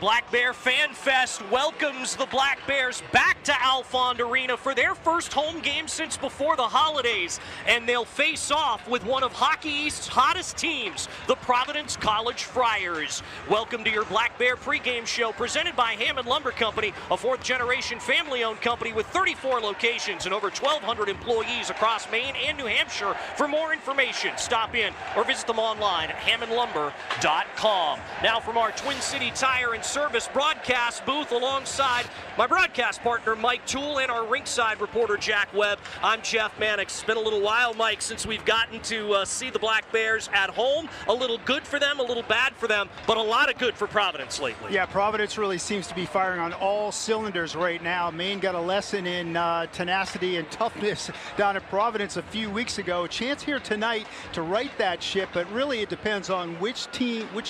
Black Bear Fan Fest welcomes the Black Bears back to Alfond Arena for their first home game since before the holidays, and they'll face off with one of Hockey East's hottest teams, the Providence College Friars. Welcome to your Black Bear pregame show presented by Hammond Lumber Company, a fourth-generation family-owned company with 34 locations and over 1,200 employees across Maine and New Hampshire. For more information, stop in or visit them online at hammondlumber.com. Now from our Twin City Tire and Service broadcast booth alongside my broadcast partner Mike Toole and our rinkside reporter Jack Webb, I'm Jeff Mannix. It's been a little while, Mike, since we've gotten to see the Black Bears at home. A little good for them, a little bad for them, but a lot of good for Providence lately. Yeah, Providence really seems to be firing on all cylinders right now. Maine got a lesson in tenacity and toughness down at Providence a few weeks ago. Chance here tonight to right that ship, but really it depends on which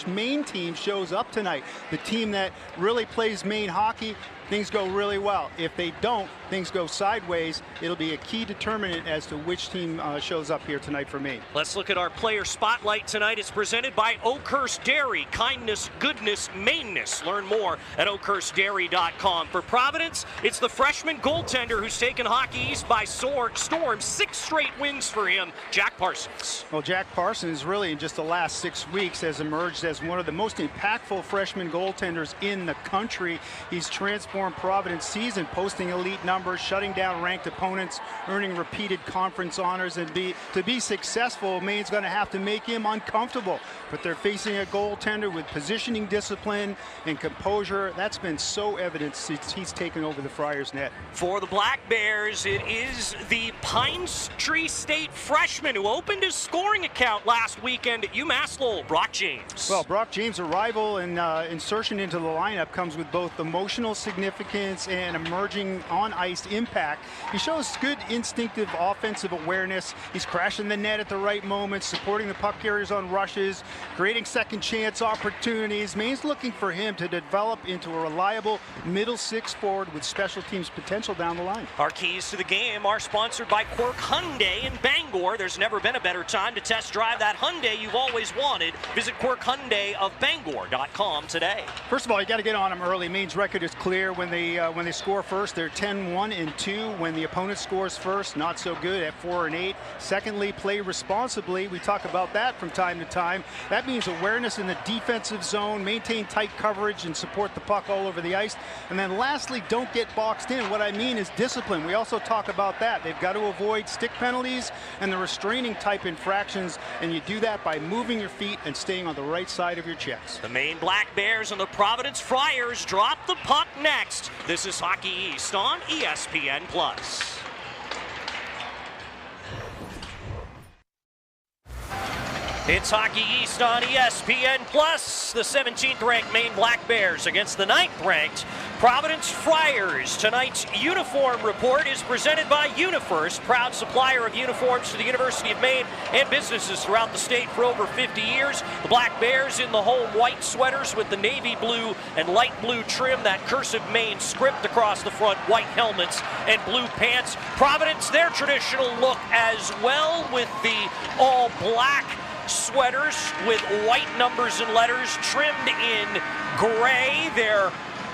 Maine team shows up tonight. The team that really plays Maine hockey, things go really well. If they don't, things go sideways. It'll be a key determinant as to which team shows up here tonight for Maine. Let's look at our player spotlight tonight. It's presented by Oakhurst Dairy. Kindness, goodness, Maineness. Learn more at oakhurstdairy.com. For Providence, it's the freshman goaltender who's taken Hockey East by storm. 6 straight wins for him, Jack Parsons. Well, Jack Parsons really in just the last 6 weeks has emerged as one of the most impactful freshman goaltenders in the country. He's transformed Providence season, posting elite numbers, shutting down ranked opponents, earning repeated conference honors, and to be successful, Maine's going to have to make him uncomfortable. But they're facing a goaltender with positioning discipline and composure. That's been so evident since he's taken over the Friars net. For the Black Bears, it is the Pine Tree State freshman who opened his scoring account last weekend at UMass Lowell, Brock James. Well, Brock James' arrival and insertion into the lineup comes with both emotional significance and emerging on-ice impact. He shows good instinctive offensive awareness. He's crashing the net at the right moment, supporting the puck carriers on rushes, creating second chance opportunities. Maine's looking for him to develop into a reliable middle six forward with special teams potential down the line. Our keys to the game are sponsored by Quirk Hyundai in Bangor. There's never been a better time to test drive that Hyundai you've always wanted. Visit Quirk Hyundai of Bangor.com today. First of all, you got to get on them early. Maine's record is clear. When they score first, they're 10-1-2. When the opponent scores first, not so good at 4-8. Secondly, play responsibly. We talk about that from time to time. That means awareness in the defensive zone, maintain tight coverage, and support the puck all over the ice. And then lastly, don't get boxed in. What I mean is discipline. We also talk about that. They've got to avoid stick penalties and the restraining type infractions, and you do that by moving your feet and staying on the right side of your checks. The Maine Black Bears and the Providence Friars drop the puck next. This is Hockey East on ESPN+. It's Hockey East on ESPN+. The 17th-ranked Maine Black Bears against the 9th-ranked Providence Friars. Tonight's uniform report is presented by UniFirst, proud supplier of uniforms to the University of Maine and businesses throughout the state for over 50 years. The Black Bears in the home white sweaters with the navy blue and light blue trim, that cursive Maine script across the front, white helmets and blue pants. Providence, their traditional look as well, with the all-black sweaters with white numbers and letters trimmed in gray. Their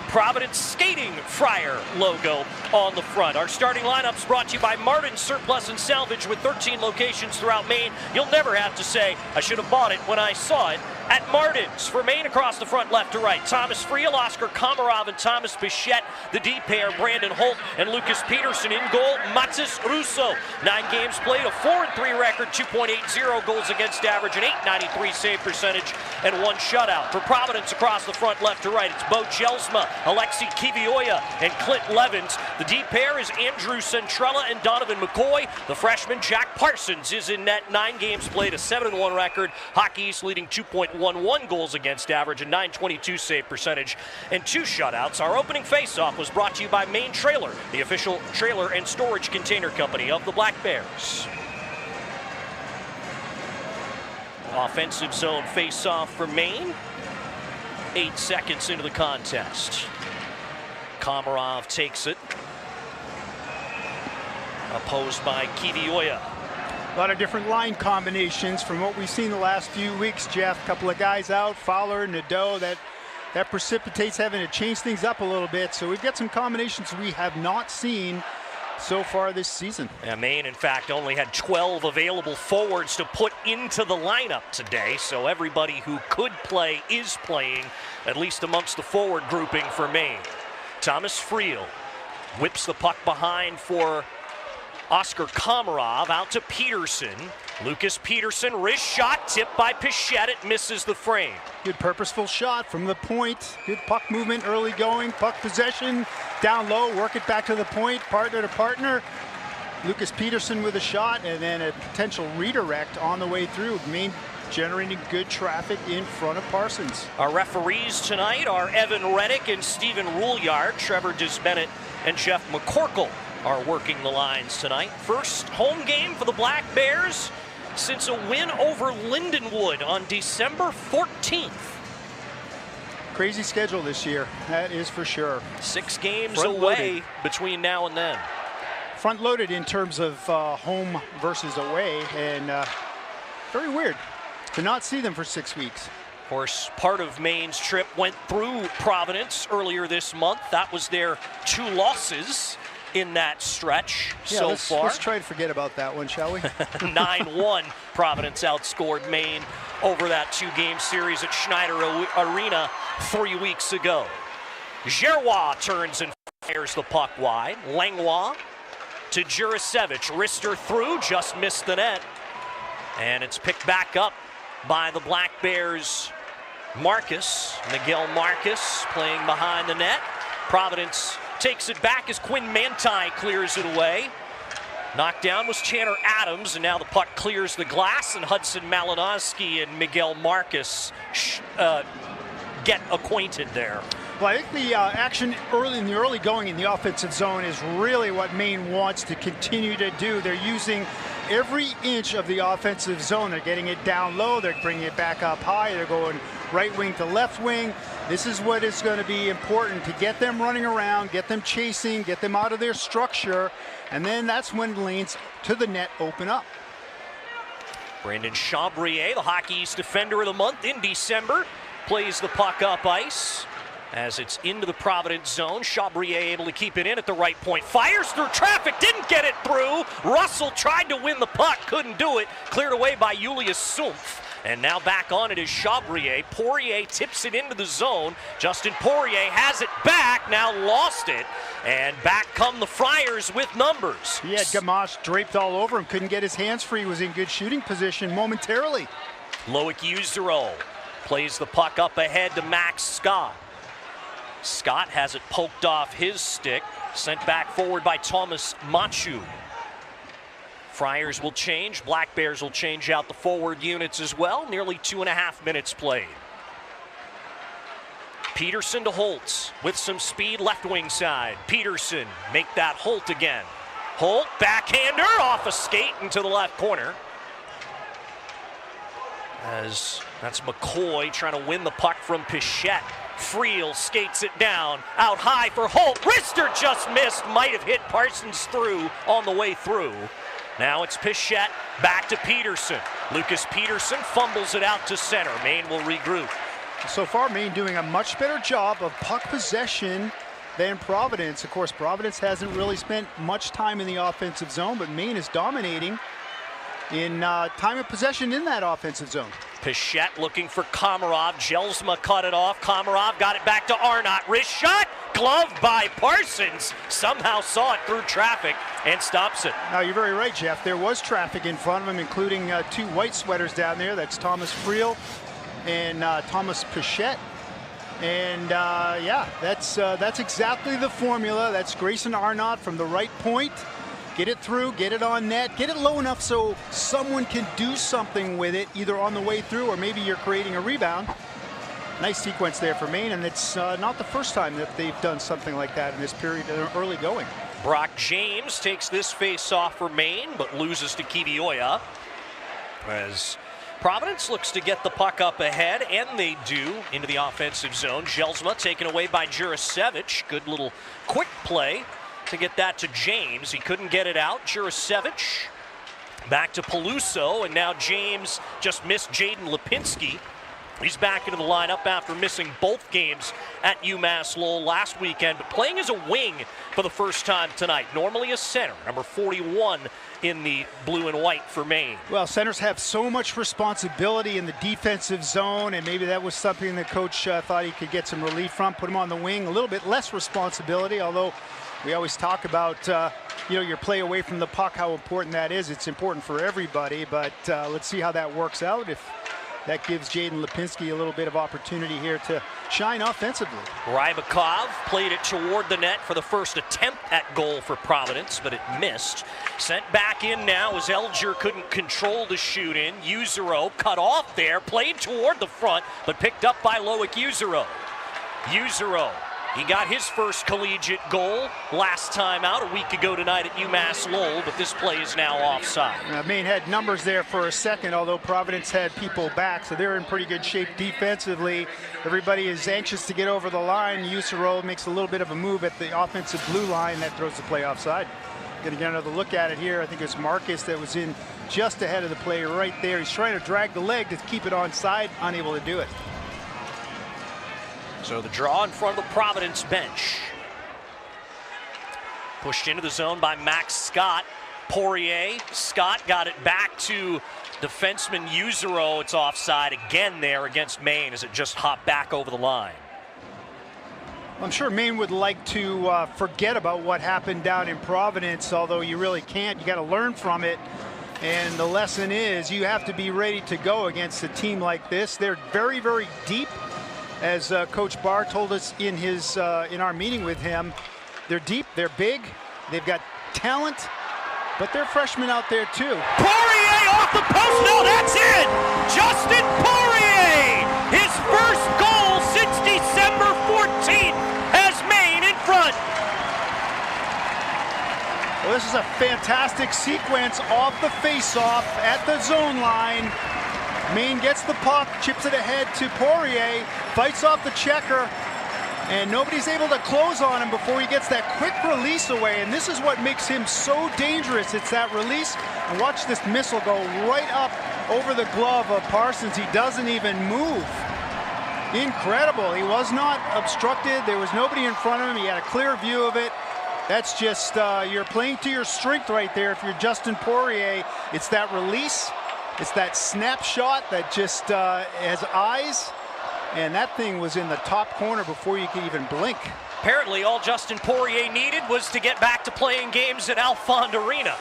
Providence Skating Friar logo on the front. Our starting lineup's brought to you by Martin's Surplus and Salvage with 13 locations throughout Maine. You'll never have to say, I should have bought it when I saw it at Martin's. For Maine, across the front, left to right, Thomas Friel, Oscar Komarov, and Thomas Bichette. The D pair, Brandon Holt and Lucas Peterson. In goal, Matis Russo. 9 games played, a 4-3 record, 2.80 goals against average, an .893 save percentage, and 1 shutout. For Providence, across the front, left to right, it's Bo Jelsma, Alexei Kivioya, and Clint Levins. The D pair is Andrew Centrella and Donovan McCoy. The freshman, Jack Parsons, is in net. 9 games played, a 7-1 record. Hockey East leading 2.11 goals against average, a .922 save percentage, and 2 shutouts. Our opening faceoff was brought to you by Maine Trailer, the official trailer and storage container company of the Black Bears. Offensive zone faceoff for Maine. 8 seconds into the contest. Komarov takes it. Opposed by Kivioya. A lot of different line combinations from what we've seen the last few weeks, Jeff. A couple of guys out, Fowler, Nadeau, that that precipitates having to change things up a little bit. So we've got some combinations we have not seen so far this season. Yeah, Maine, in fact, only had 12 available forwards to put into the lineup today, so everybody who could play is playing, at least amongst the forward grouping for Maine. Thomas Friel whips the puck behind for Oscar Komarov, out to Peterson. Lucas Peterson, wrist shot, tipped by Pichette. It misses the frame. Good purposeful shot from the point. Good puck movement, early going, puck possession, down low, work it back to the point, partner to partner. Lucas Peterson with a shot, and then a potential redirect on the way through. Maine generating good traffic in front of Parsons. Our referees tonight are Evan Reddick and Stephen Rouillard. Trevor Disbennett and Jeff McCorkle are working the lines tonight. First home game for the Black Bears since a win over Lindenwood on December 14th. Crazy schedule this year, that is for sure. 6 games away between now and then. Front loaded in terms of home versus away, and very weird to not see them for 6 weeks. Of course, part of Maine's trip went through Providence earlier this month. That was their 2 losses in that stretch so far. Let's try to forget about that one, shall we? 9-1, Providence outscored Maine over that 2-game series at Schneider Arena 3 weeks ago. Giroux turns and fires the puck wide. Langlois to Jurasevich, wrister through, just missed the net. And it's picked back up by the Black Bears' Miguel Marcus playing behind the net. Providence takes it back as Quinn Manti clears it away. Knocked down was Tanner Adams, and now the puck clears the glass, and Hudson Malinowski and Miguel Marcus get acquainted there. Well, I think the action in the early going in the offensive zone is really what Maine wants to continue to do. They're using every inch of the offensive zone. They're getting it down low. They're bringing it back up high. They're going right wing to left wing. This is what is going to be important, to get them running around, get them chasing, get them out of their structure, and then that's when lanes to the net open up. Brandon Chabrier, the Hockey East Defender of the Month in December, plays the puck up ice as it's into the Providence zone. Chabrier able to keep it in at the right point. Fires through traffic, didn't get it through. Russell tried to win the puck, couldn't do it. Cleared away by Julius Sumpf. And now back on it is Chabrier. Poirier tips it into the zone. Justin Poirier has it back, now lost it. And back come the Friars with numbers. He had Gamache draped all over him, couldn't get his hands free, was in good shooting position momentarily. Loic Usereau plays the puck up ahead to Max Scott. Scott has it poked off his stick, sent back forward by Thomas Machu. Friars will change, Black Bears will change out the forward units as well. Nearly 2.5 minutes played. Peterson to Holtz with some speed left wing side. Peterson make that Holt again. Holt, backhander off a skate into the left corner. As that's McCoy trying to win the puck from Pichette. Friel skates it down, out high for Holt. Wrister just missed, might have hit Parsons through on the way through. Now it's Pichette, back to Peterson. Lucas Peterson fumbles it out to center. Maine will regroup. So far, Maine doing a much better job of puck possession than Providence. Of course, Providence hasn't really spent much time in the offensive zone, but Maine is dominating in time of possession in that offensive zone. Pichette looking for Komarov. Jelsma cut it off. Komarov got it back to Arnott. Wrist shot, gloved by Parsons. Somehow saw it through traffic and stops it. Now, you're very right, Jeff. There was traffic in front of him, including 2 white sweaters down there. That's Thomas Friel and Thomas Pichette. And yeah, that's exactly the formula. That's Grayson Arnott from the right point. Get it through, get it on net, get it low enough so someone can do something with it, either on the way through or maybe you're creating a rebound. Nice sequence there for Maine, and it's not the first time that they've done something like that in this period, early going. Brock James takes this face-off for Maine, but loses to Kivioya. As Providence looks to get the puck up ahead, and they do, into the offensive zone. Jelsma taken away by Jurasevich. Good little quick play to get that to James. He couldn't get it out. Jurasevich back to Peluso, and now James just missed Jaden Lipinski He's back into the lineup after missing both games at UMass Lowell last weekend, but playing as a wing for the first time tonight. Normally a center, number 41 in the blue and white for Maine. Well, centers have so much responsibility in the defensive zone, and maybe that was something the coach thought he could get some relief from. Put him on the wing, a little bit less responsibility, although we always talk about your play away from the puck, how important that is. It's important for everybody, but let's see how that works out. If that gives Jaden Lipinski a little bit of opportunity here to shine offensively. Rybakov played it toward the net for the first attempt at goal for Providence, but it missed. Sent back in now as Elger couldn't control the shoot in. Yuzero cut off there, played toward the front, but picked up by Loic Yuzero. Yuzero, he got his first collegiate goal last time out a week ago tonight at UMass Lowell, but this play is now offside. Maine had numbers there for a second, although Providence had people back, so they're in pretty good shape defensively. Everybody is anxious to get over the line. Yuzero makes a little bit of a move at the offensive blue line. That throws the play offside. Going to get another look at it here. I think it's Marcus that was in just ahead of the play right there. He's trying to drag the leg to keep it onside, unable to do it. So the draw in front of the Providence bench. Pushed into the zone by Max Scott. Poirier. Scott got it back to defenseman Yuzero. It's offside again there against Maine as it just hopped back over the line. I'm sure Maine would like to forget about what happened down in Providence, although you really can't. You got to learn from it. And the lesson is you have to be ready to go against a team like this. They're very, very deep. As Coach Barr told us in our meeting with him, they're deep, they're big, they've got talent, but they're freshmen out there too. Poirier off the post, no, that's it! Justin Poirier, his first goal since December 14th, has Maine in front. Well, this is a fantastic sequence off the face-off at the zone line. Maine gets the puck, chips it ahead to Poirier, fights off the checker, and nobody's able to close on him before he gets that quick release away. And this is what makes him so dangerous. It's that release. And watch this missile go right up over the glove of Parsons. He doesn't even move. Incredible. He was not obstructed. There was nobody in front of him. He had a clear view of it. That's just, you're playing to your strength right there if you're Justin Poirier. It's that release. It's that snapshot that just has eyes, and that thing was in the top corner before you could even blink. Apparently all Justin Poirier needed was to get back to playing games at Alfond Arena.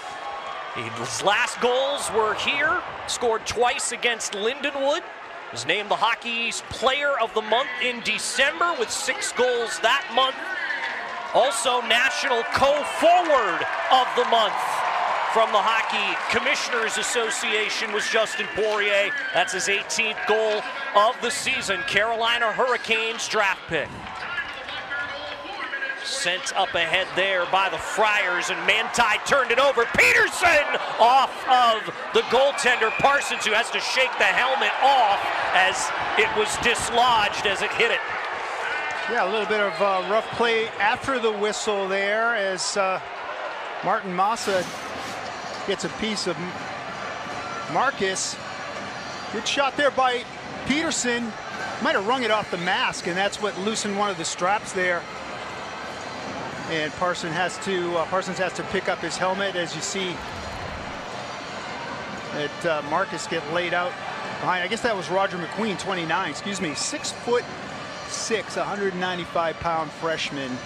His last goals were here, scored twice against Lindenwood. Was named the Hockey East Player of the Month in December with 6 goals that month. Also National Co-Forward of the Month from the Hockey Commissioners Association was Justin Poirier. That's his 18th goal of the season. Carolina Hurricanes draft pick. Sent up ahead there by the Friars, and Manti turned it over. Peterson off of the goaltender Parsons, who has to shake the helmet off as it was dislodged as it hit it. Yeah, a little bit of rough play after the whistle there as Martin Massa gets a piece of Marcus. Good shot there by Peterson. Might have wrung it off the mask, and that's what loosened one of the straps there. And Parsons has to pick up his helmet, as you see that Marcus get laid out behind. I guess that was Roger McQueen, 29, excuse me, 6'6", 195-pound freshman.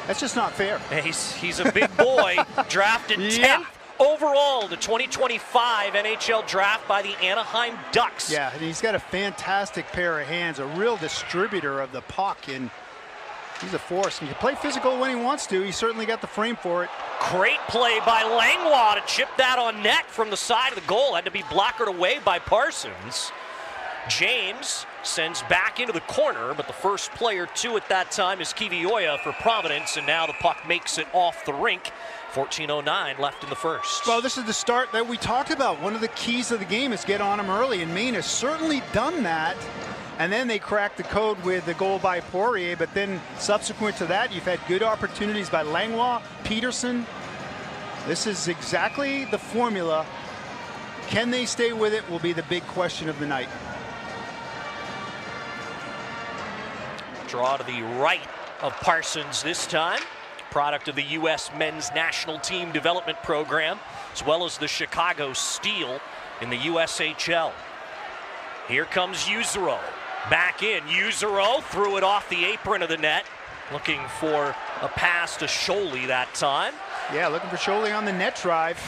That's just not fair. He's a big boy, drafted 10th. Overall, the 2025 NHL draft by the Anaheim Ducks. Yeah, and he's got a fantastic pair of hands, a real distributor of the puck, and he's a force. He can play physical when he wants to. He's certainly got the frame for it. Great play by Langlois to chip that on net from the side of the goal. Had to be blockered away by Parsons. James sends back into the corner, but the first player to at that time is Kivioya for Providence, and now the puck makes it off the rink. 14:09 left in the first. Well, this is the start that we talked about. One of the keys of the game is get on them early, and Maine has certainly done that. And then they cracked the code with the goal by Poirier, but then subsequent to that, you've had good opportunities by Langlois, Peterson. This is exactly the formula. Can they stay with it will be the big question of the night. Draw to the right of Parsons this time. Product of the U.S. Men's National Team Development Program, as well as the Chicago Steel in the USHL. Here comes Yuzero. Back in. Yuzero threw it off the apron of the net. Looking for a pass to Scholey that time. Yeah, looking for Scholey on the net drive.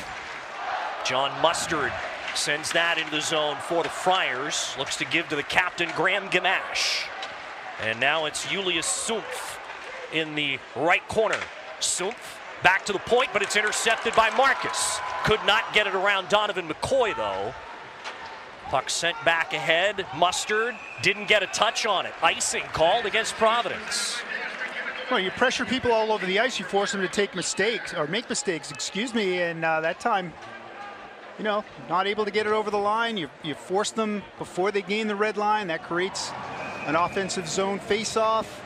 John Mustard sends that into the zone for the Friars. Looks to give to the captain, Graham Gamache. And now it's Julius Sumpf in the right corner. Sumpf back to the point, but it's intercepted by Marcus. Could not get it around Donovan McCoy, though. Puck sent back ahead. Mustard didn't get a touch on it. Icing called against Providence. Well, you pressure people all over the ice. You force them to take mistakes, or make mistakes, excuse me. And that time, you know, not able to get it over the line. You force them before they gain the red line. That creates an offensive zone face-off.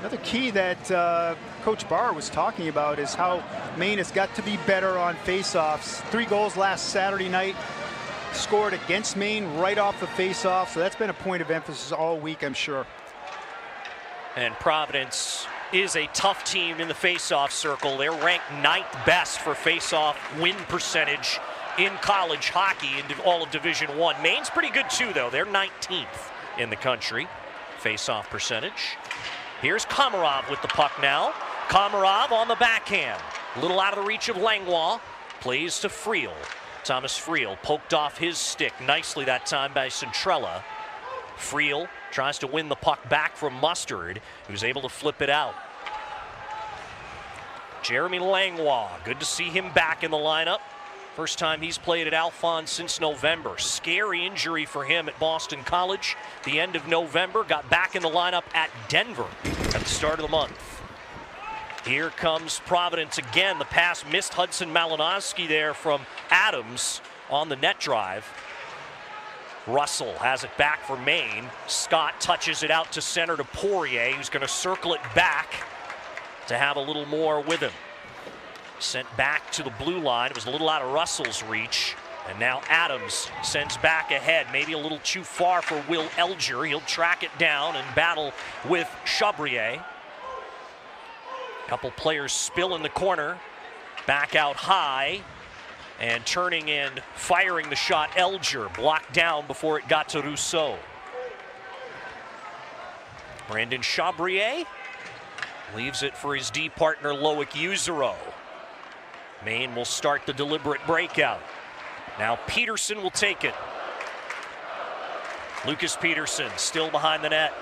Another key that Coach Barr was talking about is how Maine has got to be better on face-offs. 3 goals last Saturday night scored against Maine right off the face-off. So that's been a point of emphasis all week, I'm sure. And Providence is a tough team in the face-off circle. They're ranked 9th best for face-off win percentage in college hockey in all of Division I. Maine's pretty good too, though. They're 19th in the country face-off percentage. Here's Komarov with the puck now. Komarov on the backhand. A little out of the reach of Langlois. Plays to Friel. Thomas Friel poked off his stick nicely that time by Centrella. Friel tries to win the puck back from Mustard, who's able to flip it out. Jeremy Langlois, good to see him back in the lineup. First time he's played at Alfond since November. Scary injury for him at Boston College. The end of November, got back in the lineup at Denver at the start of the month. Here comes Providence again. The pass missed Hudson Malinowski there from Adams on the net drive. Russell has it back for Maine. Scott touches it out to center to Poirier, who's going to circle it back to have a little more with him. Sent back to the blue line. It was a little out of Russell's reach. And now Adams sends back ahead. Maybe a little too far for Will Elger. He'll track it down and battle with Chabrier. Couple players spill in the corner. Back out high. And turning in, firing the shot, Elger blocked down before it got to Rousseau. Brandon Chabrier leaves it for his D partner, Loic Yuzero. Maine will start the deliberate breakout. Now Peterson will take it. Lucas Peterson still behind the net.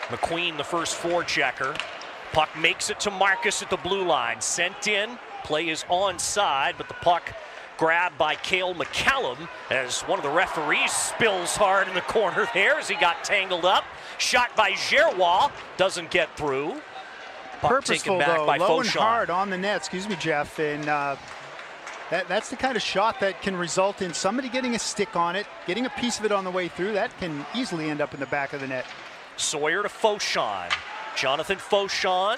McQueen, the first forechecker. Puck makes it to Marcus at the blue line. Sent in. Play is onside, but the puck grabbed by Cale McCallum as one of the referees spills hard in the corner there as he got tangled up. Shot by Gerrois, doesn't get through. Puck Purposeful, taken back though, by low Fauchon. And hard on the net, excuse me, Jeff. And that's the kind of shot that can result in somebody getting a stick on it, getting a piece of it on the way through. That can easily end up in the back of the net. Sawyer to Fauchon. Jonathan Fauchon,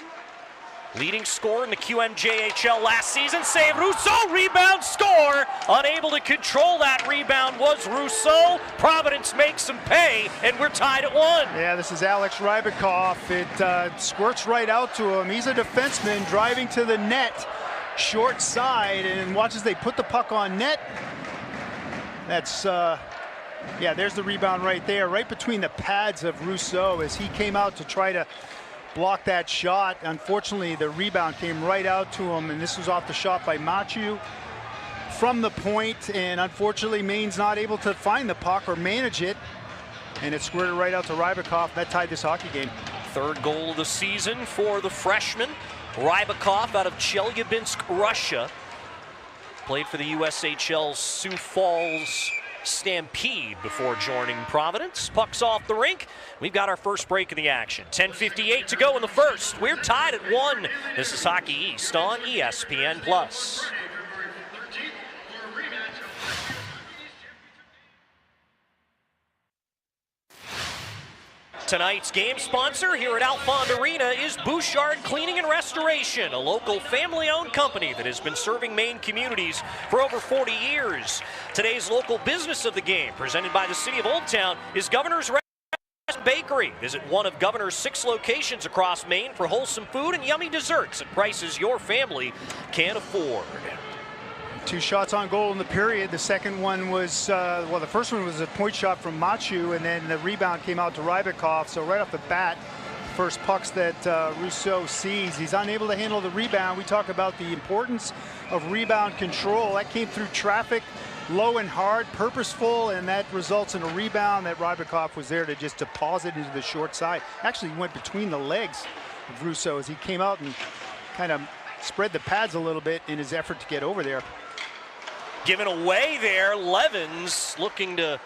leading scorer in the QMJHL last season. Save Rousseau, rebound, score. Unable to control that rebound was Rousseau. Providence makes him pay, and we're tied at 1. Yeah, this is Alex Rybakov. It squirts right out to him. He's a defenseman driving to the net, short side, and watch as they put the puck on net. That's, yeah, there's the rebound right there, right between the pads of Rousseau as he came out to try to block that shot. Unfortunately, the rebound came right out to him, and this was off the shot by Machu from the point, and unfortunately Maine's not able to find the puck or manage it, and it squirted right out to Rybakov. That tied this hockey game. Third goal of the season for the freshman. Rybakov out of Chelyabinsk, Russia. Played for the USHL Sioux Falls Stampede before joining Providence. Puck's off the rink. We've got our first break of the action. 10:58 to go in the first. We're tied at 1. This is Hockey East on ESPN+. Tonight's game sponsor here at Alfond Arena is Bouchard Cleaning and Restoration, a local family-owned company that has been serving Maine communities for over 40 years. Today's local business of the game, presented by the City of Old Town, is Governor's Bakery. Visit one of Governor's 6 locations across Maine for wholesome food and yummy desserts at prices your family can afford. 2 shots on goal in the period. The second one was, well, the first one was a point shot from Machu, and then the rebound came out to Rybakov. So right off the bat, first pucks that Rousseau sees, he's unable to handle the rebound. We talk about the importance of rebound control. That came through traffic, low and hard, purposeful, and that results in a rebound that Rybakov was there to just deposit into the short side. Actually went between the legs of Rousseau as he came out and kind of spread the pads a little bit in his effort to get over there. Given away there, Levens looking to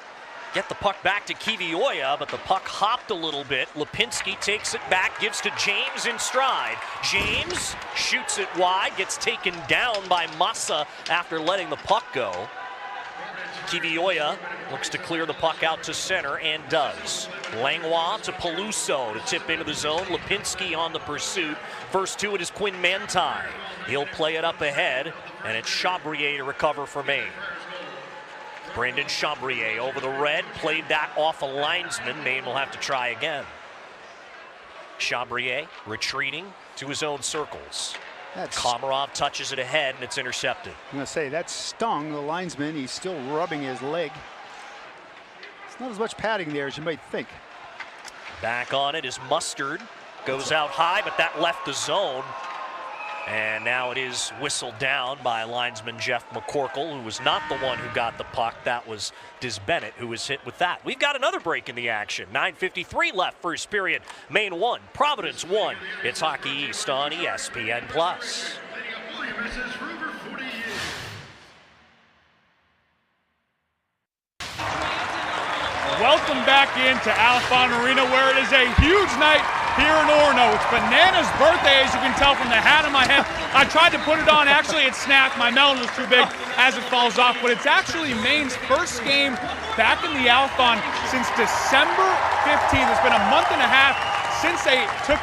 get the puck back to Kivioya, but the puck hopped a little bit. Lipinski takes it back, gives to James in stride. James shoots it wide, gets taken down by Massa after letting the puck go. Kivioya looks to clear the puck out to center and does. Langlois to Peluso to tip into the zone. Lipinski on the pursuit. First to it is Quinn Manti. He'll play it up ahead, and it's Chabrier to recover for Maine. Brandon Chabrier over the red, played that off a linesman. Maine will have to try again. Chabrier retreating to his own circles. Komarov touches it ahead, and it's intercepted. I'm going to say that stung the linesman. He's still rubbing his leg. It's not as much padding there as you might think. Back on it is Mustard. Goes out high, but that left the zone. And now it is whistled down by linesman Jeff McCorkle, who was not the one who got the puck. That was Diz Bennett who was hit with that. We've got another break in the action. 9:53 left first period. Maine 1, Providence 1. It's Hockey East on ESPN+. Welcome back into Alfond Arena, where it is a huge night here in Orono. It's Banana's birthday, as you can tell from the hat on my head. I tried to put it on, actually it snapped. My melon was too big as it falls off, but it's actually Maine's first game back in the Alfond since December 15th. It's been a month and a half since they took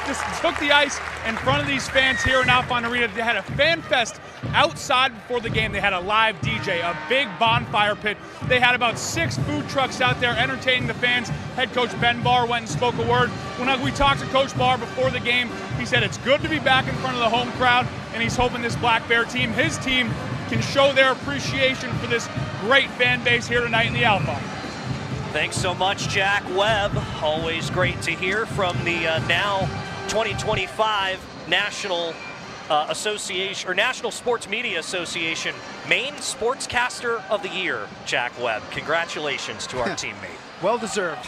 the ice in front of these fans here in Alfond Arena. They had a fan fest outside before the game. They had a live DJ, a big bonfire pit. They had about 6 food trucks out there entertaining the fans. Head coach Ben Barr went and spoke a word. When we talked to Coach Barr before the game, he said it's good to be back in front of the home crowd, and he's hoping this Black Bear team, his team, can show their appreciation for this great fan base here tonight in the Alfond. Thanks so much, Jack Webb. Always great to hear from the now 2025 National Association, or National Sports Media Association, Maine Sportscaster of the Year, Jack Webb. Congratulations to our teammate. Well deserved.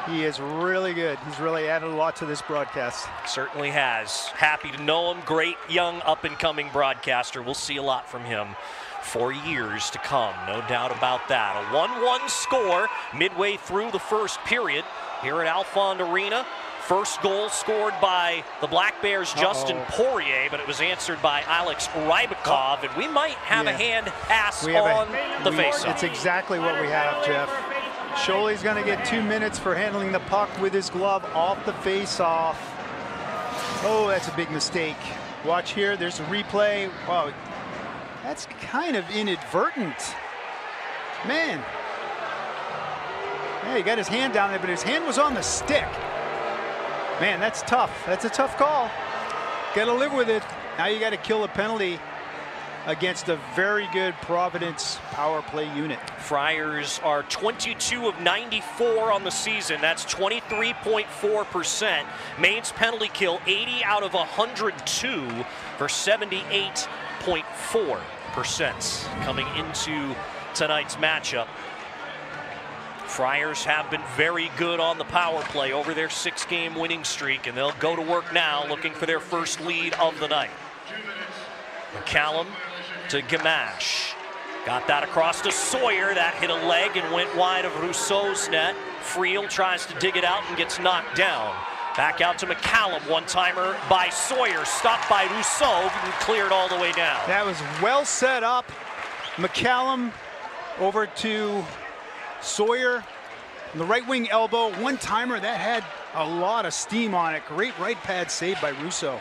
He is really good. He's really added a lot to this broadcast. Certainly has. Happy to know him. Great young up-and-coming broadcaster. We'll see a lot from him for years to come, no doubt about that. A 1-1 score midway through the first period here at Alfond Arena. First goal scored by the Black Bears' Justin Poirier, but it was answered by Alex Rybakov, and we might have a hand pass on the faceoff. It's exactly what we have, Jeff. Scholey's going to get 2 minutes for handling the puck with his glove off the faceoff. Oh, that's a big mistake. Watch here, there's a replay. Wow, that's kind of inadvertent. Man. Yeah, he got his hand down there, but his hand was on the stick. Man, that's tough. That's a tough call. Got to live with it. Now you got to kill a penalty against a very good Providence power play unit. Friars are 22 of 94 on the season. That's 23.4%. Maine's penalty kill 80 out of 102 for 78.4% coming into tonight's matchup. Friars have been very good on the power play over their 6-game winning streak, and they'll go to work now looking for their first lead of the night. McCallum to Gamache. Got that across to Sawyer. That hit a leg and went wide of Rousseau's net. Friel tries to dig it out and gets knocked down. Back out to McCallum. One-timer by Sawyer. Stopped by Rousseau and cleared all the way down. That was well set up. McCallum over to Sawyer. The right wing elbow. One-timer that had a lot of steam on it. Great right pad save by Rousseau.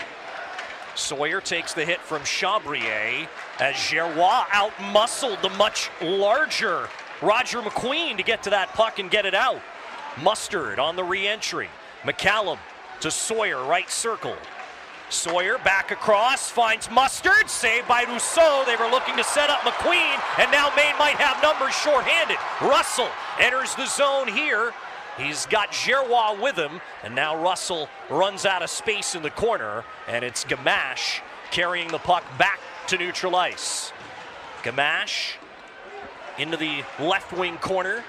Sawyer takes the hit from Chabrier as Gerrois out-muscled the much larger Roger McQueen to get to that puck and get it out. Mustard on the re-entry. McCallum to Sawyer, right circle. Sawyer back across, finds Mustard, saved by Rousseau. They were looking to set up McQueen, and now Maine might have numbers shorthanded. Russell enters the zone here. He's got Giroir with him, and now Russell runs out of space in the corner, and it's Gamache carrying the puck back to neutral ice. Gamache into the left wing corner.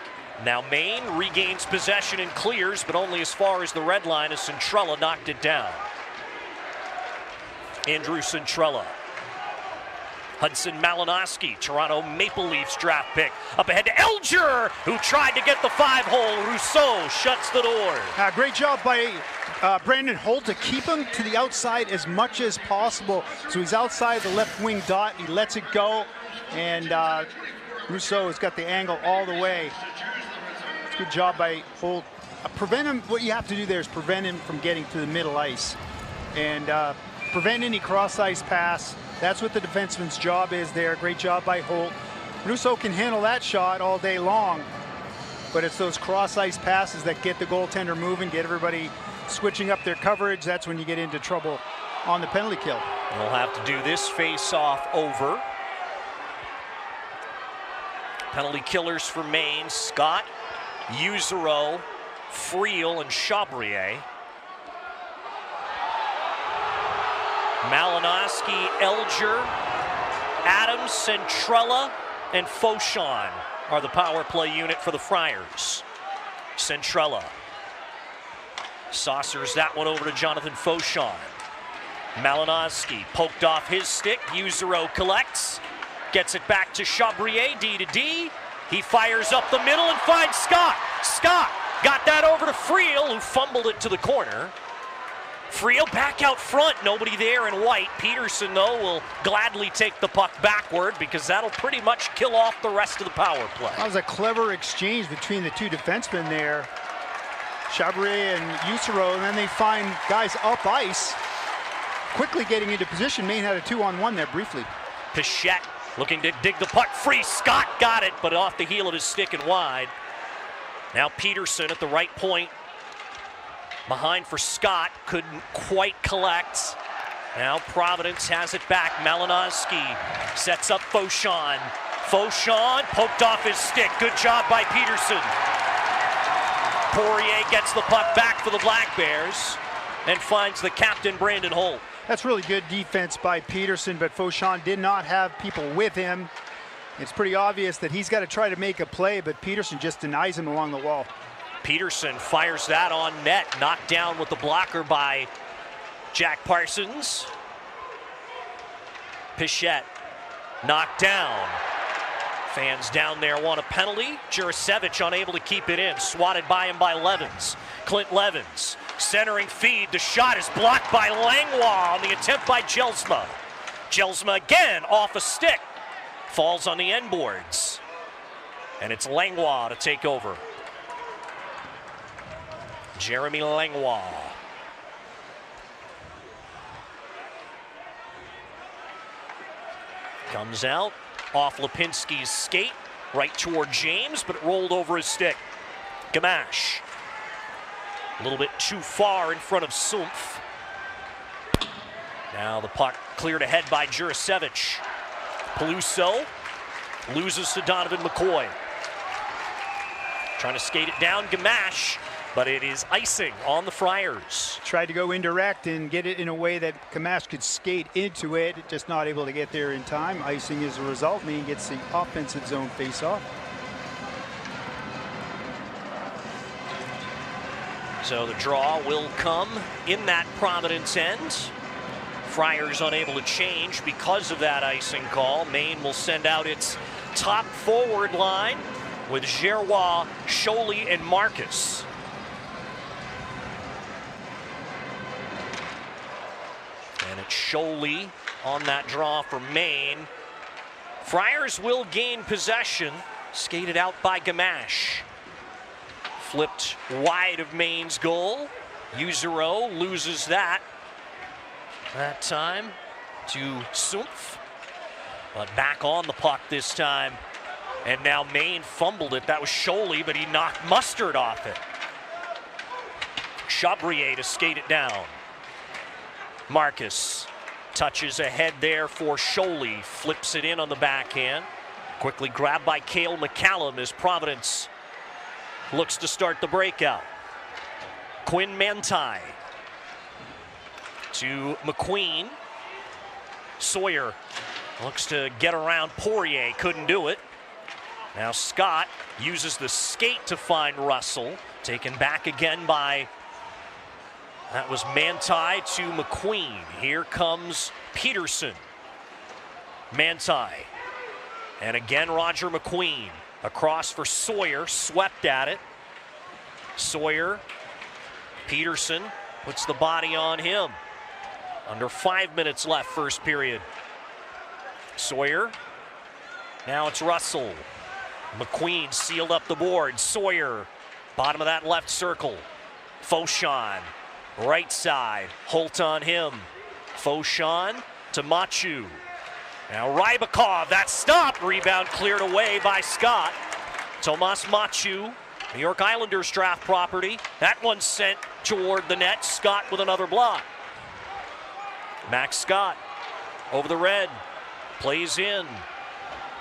Now Maine regains possession and clears, but only as far as the red line as Centrella knocked it down. Andrew Centrella. Hudson Malinowski, Toronto Maple Leafs draft pick. Up ahead to Elger, who tried to get the 5-hole. Rousseau shuts the door. Great job by Brandon Holt to keep him to the outside as much as possible. So he's outside the left wing dot. He lets it go, and Rousseau has got the angle all the way. Good job by Holt. Prevent him. What you have to do there is prevent him from getting to the middle ice, and prevent any cross-ice pass. That's what the defenseman's job is there. Great job by Holt. Rousseau can handle that shot all day long, but it's those cross-ice passes that get the goaltender moving, get everybody switching up their coverage. That's when you get into trouble on the penalty kill. We'll have to do this face-off over. Penalty killers for Maine: Scott, Usereau, Friel, and Chabrier. Malinowski, Elger, Adams, Centrella, and Fauchon are the power play unit for the Friars. Centrella saucers that one over to Jonathan Fauchon. Malinowski poked off his stick. Usereau collects, gets it back to Chabrier, D to D. He fires up the middle and finds Scott. Scott got that over to Friel, who fumbled it to the corner. Friel back out front, nobody there in white. Peterson, though, will gladly take the puck backward because that'll pretty much kill off the rest of the power play. That was a clever exchange between the two defensemen there, Chabrier and Usereau, and then they find guys up ice, quickly getting into position. Maine had a 2-on-1 there briefly. Pichette looking to dig the puck free. Scott got it, but off the heel of his stick and wide. Now Peterson at the right point. Behind for Scott, couldn't quite collect. Now Providence has it back. Malinowski sets up Fauchon. Fauchon poked off his stick. Good job by Peterson. Poirier gets the puck back for the Black Bears and finds the captain, Brandon Holt. That's really good defense by Peterson, but Fauchon did not have people with him. It's pretty obvious that he's got to try to make a play, but Peterson just denies him along the wall. Peterson fires that on net, knocked down with the blocker by Jack Parsons. Pichette knocked down. Fans down there want a penalty. Jurasevich unable to keep it in, swatted by him by Levens. Clint Levens centering feed. The shot is blocked by Langlois on the attempt by Jelsma. Jelsma again off a stick. Falls on the end boards. And it's Langlois to take over. Jeremy Langlois. Comes out off Lipinski's skate, right toward James, but it rolled over his stick. Gamache. A little bit too far in front of Sumpf. Now the puck cleared ahead by Jurasevich. Peluso loses to Donovan McCoy. Trying to skate it down, Gamache, but it is icing on the Friars. Tried to go indirect and get it in a way that Gamache could skate into it, just not able to get there in time. Icing is a result. Maine gets the offensive zone face-off. So the draw will come in that Providence end. Friars unable to change because of that icing call. Maine will send out its top forward line with Giroir, Scholey, and Marcus. And it's Scholey on that draw for Maine. Friars will gain possession, skated out by Gamache. Flipped wide of Maine's goal. Usereau loses that time to Sumpf. But back on the puck this time. And now Maine fumbled it. That was Scholey, but he knocked Mustard off it. Chabrier to skate it down. Marcus touches ahead there for Sholey, flips it in on the backhand. Quickly grabbed by Cale McCallum as Providence looks to start the breakout. Quinn Manti to McQueen. Sawyer looks to get around Poirier, couldn't do it. Now Scott uses the skate to find Russell. Taken back again by, that was Manti to McQueen. Here comes Peterson. Manti. And again Roger McQueen. Across for Sawyer, swept at it. Sawyer, Peterson puts the body on him. Under 5 minutes left, first period. Sawyer. Now it's Russell. McQueen sealed up the board. Sawyer, bottom of that left circle. Fauchon, right side. Holt on him. Fauchon to Machu. Now Rybakov, that stop. Rebound cleared away by Scott. Tomas Machu, New York Islanders draft property. That one sent toward the net. Scott with another block. Max Scott over the red. Plays in.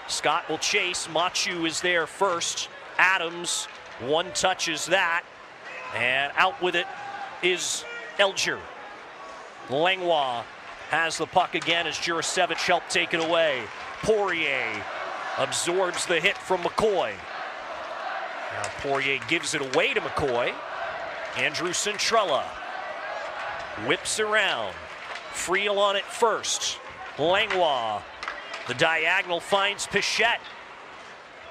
Scott will chase. Machu is there first. Adams, one touches that. And out with it is Elger. Langlois has the puck again as Jurasevich helped take it away. Poirier absorbs the hit from McCoy. Now Poirier gives it away to McCoy. Andrew Centrella whips around. Friel on it first. Langlois. The diagonal finds Pichette.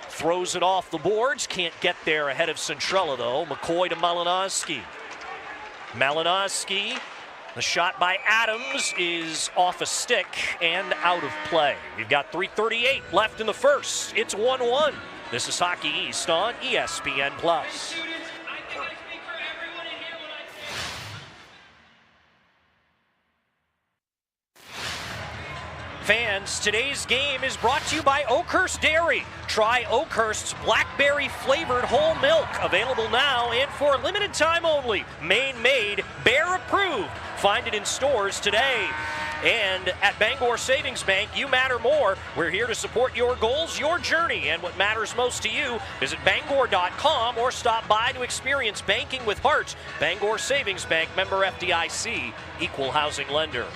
Throws it off the boards. Can't get there ahead of Centrella though. McCoy to Malinowski. Malinowski. The shot by Adams is off a stick and out of play. We've got 3:38 left in the first. It's 1-1. This is Hockey East on ESPN+. Fans, today's game is brought to you by Oakhurst Dairy. Try Oakhurst's blackberry flavored whole milk. Available now and for a limited time only. Maine made, Bear approved. Find it in stores today. And at Bangor Savings Bank, you matter more. We're here to support your goals, your journey, and what matters most to you. Visit Bangor.com or stop by to experience banking with heart. Bangor Savings Bank, member FDIC, equal housing lender.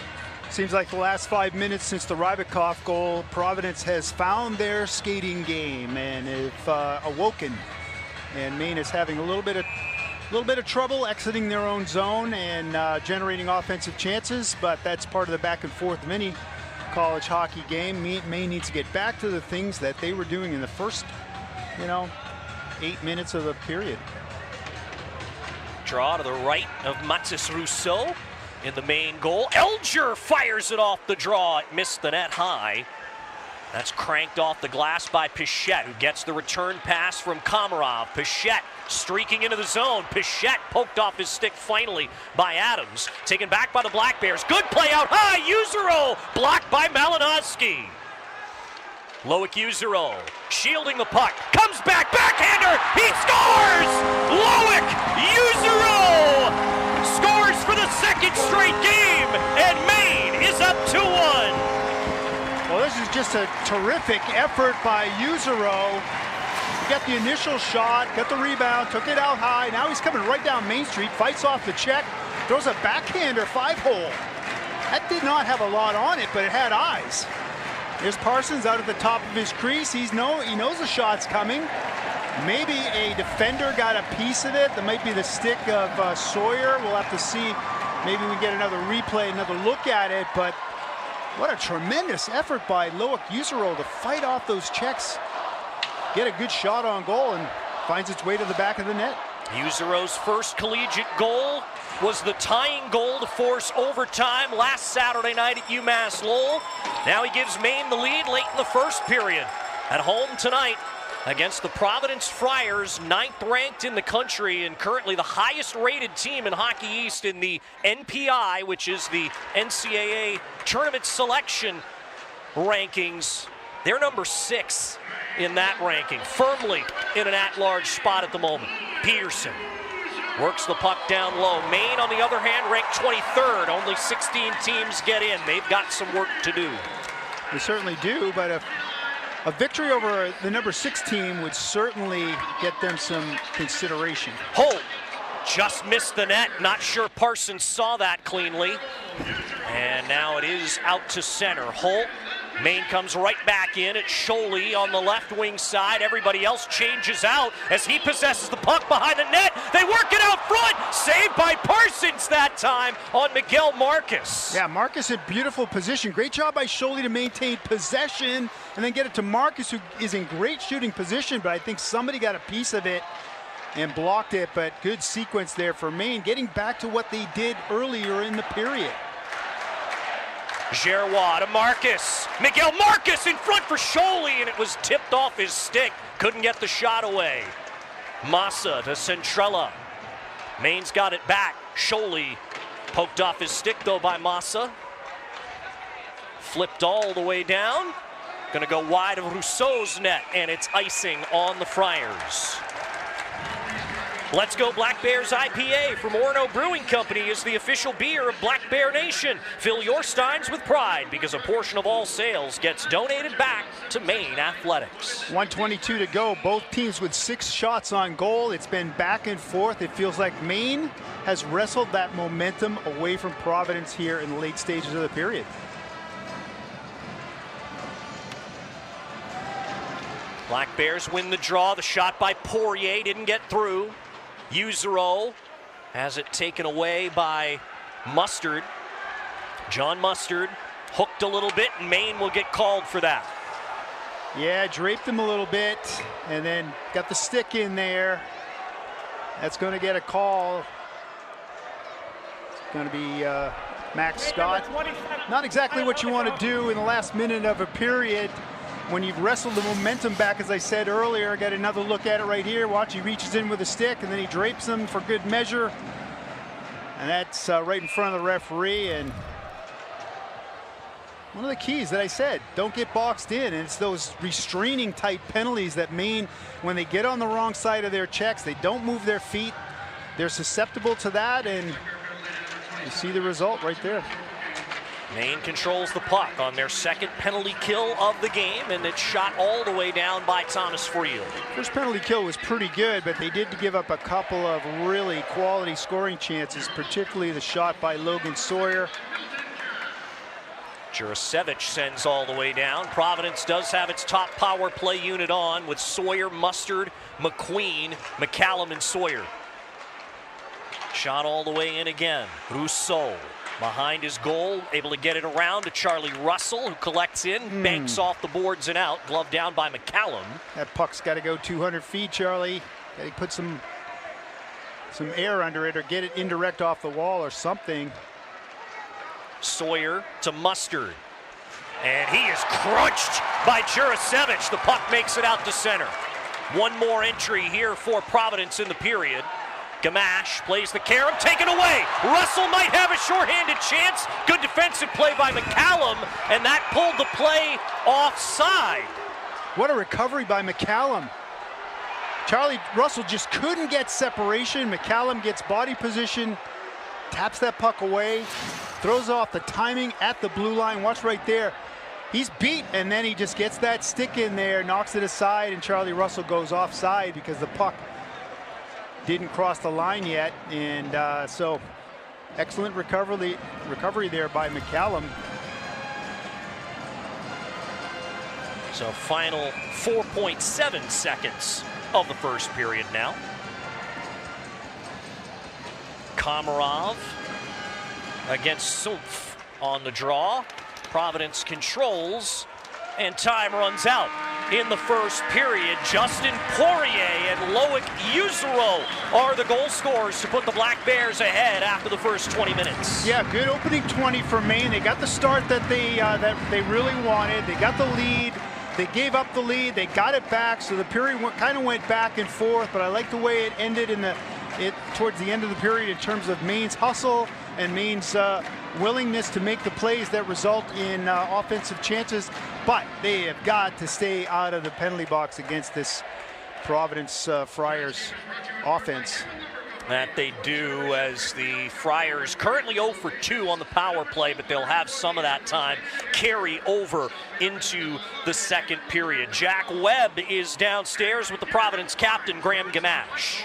Seems like the last 5 minutes since the Rybakov goal, Providence has found their skating game and have awoken. And Maine is having a little bit of trouble exiting their own zone and generating offensive chances, but that's part of the back and forth of any college hockey game. Maine needs to get back to the things that they were doing in the first, 8 minutes of the period. Draw to the right of Mathis Rousseau. In the main goal, Elger fires it off the draw. It missed the net high. That's cranked off the glass by Pichette, who gets the return pass from Komarov. Pichette streaking into the zone. Pichette poked off his stick finally by Adams. Taken back by the Black Bears. Good play out high. Yuzero blocked by Malinowski. Loic Yuzero shielding the puck. Comes back. Backhander. He scores! Loic Yuzero scores for the second straight game, and Maine is up 2-1. Well, this is just a terrific effort by Yuzero. He got the initial shot, got the rebound, took it out high. Now he's coming right down Main Street, fights off the check, throws a backhander 5-hole. That did not have a lot on it, but it had eyes. There's Parsons out at the top of his crease. He knows the shot's coming. Maybe a defender got a piece of it. That might be the stick of Sawyer. We'll have to see. Maybe we get another replay, another look at it. But what a tremendous effort by Loic Yuzero to fight off those checks, get a good shot on goal, and finds its way to the back of the net. Yuzero's first collegiate goal was the tying goal to force overtime last Saturday night at UMass Lowell. Now he gives Maine the lead late in the first period. At home tonight against the Providence Friars, 9th ranked in the country and currently the highest rated team in Hockey East in the NPI, which is the NCAA tournament selection rankings. They're number 6 in that ranking, firmly in an at-large spot at the moment. Peterson Works the puck down low. Maine, on the other hand, ranked 23rd. Only 16 teams get in. They've got some work to do. They certainly do, but a victory over the number 6 team would certainly get them some consideration. Holt just missed the net. Not sure Parsons saw that cleanly. And now it is out to center. Holt. Maine comes right back in. It's Scholey on the left wing side. Everybody else changes out as he possesses the puck behind the net. They work it out front. Saved by Parsons that time on Miguel Marcus. Yeah, Marcus in beautiful position. Great job by Scholey to maintain possession and then get it to Marcus, who is in great shooting position, but I think somebody got a piece of it and blocked it. But good sequence there for Maine, getting back to what they did earlier in the period. Gerrois to Marcus. Miguel Marcus in front for Scholey, and it was tipped off his stick. Couldn't get the shot away. Massa to Centrella. Maine's got it back. Scholey poked off his stick, though, by Massa. Flipped all the way down. Gonna go wide of Rousseau's net, and it's icing on the Friars. Let's Go Black Bears IPA from Orono Brewing Company is the official beer of Black Bear Nation. Fill your steins with pride because a portion of all sales gets donated back to Maine Athletics. 1:22 to go. Both teams with 6 shots on goal. It's been back and forth. It feels like Maine has wrestled that momentum away from Providence here in the late stages of the period. Black Bears win the draw. The shot by Poirier didn't get through. Usero has it taken away by Mustard. John Mustard hooked a little bit, and Maine will get called for that. Yeah, draped him a little bit and then got the stick in there. That's going to get a call. It's going to be Max Scott. Not exactly what you want to do in the last minute of a period. When you've wrestled the momentum back, as I said earlier, get another look at it right here. Watch, he reaches in with a stick and then he drapes him for good measure. And that's right in front of the referee. And one of the keys that I said, don't get boxed in. And it's those restraining type penalties that Maine, when they get on the wrong side of their checks, they don't move their feet. They're susceptible to that, and you see the result right there. Maine controls the puck on their second penalty kill of the game, and it's shot all the way down by Thomas Friel. First penalty kill was pretty good, but they did give up a couple of really quality scoring chances, particularly the shot by Logan Sawyer. Jurasevich sends all the way down. Providence does have its top power play unit on with Sawyer, Mustard, McQueen, McCallum, and Sawyer. Shot all the way in again. Rousseau behind his goal, able to get it around to Charlie Russell, who collects in, banks off the boards and out. Glove down by McCallum. That puck's got to go 200 feet, Charlie. Got to put some air under it or get it indirect off the wall or something. Sawyer to Mustard. And he is crunched by Jurasevich. The puck makes it out to center. One more entry here for Providence in the period. Gamache plays the carom, taken away. Russell might have a shorthanded chance. Good defensive play by McCallum, and that pulled the play offside. What a recovery by McCallum. Charlie Russell just couldn't get separation. McCallum gets body position, taps that puck away, throws off the timing at the blue line. Watch right there. He's beat, and then he just gets that stick in there, knocks it aside, and Charlie Russell goes offside because the puck didn't cross the line yet. And so excellent recovery there by McCallum. So final 4.7 seconds of the first period now. Komarov against Sumpf on the draw. Providence controls, and time runs out. In the first period, Justin Poirier and Loic Usero are the goal scorers to put the Black Bears ahead after the first 20 minutes. Yeah, good opening 20 for Maine. They got the start that they really wanted. They got the lead. They gave up the lead. They got it back. So the period kind of went back and forth. But I like the way it ended towards the end of the period in terms of Maine's hustle and Maine's willingness to make the plays that result in offensive chances. But they have got to stay out of the penalty box against this Providence Friars offense. That they do, as the Friars currently 0 for 2 on the power play, but they'll have some of that time carry over into the second period. Jack Webb is downstairs with the Providence captain, Graham Gamache.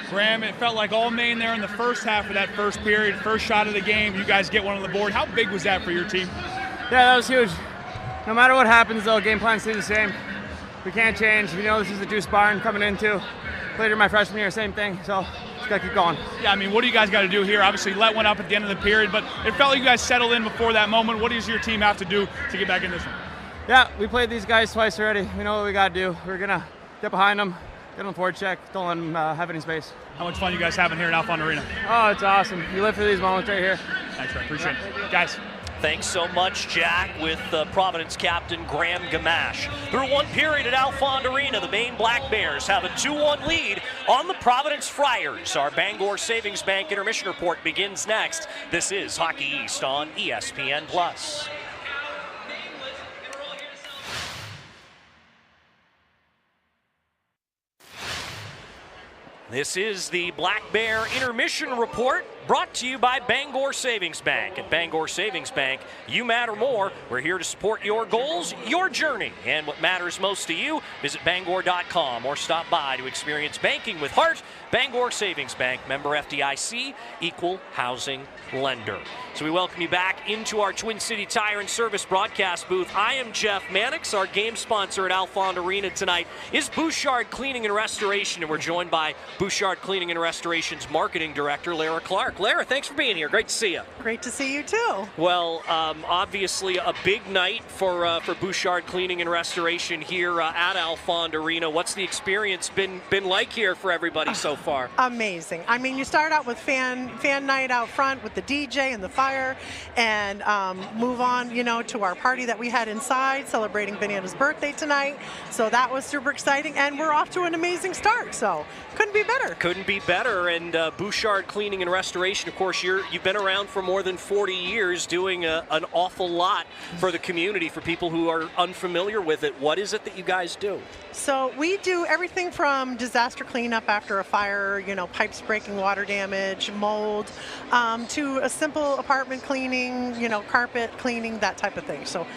Graham, it felt like all Maine there in the first half of that first period. First shot of the game, you guys get one on the board. How big was that for your team? Yeah, that was huge. No matter what happens, though, game plan stays the same. We can't change. We know this is a deuce barn coming into. Played here my freshman year, same thing. So just got to keep going. Yeah, I mean, what do you guys got to do here? Obviously, let one up at the end of the period, but it felt like you guys settled in before that moment. What does your team have to do to get back in this one? Yeah, we played these guys twice already. We know what we got to do. We're going to get behind them, get on the forward check, don't let them have any space. How much fun you guys having here at Alfond Arena? Oh, it's awesome. You live for these moments right here. Thanks, man. Appreciate it. Guys. Thanks so much, Jack, with Providence captain Graham Gamache. Through one period at Alfond Arena, the Maine Black Bears have a 2-1 lead on the Providence Friars. Our Bangor Savings Bank intermission report begins next. This is Hockey East on ESPN+. This is the Black Bear intermission report, brought to you by Bangor Savings Bank. At Bangor Savings Bank, you matter more. We're here to support your goals, your journey, and what matters most to you. Visit Bangor.com or stop by to experience banking with heart. Bangor Savings Bank, member FDIC, equal housing lender. So we welcome you back into our Twin City Tire and Service broadcast booth. I am Jeff Mannix. Our game sponsor at Alfond Arena tonight is Bouchard Cleaning and Restoration, and we're joined by Bouchard Cleaning and Restoration's marketing director, Lara Clark. Lara, thanks for being here. Great to see you. Great to see you too. Well, obviously a big night for Bouchard Cleaning and Restoration here at Alfond Arena. What's the experience been like here for everybody so far? Amazing. I mean, you start out with fan night out front with the DJ and the fire, and move on, to our party that we had inside celebrating Banana's birthday tonight. So that was super exciting, and we're off to an amazing start. So couldn't be better. Couldn't be better. And Bouchard Cleaning and Restoration, of course, you've been around for more than 40 years, doing an awful lot for the community. For people who are unfamiliar with it, what is it that you guys do? So we do everything from disaster cleanup after a fire, pipes breaking, water damage, mold, to a simple apartment cleaning, carpet cleaning, that type of thing. So,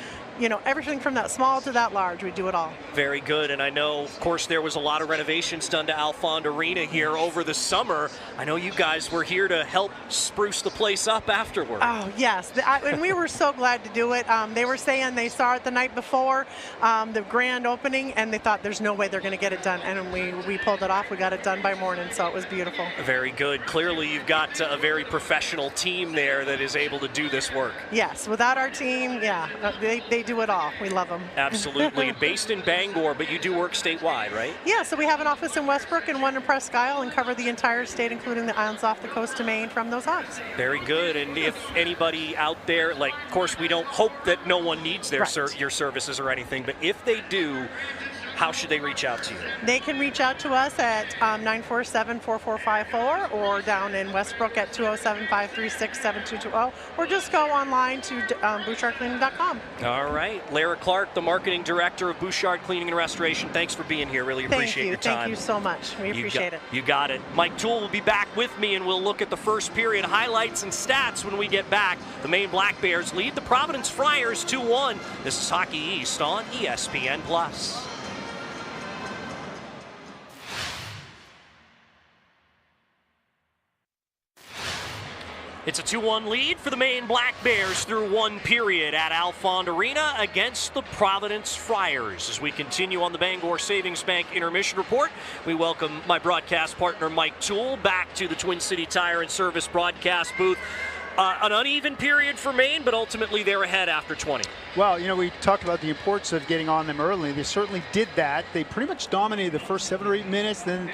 everything from that small to that large, we do it all. Very good. And I know, of course, there was a lot of renovations done to Alfond Arena here over the summer. I know you guys were here to help spruce the place up afterward. Oh, yes. And we were so glad to do it. They were saying they saw it the night before the grand opening, and they thought there's no way they're going to get it done. And we pulled it off. We got it done by morning, so it was beautiful. Very good. Clearly, you've got a very professional team there that is able to do this work. Yes. Without our team, they do it all. We love them. Absolutely. Based in Bangor, but you do work statewide, right? Yeah, so we have an office in Westbrook and one in Presque Isle, and cover the entire state, including the islands off the coast of Maine from those hubs. Very good. And if anybody out there, of course, we don't hope that no one needs your services or anything, but if they do, how should they reach out to you? They can reach out to us at 947-4454, or down in Westbrook at 207-536-7220, or just go online to bouchardcleaning.com. All right. Lara Clark, the marketing director of Bouchard Cleaning and Restoration, thanks for being here. Really appreciate your time. Thank you so much. We appreciate it. You got it. Mike Toole will be back with me, and we'll look at the first period highlights and stats when we get back. The Maine Black Bears lead the Providence Friars 2-1. This is Hockey East on ESPN+. It's a 2-1 lead for the Maine Black Bears through one period at Alfond Arena against the Providence Friars. As we continue on the Bangor Savings Bank intermission report, we welcome my broadcast partner Mike Toole back to the Twin City Tire and Service broadcast booth. An uneven period for Maine, but ultimately they're ahead after 20. Well, we talked about the importance of getting on them early. They certainly did that. They pretty much dominated the first 7 or 8 minutes. Then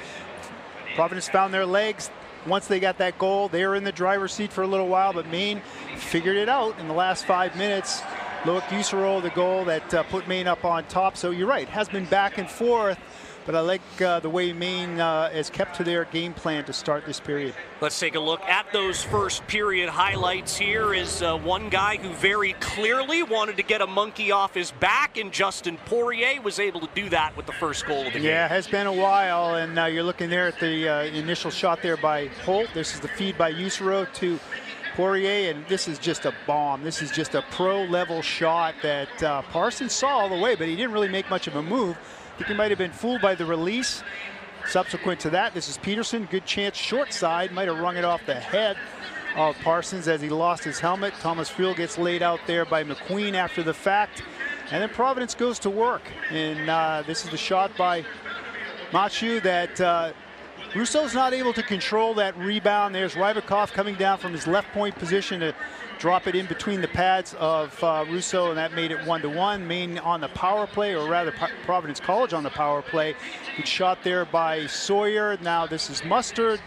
Providence found their legs. Once they got that goal, they were in the driver's seat for a little while, but Maine figured it out in the last 5 minutes. Loic Usero, the goal that put Maine up on top. So you're right, it has been back and forth, but I like the way Maine has kept to their game plan to start this period. Let's take a look at those first period highlights. Here is one guy who very clearly wanted to get a monkey off his back, and Justin Poirier was able to do that with the first goal of the game. Yeah, it has been a while, and you're looking there at the initial shot there by Holt. This is the feed by Usuro to Poirier, and this is just a bomb. This is just a pro-level shot that Parsons saw all the way, but he didn't really make much of a move. I think he might have been fooled by the release. Subsequent to that, this is Peterson. Good chance, short side. Might have rung it off the head of Parsons as he lost his helmet. Thomas Friel gets laid out there by McQueen after the fact. And then Providence goes to work. And this is the shot by Machu that Rousseau's not able to control that rebound. There's Rybakov coming down from his left point position to drop it in between the pads of Rousseau, and that made it 1-1. Maine on the power play, or rather Providence College on the power play. Good shot there by Sawyer. Now this is Mustard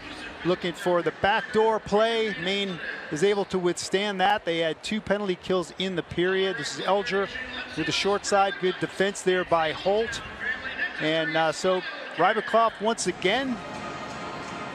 looking for the backdoor play. Maine is able to withstand that. They had 2 penalty kills in the period. This is Elger with the short side. Good defense there by Holt. And so Rybakov once again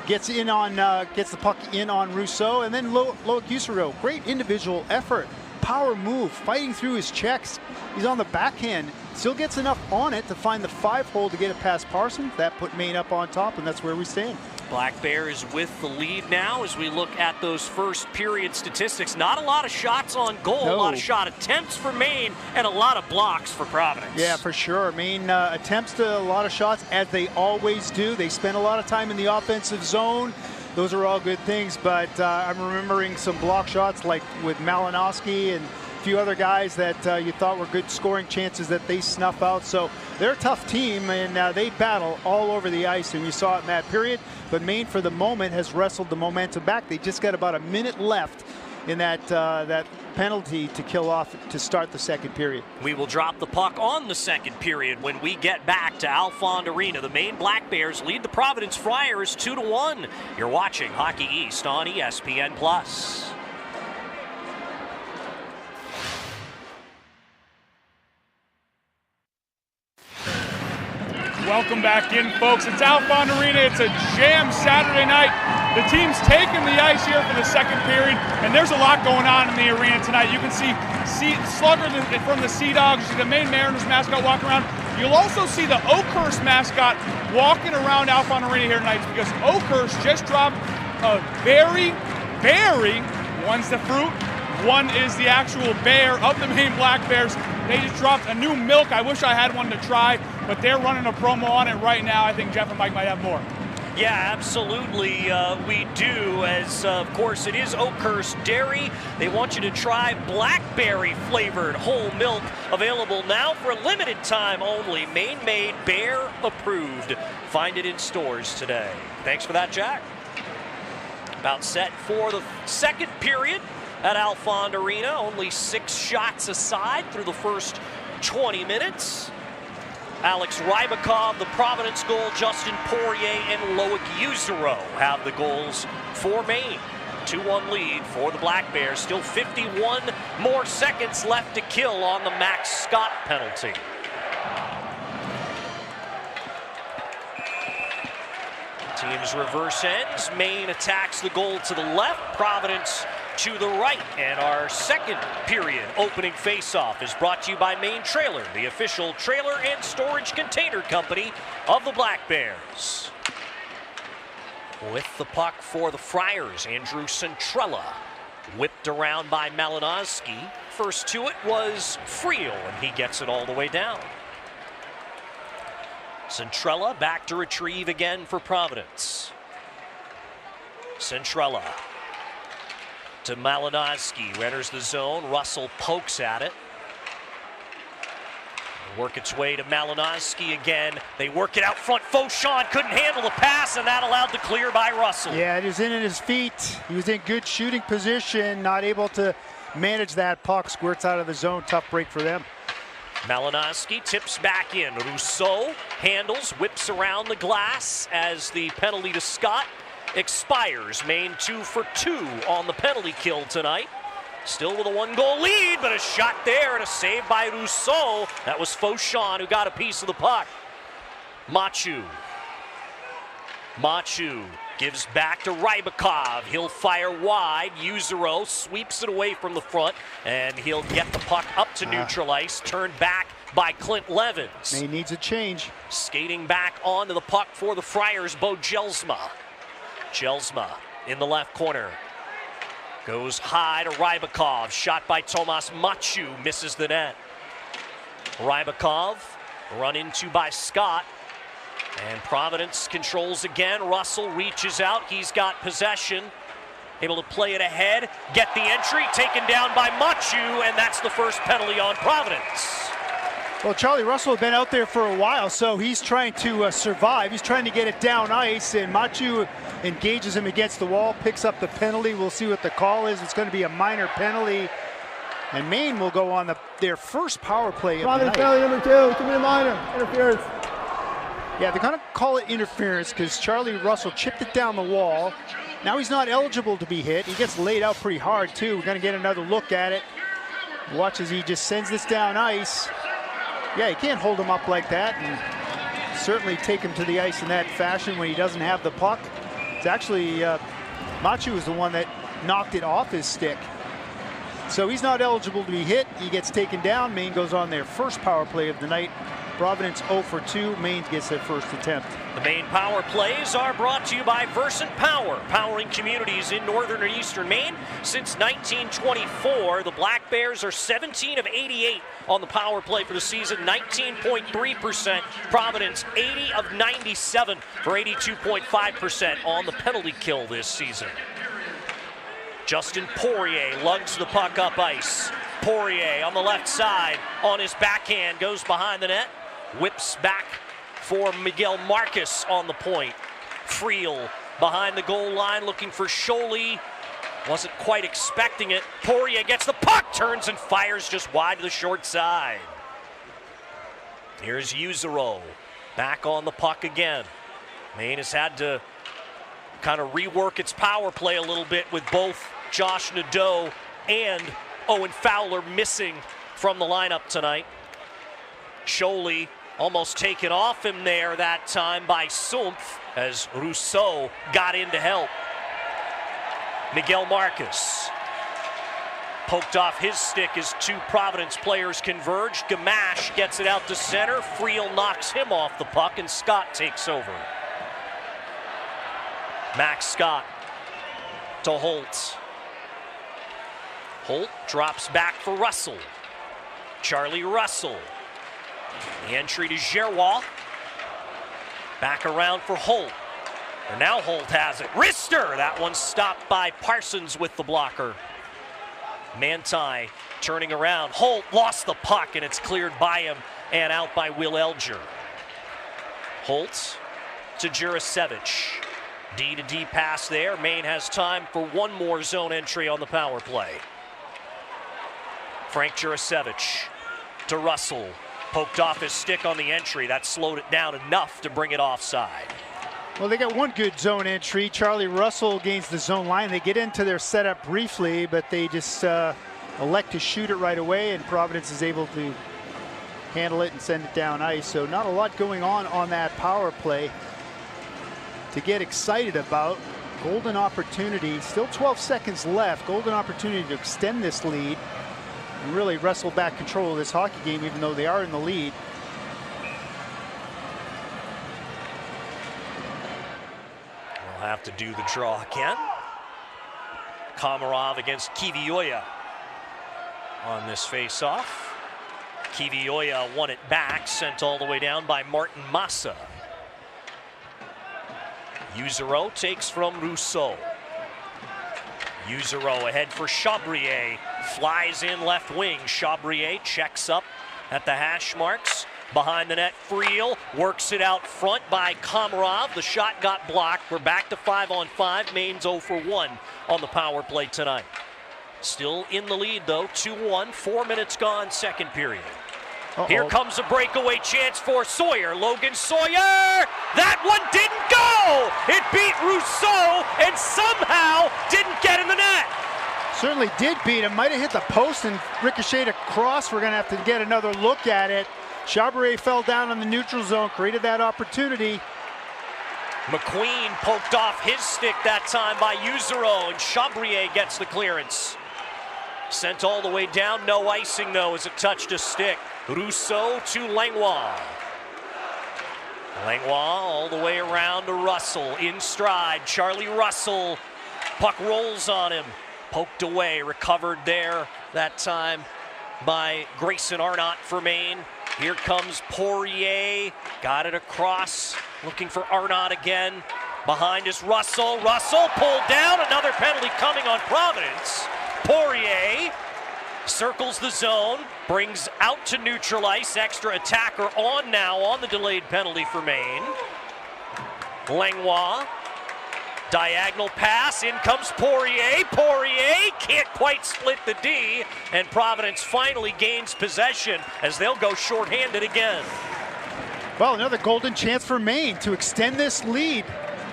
gets the puck in on Rousseau, and then Loic Usuro. Great individual effort, power move, fighting through his checks. He's on the backhand, still gets enough on it to find the 5-hole to get it past Parsons. That put Maine up on top, and that's where we stand. Black Bears with the lead now as we look at those first period statistics. Not a lot of shots on goal, No. A lot of shot attempts for Maine, and a lot of blocks for Providence. Yeah, for sure. Maine attempts to a lot of shots, as they always do. They spend a lot of time in the offensive zone. Those are all good things, but I'm remembering some block shots like with Malinowski and a few other guys that you thought were good scoring chances that they snuff out. So they're a tough team, and they battle all over the ice, and you saw it in that period. But Maine, for the moment, has wrestled the momentum back. They just got about a minute left in that penalty to kill off to start the second period. We will drop the puck on the second period when we get back to Alfond Arena. The Maine Black Bears lead the Providence Friars 2-1. You're watching Hockey East on ESPN+. Welcome back in, folks. It's Alfond Arena. It's a jam Saturday night. The team's taking the ice here for the second period, and there's a lot going on in the arena tonight. You can see Slugger from the Sea Dogs, the Maine Mariners mascot walking around. You'll also see the Oakhurst mascot walking around Alfond Arena here tonight, because Oakhurst just dropped a berry. One's the fruit, one is the actual bear of the Maine Black Bears. They just dropped a new milk. I wish I had one to try, but they're running a promo on it right now. I think Jeff and Mike might have more. Yeah, absolutely, we do, as of course it is Oakhurst Dairy. They want you to try blackberry flavored whole milk, available now for a limited time only. Maine made, bear approved. Find it in stores today. Thanks for that, Jack. About set for the second period at Alfond Arena. Only 6 shots aside through the first 20 minutes. Alex Rybakov, the Providence goal. Justin Poirier and Loic Usuro have the goals for Maine. 2-1 lead for the Black Bears. Still 51 more seconds left to kill on the Max Scott penalty. Teams reverse ends. Maine attacks the goal to the left, Providence to the right. And our second period opening faceoff is brought to you by Maine Trailer, the official trailer and storage container company of the Black Bears. With the puck for the Friars, Andrew Centrella, whipped around by Malinowski. First to it was Friel, and he gets it all the way down. Centrella back to retrieve again for Providence. Centrella to Malinowski, who enters the zone. Russell pokes at it. Work its way to Malinowski again. They work it out front. Fauchon couldn't handle the pass, and that allowed the clear by Russell. Yeah, it was in at his feet. He was in good shooting position, not able to manage that puck. Squirts out of the zone. Tough break for them. Malinowski tips back in. Rousseau handles, whips around the glass as the penalty to Scott expires. Maine 2 for 2 on the penalty kill tonight. Still with a 1-goal lead, but a shot there and a save by Rousseau. That was Fauchon who got a piece of the puck. Machu gives back to Rybakov. He'll fire wide. Yuzero sweeps it away from the front, and he'll get the puck up to neutral ice. Turned back by Clint Levens. He needs a change. Skating back onto the puck for the Friars, Bo Jelsma. Jelsma in the left corner. Goes high to Rybakov. Shot by Tomas Machu. Misses the net. Rybakov run into by Scott. And Providence controls again. Russell reaches out. He's got possession. Able to play it ahead. Get the entry. Taken down by Machu. And that's the first penalty on Providence. Well, Charlie Russell has been out there for a while, so he's trying to survive. He's trying to get it down ice, and Machu engages him against the wall, picks up the penalty. We'll see what the call is. It's going to be a minor penalty, and Maine will go on their first power play of the night. Penalty number 2, it's going to be a minor interference. Yeah, they're going to call it interference because Charlie Russell chipped it down the wall. Now he's not eligible to be hit. He gets laid out pretty hard, too. We're going to get another look at it. Watch as he just sends this down ice. Yeah, you can't hold him up like that and certainly take him to the ice in that fashion when he doesn't have the puck. It's actually, Machu is the one that knocked it off his stick. So he's not eligible to be hit. He gets taken down. Maine goes on their first power play of the night. Providence 0 for 2. Maine gets their first attempt. The Maine power plays are brought to you by Versant Power, powering communities in northern and eastern Maine since 1924. The Black Bears are 17 of 88 on the power play for the season, 19.3%. Providence 80 of 97 for 82.5% on the penalty kill this season. Justin Poirier lugs the puck up ice. Poirier on the left side on his backhand, goes behind the net, whips back for Miguel Marcus on the point. Friel behind the goal line looking for Scholey. Wasn't quite expecting it. Poirier gets the puck, turns and fires just wide to the short side. Here's Yuzero back on the puck again. Maine has had to kind of rework its power play a little bit with both Josh Nadeau and Owen Fowler missing from the lineup tonight. Scholey almost taken off him there that time by Sumpf as Rousseau got in to help. Miguel Marcus poked off his stick as two Providence players converge. Gamache gets it out to center. Friel knocks him off the puck and Scott takes over. Max Scott to Holt. Holt drops back for Russell. Charlie Russell. The entry to Giroir. Back around for Holt. And now Holt has it. Rister! That one stopped by Parsons with the blocker. Manti turning around. Holt lost the puck and it's cleared by him and out by Will Elger. Holt to Jurasevich. D to D pass there. Maine has time for one more zone entry on the power play. Frank Jurasevich to Russell. Poked off his stick on the entry. That slowed it down enough to bring it offside. Well, they got one good zone entry. Charlie Russell gains the zone line. They get into their setup briefly, but they just elect to shoot it right away, and Providence is able to handle it and send it down ice. So not a lot going on that power play to get excited about. Golden opportunity, still 12 seconds left. Golden opportunity to extend this lead and really wrestle back control of this hockey game, even though they are in the lead. We'll have to do the draw again. Komarov against Kivioya on this face-off. Kivioya won it back, sent all the way down by Martin Massa. Yuzero takes from Rousseau. Yuzero ahead for Chabrier. Flies in left wing. Chabrier checks up at the hash marks. Behind the net, Friel works it out front by Komarov. The shot got blocked. We're back to 5-on-5. Maine's 0 for 1 on the power play tonight. Still in the lead though, 2-1. 4 minutes gone, second period. Here comes a breakaway chance for Sawyer. Logan Sawyer! That one didn't go! It beat Rousseau and somehow didn't get in the net. Certainly did beat him. Might have hit the post and ricocheted across. We're going to have to get another look at it. Chabrier fell down on the neutral zone, created that opportunity. McQueen poked off his stick that time by Usero, and Chabrier gets the clearance. Sent all the way down, no icing though as it touched a stick. Rousseau to Langlois. Langlois all the way around to Russell, in stride. Charlie Russell, puck rolls on him. Poked away, recovered there that time by Grayson Arnott for Maine. Here comes Poirier, got it across, looking for Arnott again. Behind is Russell. Russell pulled down, another penalty coming on Providence. Poirier circles the zone, brings out to neutral ice, extra attacker on now on the delayed penalty for Maine. Langlois, diagonal pass, in comes Poirier. Poirier can't quite split the D, and Providence finally gains possession as they'll go shorthanded again. Well, another golden chance for Maine to extend this lead.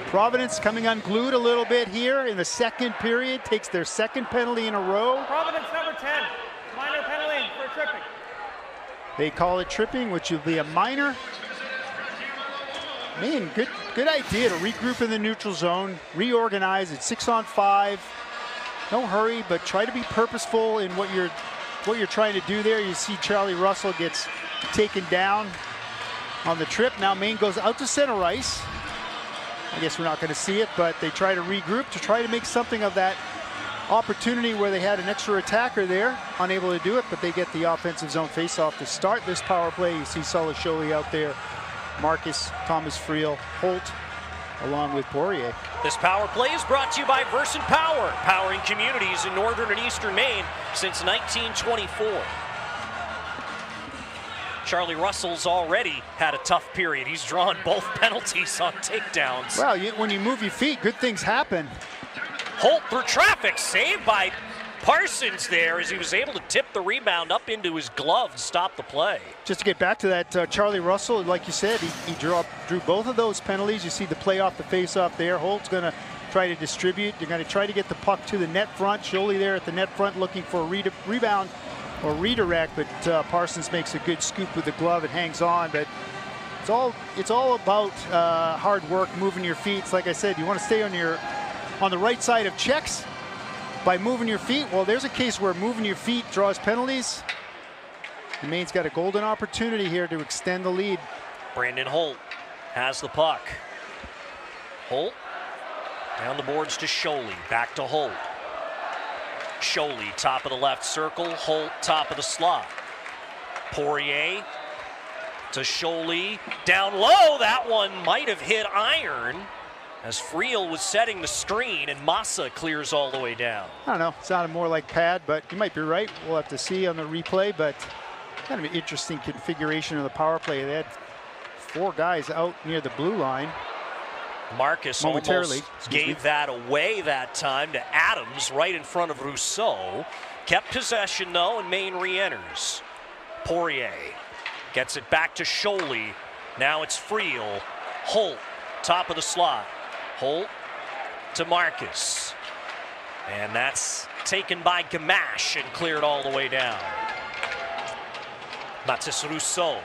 Providence coming unglued a little bit here in the second period, takes their second penalty in a row. Providence number 10, minor penalty for tripping. They call it tripping, which will be a minor. Maine, good idea to regroup in the neutral zone, reorganize at 6-on-5. No hurry, but try to be purposeful in what you're trying to do there. You see Charlie Russell gets taken down on the trip. Now Maine goes out to center ice. I guess we're not going to see it, but they try to regroup to try to make something of that opportunity where they had an extra attacker there, unable to do it, but they get the offensive zone faceoff to start this power play. You see Sulisholi out there, Marcus, Thomas Friel, Holt, along with Poirier. This power play is brought to you by Versant Power, powering communities in northern and eastern Maine since 1924. Charlie Russell's already had a tough period. He's drawn both penalties on takedowns. Well, when you move your feet, good things happen. Holt through traffic, saved by Parsons there as he was able to tip the rebound up into his glove and stop the play. Just to get back to that, Charlie Russell, like you said, he drew both of those penalties. You see the play off the face-off there. Holt's going to try to distribute. They're going to try to get the puck to the net front. Scholey there at the net front looking for a rebound or redirect, but Parsons makes a good scoop with the glove and hangs on. But it's all about hard work, moving your feet. It's like I said, you want to stay on the right side of checks by moving your feet. Well, there's a case where moving your feet draws penalties. And Maine's got a golden opportunity here to extend the lead. Brandon Holt has the puck. Holt down the boards to Scholey, back to Holt. Scholey, top of the left circle. Holt, top of the slot. Poirier to Scholey, down low. That one might have hit iron as Friel was setting the screen, and Massa clears all the way down. I don't know, it sounded more like pad, but you might be right. We'll have to see on the replay, but kind of an interesting configuration of the power play. They had 4 guys out near the blue line. Marcus almost gave that away that time to Adams right in front of Rousseau. Kept possession though, and Maine re-enters. Poirier gets it back to Scholey. Now it's Friel. Holt, top of the slot. Holt to Marcus. And that's taken by Gamache and cleared all the way down. Mathis Rousseau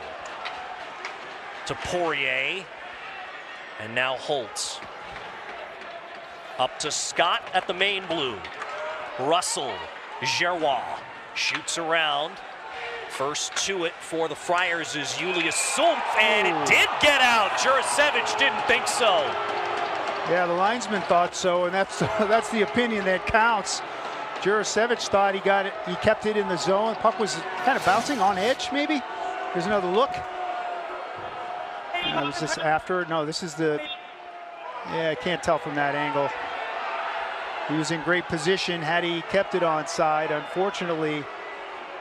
to Poirier. And now Holt. Up to Scott at the Maine blue. Russell, Gerrois shoots around. First to it for the Friars is Julius Sumpf, and it did get out. Jurasevich didn't think so. Yeah, the linesman thought so, and that's the opinion that counts. Jurasevich thought he got it. He kept it in the zone. The puck was kind of bouncing on edge, maybe. Here's another look. Was this after? No, this is the. Yeah, I can't tell from that angle. He was in great position had he kept it onside. Unfortunately,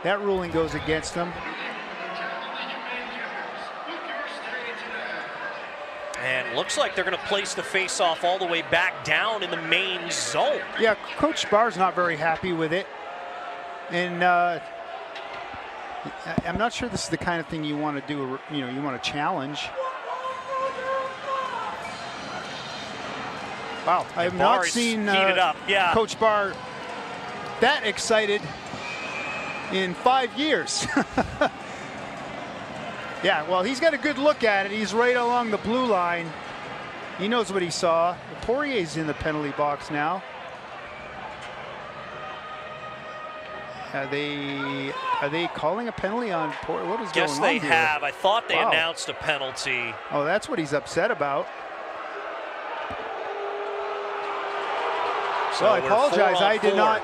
that ruling goes against him. And looks like they're going to place the face-off all the way back down in the Maine zone. Yeah, Coach Sparr's not very happy with it. And I'm not sure this is the kind of thing you want to do, you want to challenge. Wow, I have not seen Coach Sparr that excited in 5 years. Yeah, well, he's got a good look at it. He's right along the blue line. He knows what he saw. Poirier's in the penalty box now. Are they calling a penalty on Poirier? What is going on Yes, they here? have. I thought they announced a penalty. Oh, that's what he's upset about. So well, I apologize. I did 4-on-4. not.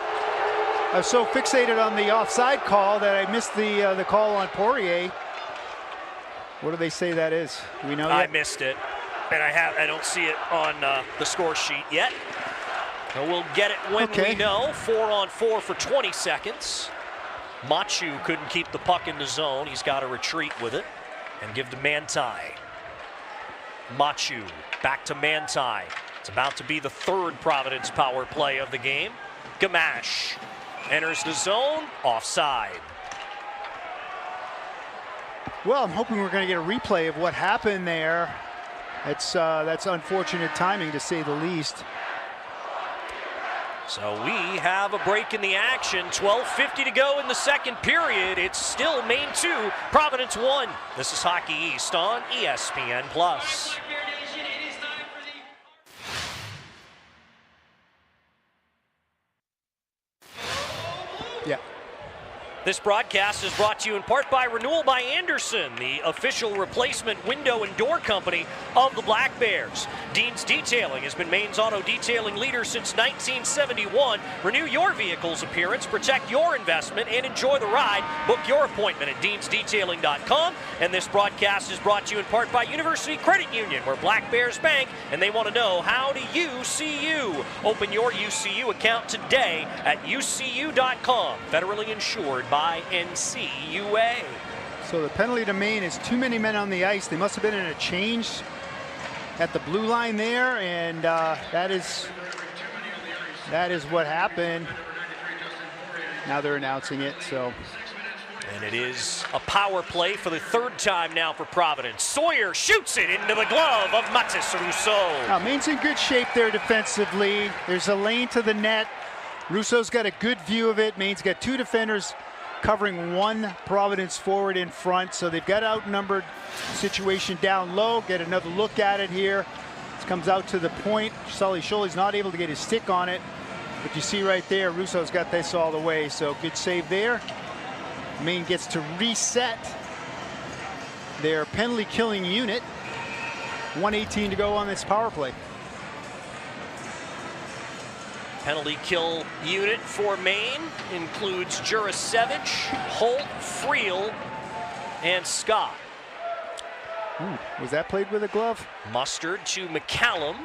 I was so fixated on the offside call that I missed the call on Poirier. What do they say that is? Do we know yet? I missed it, and I don't see it on the score sheet yet. So we'll get it when we know. 4-on-4 for 20 seconds. Machu couldn't keep the puck in the zone. He's got to retreat with it and give to Manti. Machu back to Manti. It's about to be the third Providence power play of the game. Gamache enters the zone, offside. Well, I'm hoping we're going to get a replay of what happened there. That's unfortunate timing, to say the least. So we have a break in the action. 12:50 to go in the second period. It's still Maine 2, Providence 1. This is Hockey East on ESPN+. Yeah. This broadcast is brought to you in part by Renewal by Anderson, the official replacement window and door company of the Black Bears. Dean's Detailing has been Maine's auto detailing leader since 1971. Renew your vehicle's appearance, protect your investment, and enjoy the ride. Book your appointment at deansdetailing.com. And this broadcast is brought to you in part by University Credit Union, where Black Bears bank, and they want to know, how do you see you? Open your UCU account today at ucu.com. Federally insured by NCUA. So the penalty to Maine is too many men on the ice. They must have been in a change at the blue line there, and that is what happened. Now they're announcing it. So. And it is a power play for the third time now for Providence. Sawyer shoots it into the glove of Matis Rousseau. Now, Maine's in good shape there defensively. There's a lane to the net. Rousseau's got a good view of it. Maine's got two defenders covering one Providence forward in front, so they've got outnumbered situation down low. Get another look at it here. This comes out to the point. Sully Sholey's not able to get his stick on it, but you see right there, Rousseau's got this all the way, so good save there. Maine gets to reset their penalty killing unit. 1:18 to go on this power play. Penalty kill unit for Maine includes Jurasevich, Holt, Friel, and Scott. Was that played with a glove? Mustard to McCallum.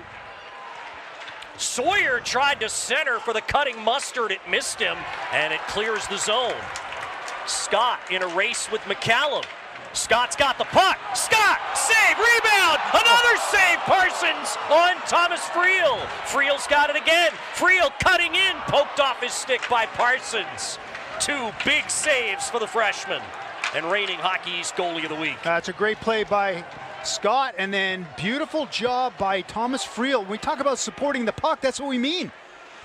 Sawyer tried to center for the cutting Mustard. It missed him, and it clears the zone. Scott in a race with McCallum. Scott's got the puck. Scott, save, rebound, another save. Parsons on Thomas Friel. Friel's got it again. Friel cutting in, poked off his stick by Parsons. Two big saves for the freshman and reigning Hockey East goalie of the week. That's a great play by Scott, and then beautiful job by Thomas Friel. When we talk about supporting the puck, that's what we mean.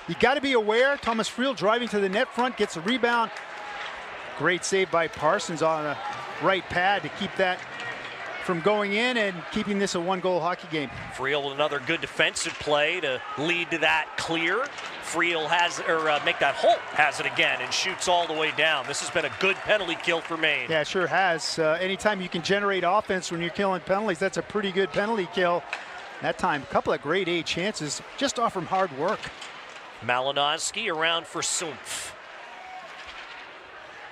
You got to be aware. Thomas Friel driving to the net front, gets a rebound. Great save by Parsons on a right pad to keep that from going in and keeping this a one-goal hockey game. Friel with another good defensive play to lead to that clear. Friel has, make that Holt has it again and shoots all the way down. This has been a good penalty kill for Maine. Yeah, it sure has. Anytime you can generate offense when you're killing penalties, that's a pretty good penalty kill. That time, a couple of grade A chances just off from hard work. Malinowski around for Sumpf.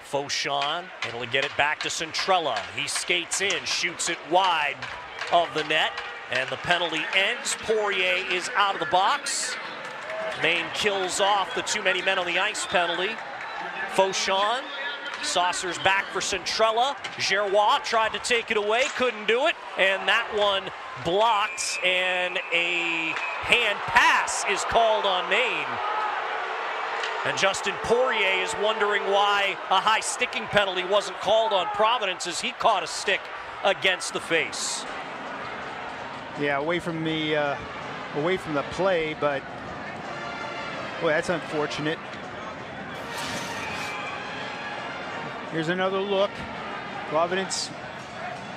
Fauchon, and he'll get it back to Centrella. He skates in, shoots it wide of the net, and the penalty ends. Poirier is out of the box. Maine kills off the too many men on the ice penalty. Fauchon saucers back for Centrella. Gerrois tried to take it away, couldn't do it, and that one blocked, and a hand pass is called on Maine. And Justin Poirier is wondering why a high sticking penalty wasn't called on Providence as he caught a stick against the face. Yeah, away from the play, but boy, that's unfortunate. Here's another look. Providence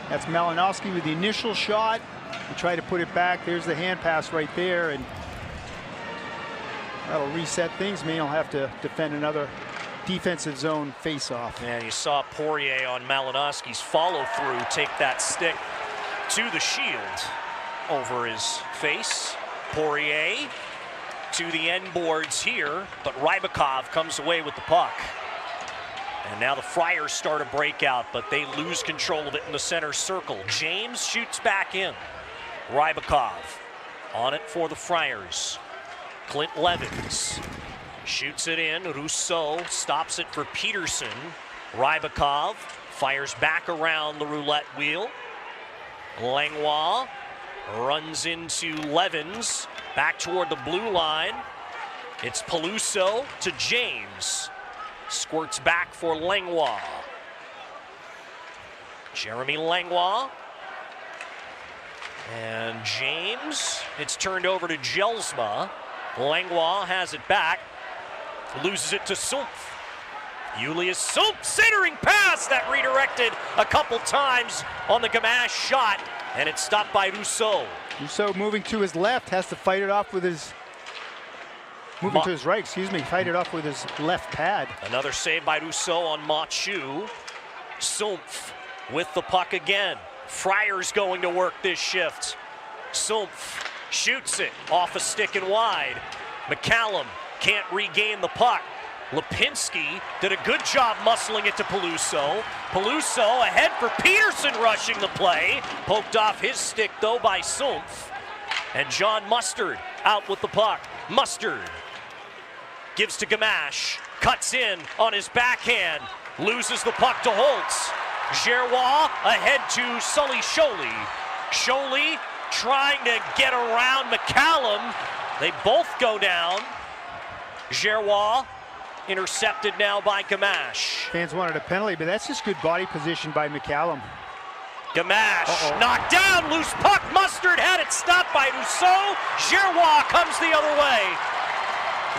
That's Malinowski with the initial shot. We try to put it back. There's the hand pass right there, and that'll reset things. Maine will have to defend another defensive zone face-off. And you saw Poirier on Malinowski's follow-through take that stick to the shield over his face. Poirier to the end boards here, but Rybakov comes away with the puck. And now the Friars start a breakout, but they lose control of it in the center circle. James shoots back in. Rybakov on it for the Friars. Clint Levins shoots it in. Rousseau stops it for Peterson. Rybakov fires back around the roulette wheel. Langlois runs into Levins, back toward the blue line. It's Peluso to James. Squirts back for Langlois. Jeremy Langlois. And James, it's turned over to Jelsma. Langlois has it back. Loses it to Sumpf. Julius Sumpf, centering pass that redirected a couple times on the Gamache shot, and it's stopped by Rousseau. Rousseau moving to his left, has to fight it off with his, moving to his right, excuse me, fight it off with his left pad. Another save by Rousseau on Machu. Sumpf with the puck again. Friars going to work this shift. Sumpf shoots it off a stick and wide. McCallum can't regain the puck. Lipinski did a good job muscling it to Peluso. Peluso ahead for Peterson rushing the play. Poked off his stick though by Sumpf. And John Mustard out with the puck. Mustard gives to Gamache. Cuts in on his backhand. Loses the puck to Holtz. Gerrois ahead to Sully Sholey. Sholey trying to get around McCallum. They both go down. Gerrois intercepted now by Gamache. Fans wanted a penalty, but that's just good body position by McCallum. Gamache knocked down, loose puck. Mustard had it stopped by Rousseau. Gerrois comes the other way.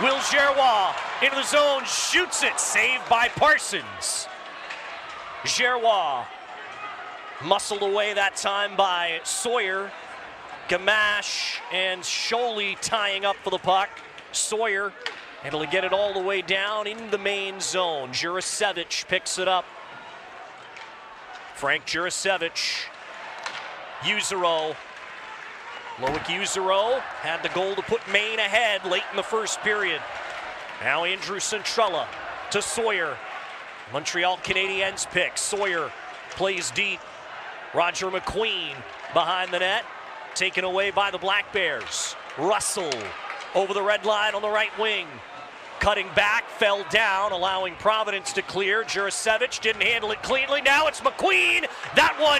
Will Gerrois into the zone, shoots it, saved by Parsons. Gerrois muscled away that time by Sawyer. Gamache and Sholey tying up for the puck. Sawyer able to get it all the way down in the Maine zone. Jurasevich picks it up. Frank Jurasevich. Yuzero. Loic Yuzero had the goal to put Maine ahead late in the first period. Now Andrew Centrella to Sawyer. Montreal Canadiens pick. Sawyer plays deep. Roger McQueen behind the net. Taken away by the Black Bears. Russell over the red line on the right wing. Cutting back, fell down, allowing Providence to clear. Jurasevich didn't handle it cleanly. Now it's McQueen. That one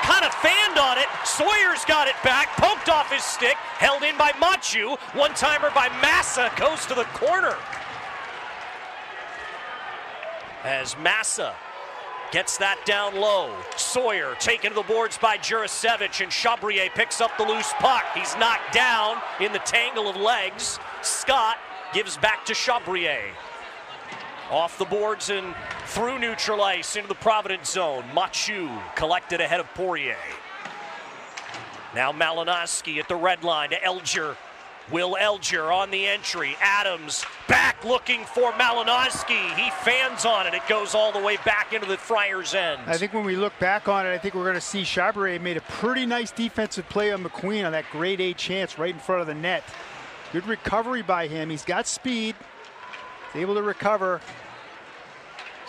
kind of fanned on it. Sawyer's got it back, poked off his stick, held in by Machu. One-timer by Massa goes to the corner. As Massa gets that down low. Sawyer taken to the boards by Jurasevich, and Chabrier picks up the loose puck. He's knocked down in the tangle of legs. Scott gives back to Chabrier. Off the boards and through neutral ice into the Providence zone. Machu collected ahead of Poirier. Now Malinowski at the red line to Elger. Will Elger on the entry. Adams back looking for Malinowski. He fans on it. It goes all the way back into the Friars' end. I think when we look back on it, I think we're going to see Chabrier made a pretty nice defensive play on McQueen on that grade A chance right in front of the net. Good recovery by him. He's got speed. He's able to recover.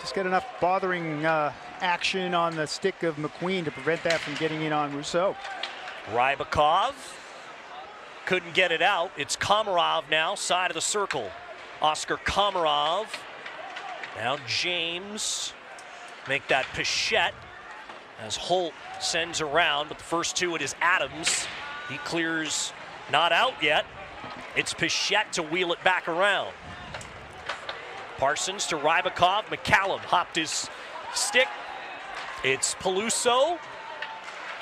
Just got enough bothering action on the stick of McQueen to prevent that from getting in on Rousseau. Rybakov couldn't get it out. It's Komarov now, side of the circle. Oscar Komarov. Now James make that Pichette as Holt sends around, but the first two it is Adams. He clears, not out yet. It's Pichette to wheel it back around. Parsons to Rybakov. McCallum hopped his stick. It's Peluso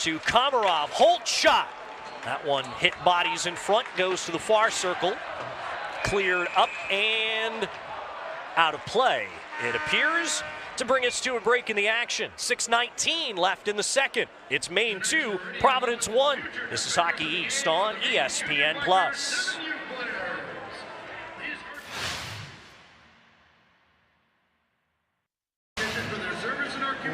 to Komarov. Holt shot. That one hit bodies in front, goes to the far circle. Cleared up and out of play. It appears to bring us to a break in the action. 6:19 left in the second. It's Maine 2, Providence 1. This is Hockey East on ESPN+.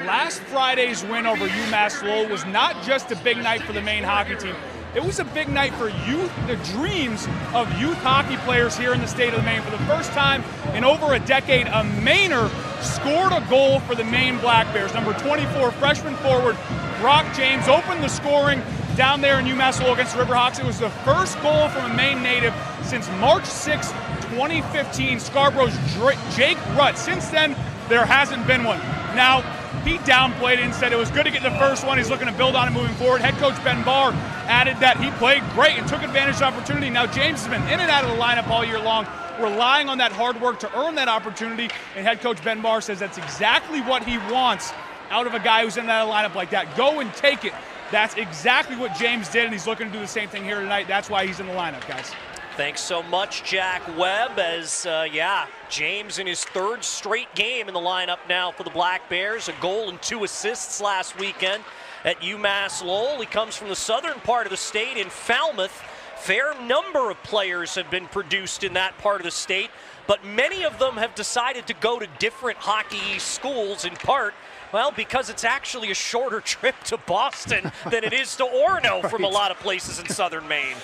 Last Friday's win over UMass Lowell was not just a big night for the Maine hockey team. It was a big night for youth, the dreams of youth hockey players here in the state of Maine. For the first time in over a decade, a Mainer scored a goal for the Maine Black Bears. Number 24, freshman forward Brock James opened the scoring down there in UMass Lowell against the Riverhawks. It was the first goal from a Maine native since March 6, 2015, Scarborough's Jake Rutt. Since then, there hasn't been one. Now, he downplayed it and said it was good to get the first one. He's looking to build on it moving forward. Head coach Ben Barr added that he played great and took advantage of the opportunity. Now, James has been in and out of the lineup all year long, relying on that hard work to earn that opportunity, and head coach Ben Barr says that's exactly what he wants out of a guy who's in that lineup like that. Go and take it. That's exactly what James did, and he's looking to do the same thing here tonight. That's why he's in the lineup, guys. Thanks so much, Jack Webb, as, James in his third straight game in the lineup now for the Black Bears. A goal and 2 assists last weekend at UMass Lowell. He comes from the southern part of the state in Falmouth. Fair number of players have been produced in that part of the state, but many of them have decided to go to different Hockey East schools, in part, well, because it's actually a shorter trip to Boston than it is to Orono from a lot of places in southern Maine.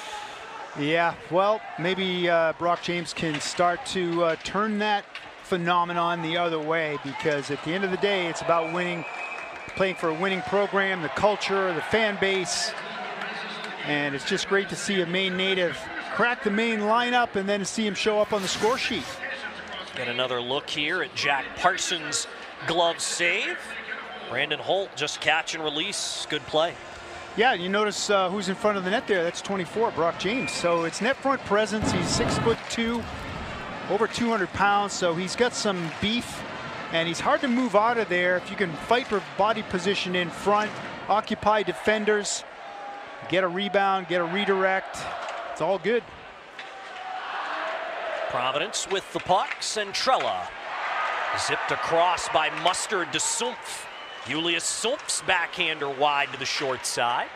Yeah, well, maybe Brock James can start to turn that phenomenon the other way, because at the end of the day, it's about winning, playing for a winning program, the culture, the fan base, and it's just great to see a Maine native crack the Maine lineup and then see him show up on the score sheet. Get another look here at Jack Parsons' glove save. Brandon Holt just catch and release, good play. Yeah, you notice who's in front of the net there. That's 24, Brock James. So it's net front presence. He's 6'2", over 200 pounds. So he's got some beef, and he's hard to move out of there. If you can fight for body position in front, occupy defenders, get a rebound, get a redirect, it's all good. Providence with the puck. Centrella zipped across by Mustard to Sumpf. Julius Sumpf's backhander wide to the short side.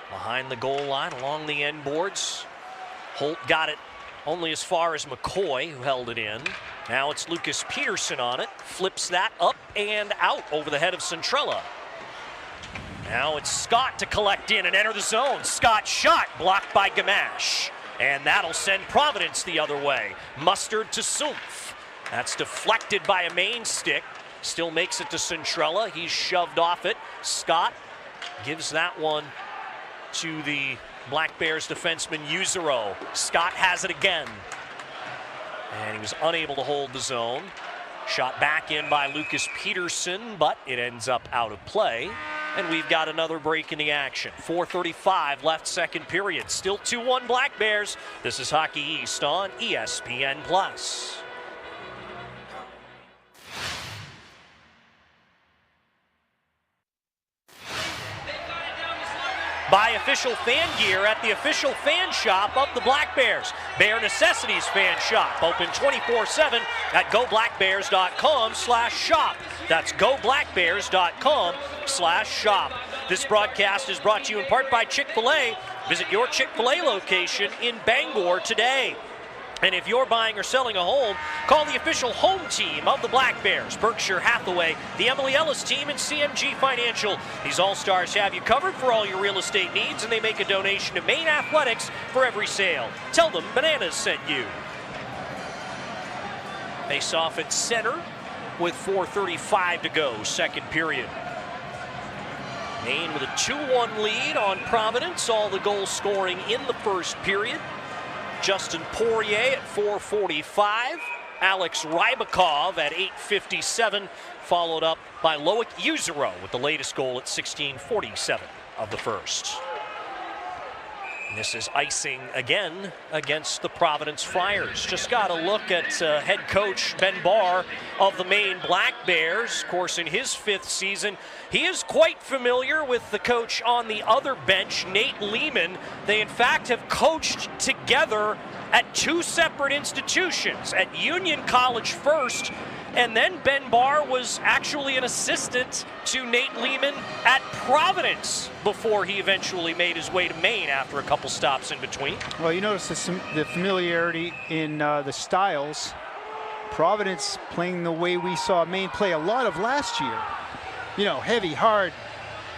Behind the goal line, along the end boards. Holt got it only as far as McCoy, who held it in. Now it's Lucas Peterson on it. Flips that up and out over the head of Centrella. Now it's Scott to collect in and enter the zone. Scott's shot blocked by Gamache. And that'll send Providence the other way. Mustard to Sumpf. That's deflected by a Maine stick. Still makes it to Centrella. He's shoved off it. Scott gives that one to the Black Bears defenseman Yuzero. Scott has it again. And he was unable to hold the zone. Shot back in by Lucas Peterson, but it ends up out of play. And we've got another break in the action. 4:35 left second period. Still 2-1 Black Bears. This is Hockey East on ESPN+. Buy official fan gear at the official fan shop of the Black Bears. Bear Necessities Fan Shop, open 24/7 at goblackbears.com/shop. That's goblackbears.com/shop. This broadcast is brought to you in part by Chick-fil-A. Visit your Chick-fil-A location in Bangor today. And if you're buying or selling a home, call the official home team of the Black Bears, Berkshire Hathaway, the Emily Ellis team, and CMG Financial. These all-stars have you covered for all your real estate needs, and they make a donation to Maine Athletics for every sale. Tell them Bananas sent you. Face off at center with 4:35 to go, second period. Maine with a 2-1 lead on Providence, all the goal scoring in the first period. Justin Poirier at 4:45. Alex Rybakov at 8:57, followed up by Loic Yuzero with the latest goal at 16:47 of the first. And this is icing again against the Providence Friars. Just got a look at head coach Ben Barr of the Maine Black Bears. Of course, in his 5th season, he is quite familiar with the coach on the other bench, Nate Lehman. They, in fact, have coached together at two separate institutions, at Union College first, and then Ben Barr was actually an assistant to Nate Lehman at Providence before he eventually made his way to Maine after a couple stops in between. Well, you notice the familiarity in the styles. Providence playing the way we saw Maine play a lot of last year. You know, heavy, hard,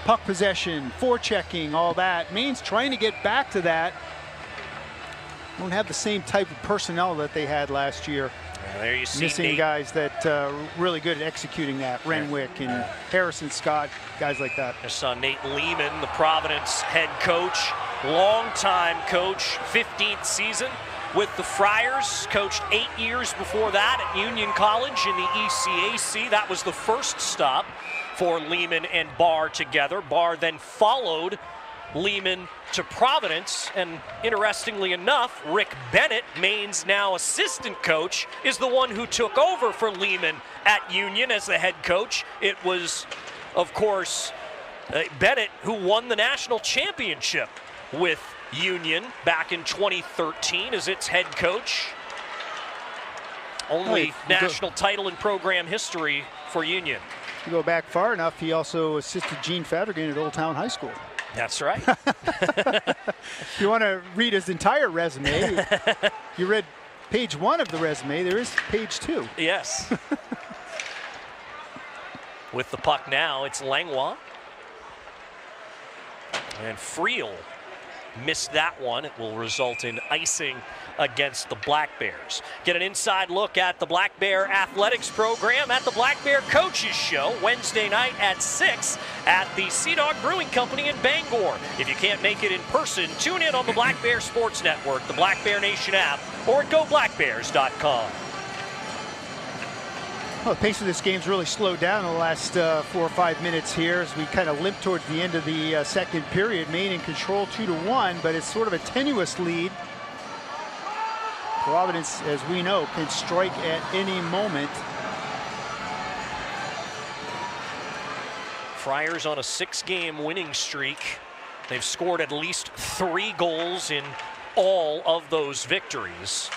puck possession, forechecking, all that. Maine's trying to get back to that. Don't have the same type of personnel that they had last year. There you see missing Nate. Guys that really good at executing that. Renwick and Harrison Scott, guys like that. I saw Nate Lehman, the Providence head coach, longtime coach, 15th season with the Friars, coached 8 years before that at Union College in the ECAC. That was the first stop for Lehman and Barr together. Barr then followed Lehman to Providence, and interestingly enough, Rick Bennett, Maine's now assistant coach, is the one who took over for Lehman at Union as the head coach. It was, of course, Bennett who won the national championship with Union back in 2013 as its head coach. Only national title in program history for Union. If you go back far enough, he also assisted Gene Fadrigan at Old Town High School. That's right. If you want to read his entire resume, you read page 1 of the resume. There is page 2. Yes. With the puck now, it's Langlois. And Friel missed that one. It will result in icing against the Black Bears. Get an inside look at the Black Bear Athletics program at the Black Bear Coaches Show Wednesday night at 6 at the Sea Dog Brewing Company in Bangor. If you can't make it in person, tune in on the Black Bear Sports Network, the Black Bear Nation app, or at goblackbears.com. Well, the pace of this game's really slowed down in the last 4 or 5 minutes here as we kind of limp towards the end of the second period. Maine in control 2-1, but it's sort of a tenuous lead. Providence, as we know, can strike at any moment. Friars on a 6-game winning streak. They've scored at least 3 goals in all of those victories.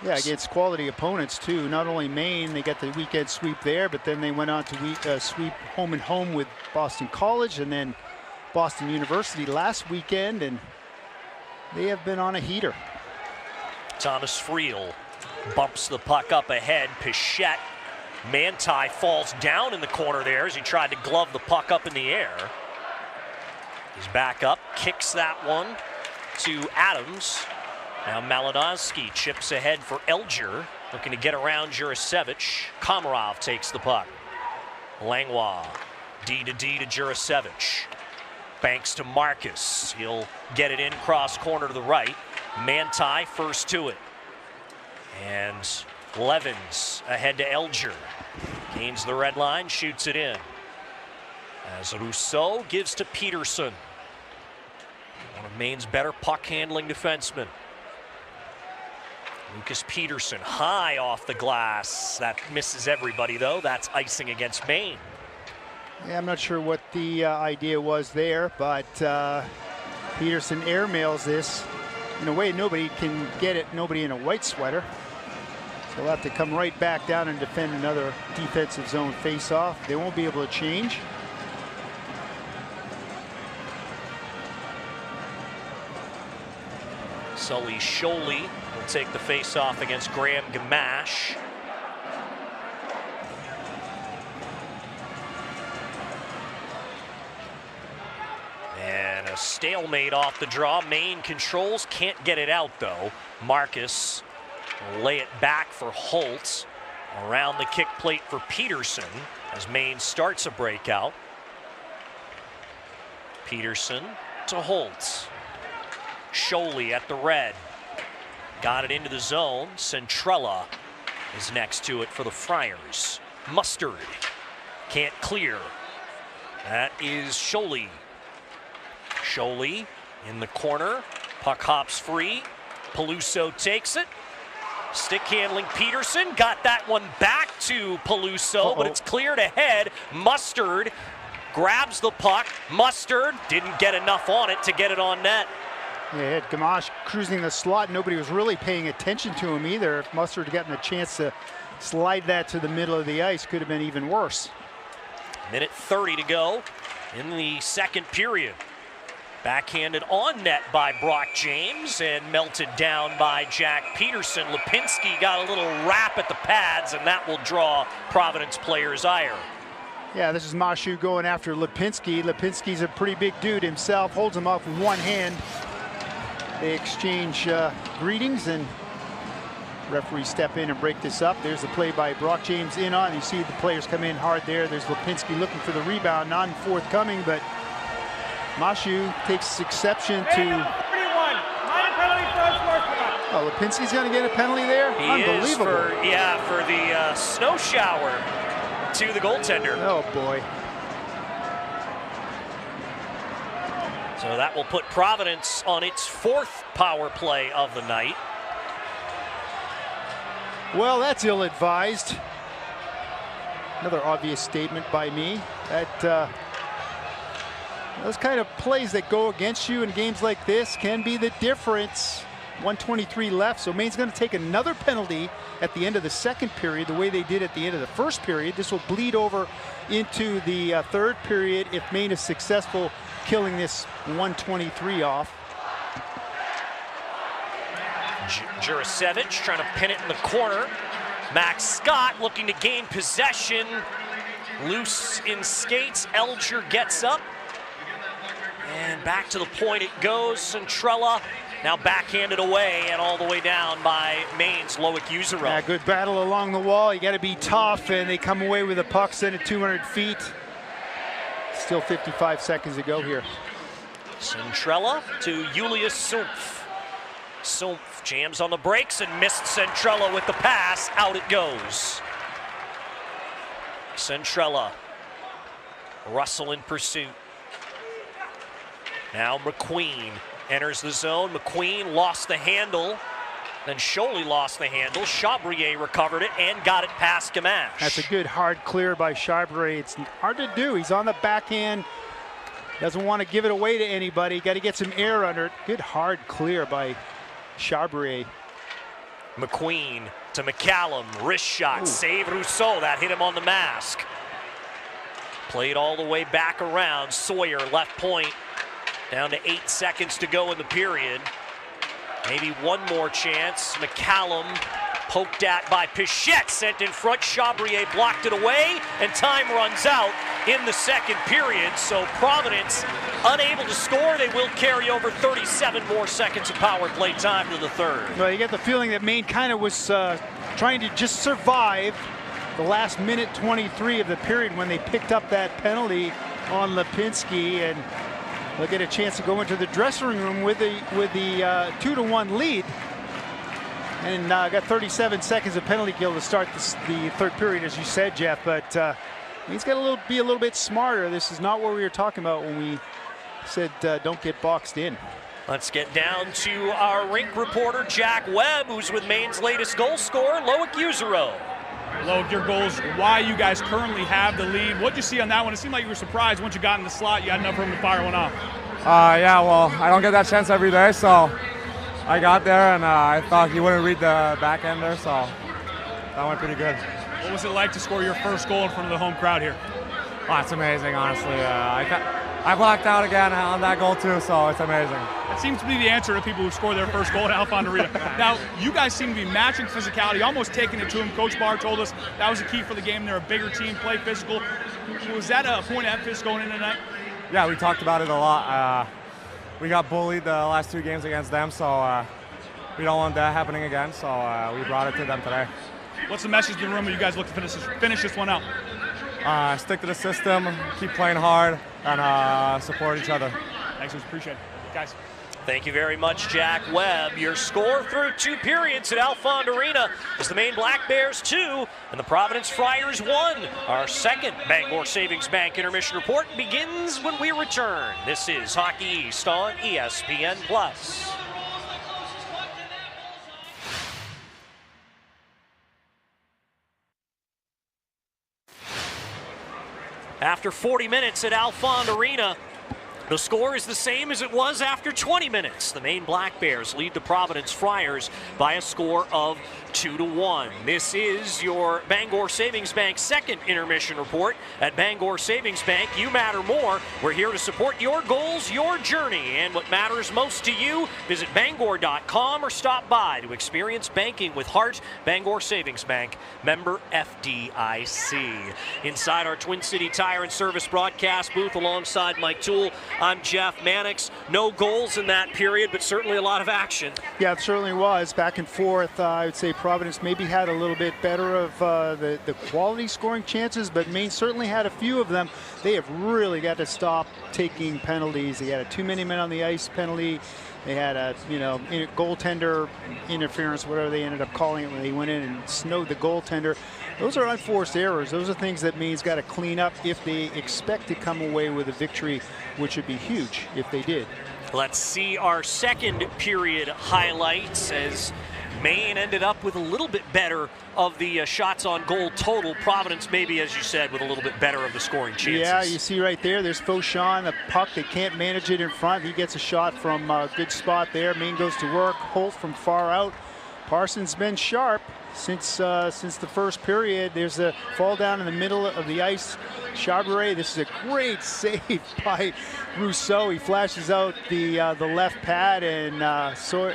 Yeah, against quality opponents too. Not only Maine, they got the weekend sweep there, but then they went on to sweep home and home with Boston College and then Boston University last weekend, and they have been on a heater. Thomas Friel bumps the puck up ahead. Pichette, Manti falls down in the corner there as he tried to glove the puck up in the air. He's back up, kicks that one to Adams. Now Malinowski chips ahead for Elger, looking to get around Jurasevich. Komarov takes the puck. Langlois, D to Jurasevich. Banks to Marcus. He'll get it in cross corner to the right. Manti first to it. And Levens ahead to Elger. Gains the red line, shoots it in. As Rousseau gives to Peterson. One of Maine's better puck handling defensemen. Lucas Peterson high off the glass. That misses everybody though. That's icing against Maine. Yeah, I'm not sure what the idea was there, but Peterson airmails this. In a way, nobody can get it, nobody in a white sweater. So they'll have to come right back down and defend another defensive zone face-off. They won't be able to change. Sully Sholey will take the face-off against Graham Gamache. And a stalemate off the draw. Maine controls, can't get it out though. Marcus will lay it back for Holtz. Around the kick plate for Peterson as Maine starts a breakout. Peterson to Holtz. Sholey at the red. Got it into the zone. Centrella is next to it for the Friars. Mustard can't clear. That is Sholey. Sholey in the corner. Puck hops free. Peluso takes it. Stick handling Peterson. Got that one back to Peluso, but it's cleared ahead. Mustard grabs the puck. Mustard didn't get enough on it to get it on net. Yeah, had Gamache cruising the slot. Nobody was really paying attention to him either. If Mustard had gotten a chance to slide that to the middle of the ice, could have been even worse. Minute 30 to go in the second period. Backhanded on net by Brock James and melted down by Jack Peterson. Lipinski got a little rap at the pads, and that will draw Providence players' ire. Yeah, this is Mashu going after Lipinski. Lipinski's a pretty big dude himself, holds him off with one hand. They exchange greetings, and referees step in and break this up. There's the play by Brock James in on. You see the players come in hard there. There's Lipinski looking for the rebound, non forthcoming, but Mashu takes exception to. Oh, Lipinski's going to get a penalty there? He Unbelievable. Is for the snow shower to the goaltender. Oh, boy. So that will put Providence on its fourth power play of the night. Well, that's ill-advised. Another obvious statement by me. That those kind of plays that go against you in games like this can be the difference. 1:23 left, so Maine's going to take another penalty at the end of the second period, the way they did at the end of the first period. This will bleed over into the third period if Maine is successful killing this 1:23 off. Jurasevich trying to pin it in the corner. Max Scott looking to gain possession. Loose in skates. Elger gets up. And back to the point it goes. Centrella now backhanded away and all the way down by Maine's Loic Usero. Yeah, good battle along the wall. You got to be tough, and they come away with a puck sent at 200 feet. Still 55 seconds to go here. Centrella to Julius Sumpf. Sumpf jams on the brakes and missed Centrella with the pass. Out it goes. Centrella. Russell in pursuit. Now McQueen enters the zone. McQueen lost the handle. Then Sholey lost the handle. Chabrier recovered it and got it past Gamache. That's a good hard clear by Chabrier. It's hard to do. He's on the backhand. Doesn't want to give it away to anybody. Got to get some air under it. Good hard clear by Chabrier. McQueen to McCallum. Wrist shot. Ooh. Save Rousseau. That hit him on the mask. Played all the way back around. Sawyer left point. Down to 8 seconds to go in the period. Maybe one more chance. McCallum poked at by Pichette, sent in front. Chabrier blocked it away, and time runs out in the second period. So Providence unable to score. They will carry over 37 more seconds of power play time to the third. Well, you get the feeling that Maine kind of was trying to just survive the last minute 23 of the period when they picked up that penalty on Lipinski, and they'll get a chance to go into the dressing room with the 2-1 lead, and got 37 seconds of penalty kill to start the third period, as you said, Jeff. But he's got to be a little bit smarter. This is not what we were talking about when we said don't get boxed in. Let's get down to our rink reporter, Jack Webb, who's with Maine's latest goal scorer, Loic Usero. Loic, your goals, why you guys currently have the lead. What'd you see on that one? It seemed like you were surprised once you got in the slot. You had enough room to fire one off. Yeah, well, I don't get that chance every day, so I got there, and I thought he wouldn't read the back end there, so that went pretty good. What was it like to score your first goal in front of the home crowd here? Oh, it's amazing, honestly. I blacked out again on that goal, too, so it's amazing. That seems to be the answer to people who score their first goal at Alfond Arena. Now, you guys seem to be matching physicality, almost taking it to him. Coach Barr told us that was the key for the game. They're a bigger team, play physical. Was that a point of emphasis going in tonight? Yeah, we talked about it a lot. We got bullied the last 2 games against them, so we don't want that happening again, so we brought it to them today. What's the message in the room when you guys look to finish this one out? Stick to the system, keep playing hard, and support each other. Thanks, appreciate it. Guys. Thank you very much, Jack Webb. Your score through 2 periods at Alfond Arena is the Maine Black Bears 2 and the Providence Friars 1. Our second Bangor Savings Bank intermission report begins when we return. This is Hockey East on ESPN+. After 40 minutes at Alfond Arena, The score is the same as it was after 20 minutes. The Maine Black Bears lead the Providence Friars by a score of 2-1. This is your Bangor Savings Bank second intermission report. At Bangor Savings Bank, you matter more. We're here to support your goals, your journey, and what matters most to you. Visit Bangor.com or stop by to experience banking with heart. Bangor Savings Bank, member FDIC. Inside our Twin City Tire and Service broadcast booth alongside Mike Toole, I'm Jeff Mannix. No goals in that period, but certainly a lot of action. Yeah, it certainly was. Back and forth. I would say Providence maybe had a little bit better of the quality scoring chances, but Maine certainly had a few of them. They have really got to stop taking penalties. They had a too many men on the ice penalty. They had a goaltender interference, whatever they ended up calling it when they went in and snowed the goaltender. Those are unforced errors. Those are things that Maine's got to clean up if they expect to come away with a victory, which would be huge if they did. Let's see our second period highlights as Maine ended up with a little bit better of the shots on goal total. Providence maybe, as you said, with a little bit better of the scoring chances. Yeah, you see right there, there's Fauchon, the puck. They can't manage it in front. He gets a shot from a good spot there. Maine goes to work. Holt from far out. Parsons been sharp since the first period. There's a fall down in the middle of the ice. Chabret, this is a great save by Rousseau. He flashes out the left pad, and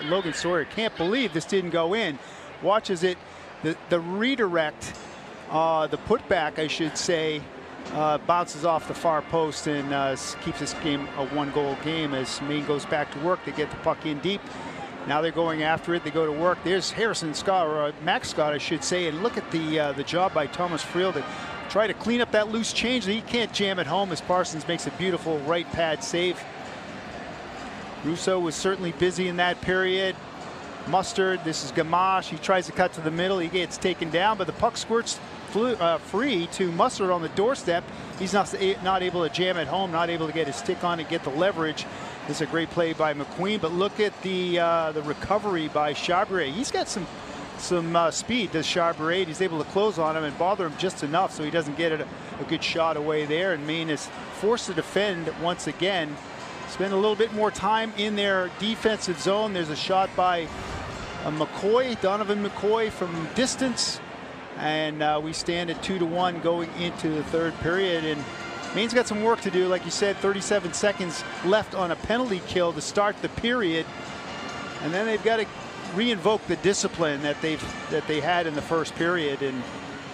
Logan Sawyer can't believe this didn't go in. Watches it, the redirect, the putback, I should say, bounces off the far post and keeps this game a one-goal game as Maine goes back to work. They get the puck in deep. Now they're going after it. They go to work. There's Harrison Scott, or Max Scott, I should say. And look at the job by Thomas Friel to try to clean up that loose change. He can't jam it home as Parsons makes a beautiful right pad save. Rousseau was certainly busy in that period. Mustard, this is Gamache. He tries to cut to the middle. He gets taken down, but the puck squirts free to Mustard on the doorstep. He's not able to jam it home, not able to get his stick on it, get the leverage. This is a great play by McQueen, but look at the recovery by Chabret. He's got some speed, does Chabret. He's able to close on him and bother him just enough so he doesn't get a good shot away there. And Maine is forced to defend once again. Spend a little bit more time in their defensive zone. There's a shot by McCoy, Donovan McCoy from distance. And we stand at 2-1 going into the third period. And Maine's got some work to do. Like you said, 37 seconds left on a penalty kill to start the period. And then they've got to reinvoke the discipline that they had in the first period and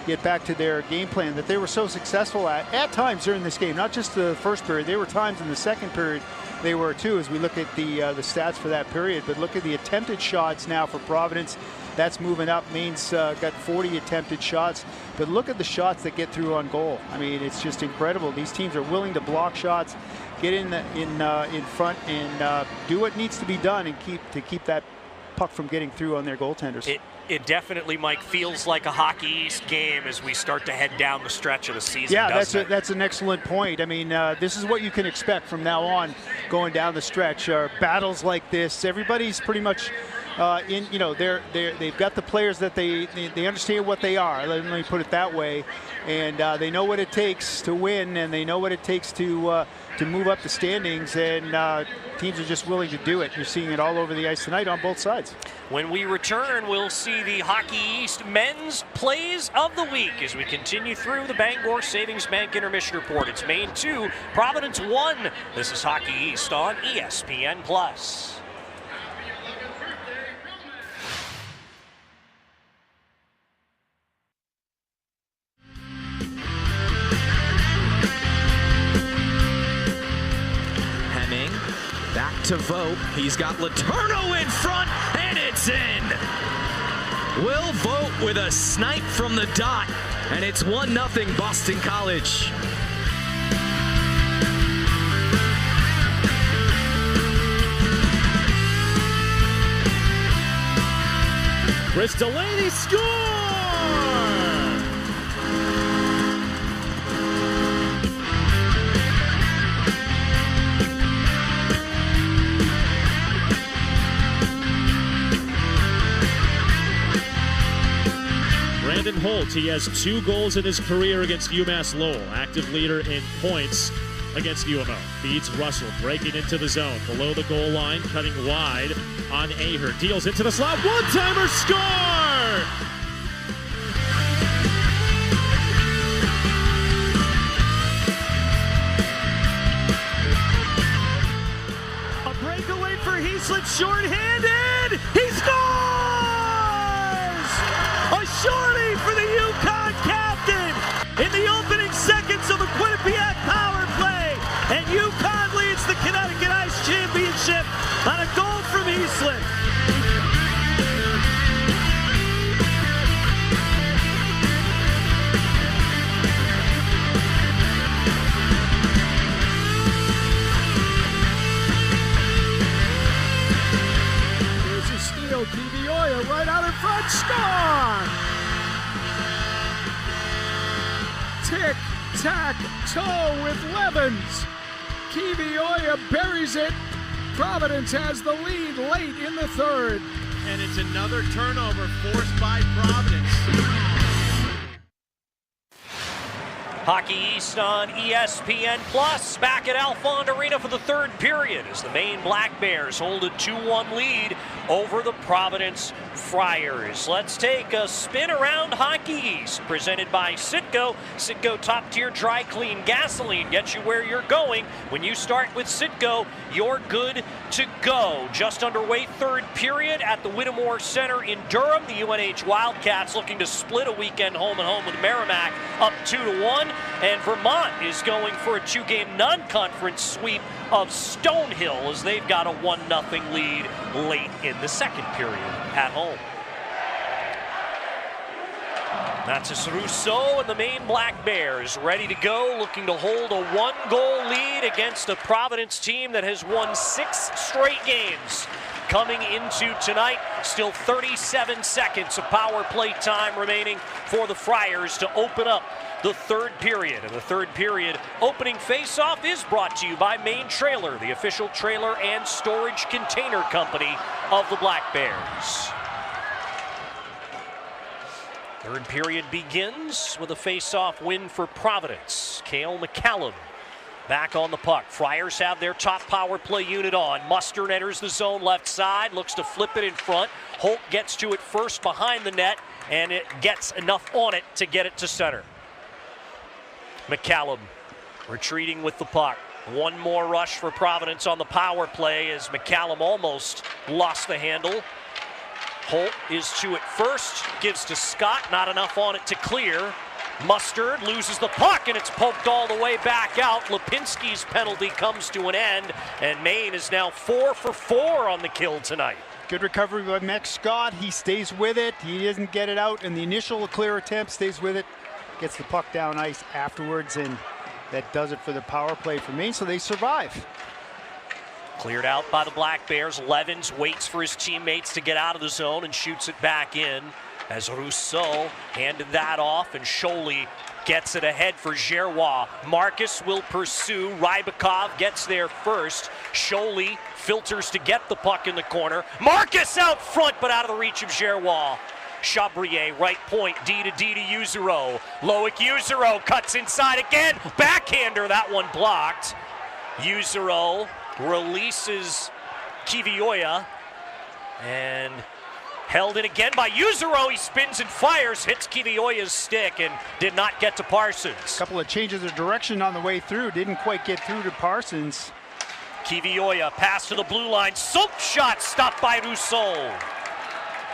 get back to their game plan that they were so successful at times during this game. Not just the first period. There were times in the second period they were too, as we look at the stats for that period. But look at the attempted shots now for Providence. That's moving up. Maine's got 40 attempted shots, but look at the shots that get through on goal. I mean, it's just incredible. These teams are willing to block shots, get in front, and do what needs to be done, and keep that puck from getting through on their goaltenders. It definitely, Mike, feels like a Hockey East game as we start to head down the stretch of the season. Yeah, that's an excellent point. I mean, this is what you can expect from now on going down the stretch. Battles like this, everybody's pretty much. They've got the players that they understand what they are. Let me put it that way, and they know what it takes to win, and they know what it takes to move up the standings. And teams are just willing to do it. You're seeing it all over the ice tonight on both sides. When we return, we'll see the Hockey East men's plays of the week as we continue through the Bangor Savings Bank intermission report. It's Maine 2, Providence 1. This is Hockey East on ESPN+. Back to Vogt. He's got Letourneau in front, and it's in. Will Vogt with a snipe from the dot, and it's 1-0 Boston College. Chris Delaney scores! Brandon Holt, he has 2 goals in his career against UMass Lowell. Active leader in points against UMO. Feeds Russell, breaking into the zone. Below the goal line, cutting wide on Aher. Deals into the slot. One-timer, score! A breakaway for Heaslip, short-handed. He scores! A shorty for the UConn captain in the opening seconds of the Quinnipiac power play. And UConn leads the Connecticut Ice Championship on a goal from Heaslip. Kivioya right out in front, score! Tic-tac-toe with Levens. Kivioya buries it. Providence has the lead late in the third. And it's another turnover forced by Providence. Hockey East on ESPN Plus, back at Alfond Arena for the third period as the Maine Black Bears hold a 2-1 lead over the Providence Friars. Let's take a spin around Hockey East, presented by Citgo. Citgo top-tier dry clean gasoline gets you where you're going. When you start with Citgo, you're good to go. Just underway, third period at the Whittemore Center in Durham. The UNH Wildcats looking to split a weekend home and home with Merrimack, up 2-1. And Vermont is going for a two-game non-conference sweep of Stonehill as they've got a 1-0 lead late in the second period at home. That's Rousseau and the Maine Black Bears ready to go, looking to hold a 1-goal lead against a Providence team that has won 6 straight games. Coming into tonight, still 37 seconds of power play time remaining for the Friars to open up the third period. And the third period opening face-off is brought to you by Maine Trailer, the official trailer and storage container company of the Black Bears. Third period begins with a face-off win for Providence. Cale McCallum back on the puck. Friars have their top power play unit on. Mustard enters the zone left side, looks to flip it in front. Holt gets to it first behind the net, and it gets enough on it to get it to center. McCallum retreating with the puck. One more rush for Providence on the power play as McCallum almost lost the handle. Holt is to it first, gives to Scott, not enough on it to clear. Mustard loses the puck, and it's poked all the way back out. Lipinski's penalty comes to an end, and Maine is now 4 for 4 on the kill tonight. Good recovery by Max Scott. He stays with it. He doesn't get it out in the initial clear attempt, stays with it, gets the puck down ice afterwards, and that does it for the power play for Maine, so they survive. Cleared out by the Black Bears. Levens waits for his teammates to get out of the zone and shoots it back in as Rousseau handed that off, and Scholey gets it ahead for Gerrois. Marcus will pursue. Rybakov gets there first. Scholey filters to get the puck in the corner. Marcus out front, but out of the reach of Gerrois. Chabrier, right point, D to Yuzero. Loic Yuzero cuts inside again. Backhander, that one blocked. Yuzero releases Kivioya and held in again by Yuzero. He spins and fires, hits Kivioya's stick and did not get to Parsons. A couple of changes of direction on the way through, didn't quite get through to Parsons. Kivioya pass to the blue line, soap shot stopped by Rousseau.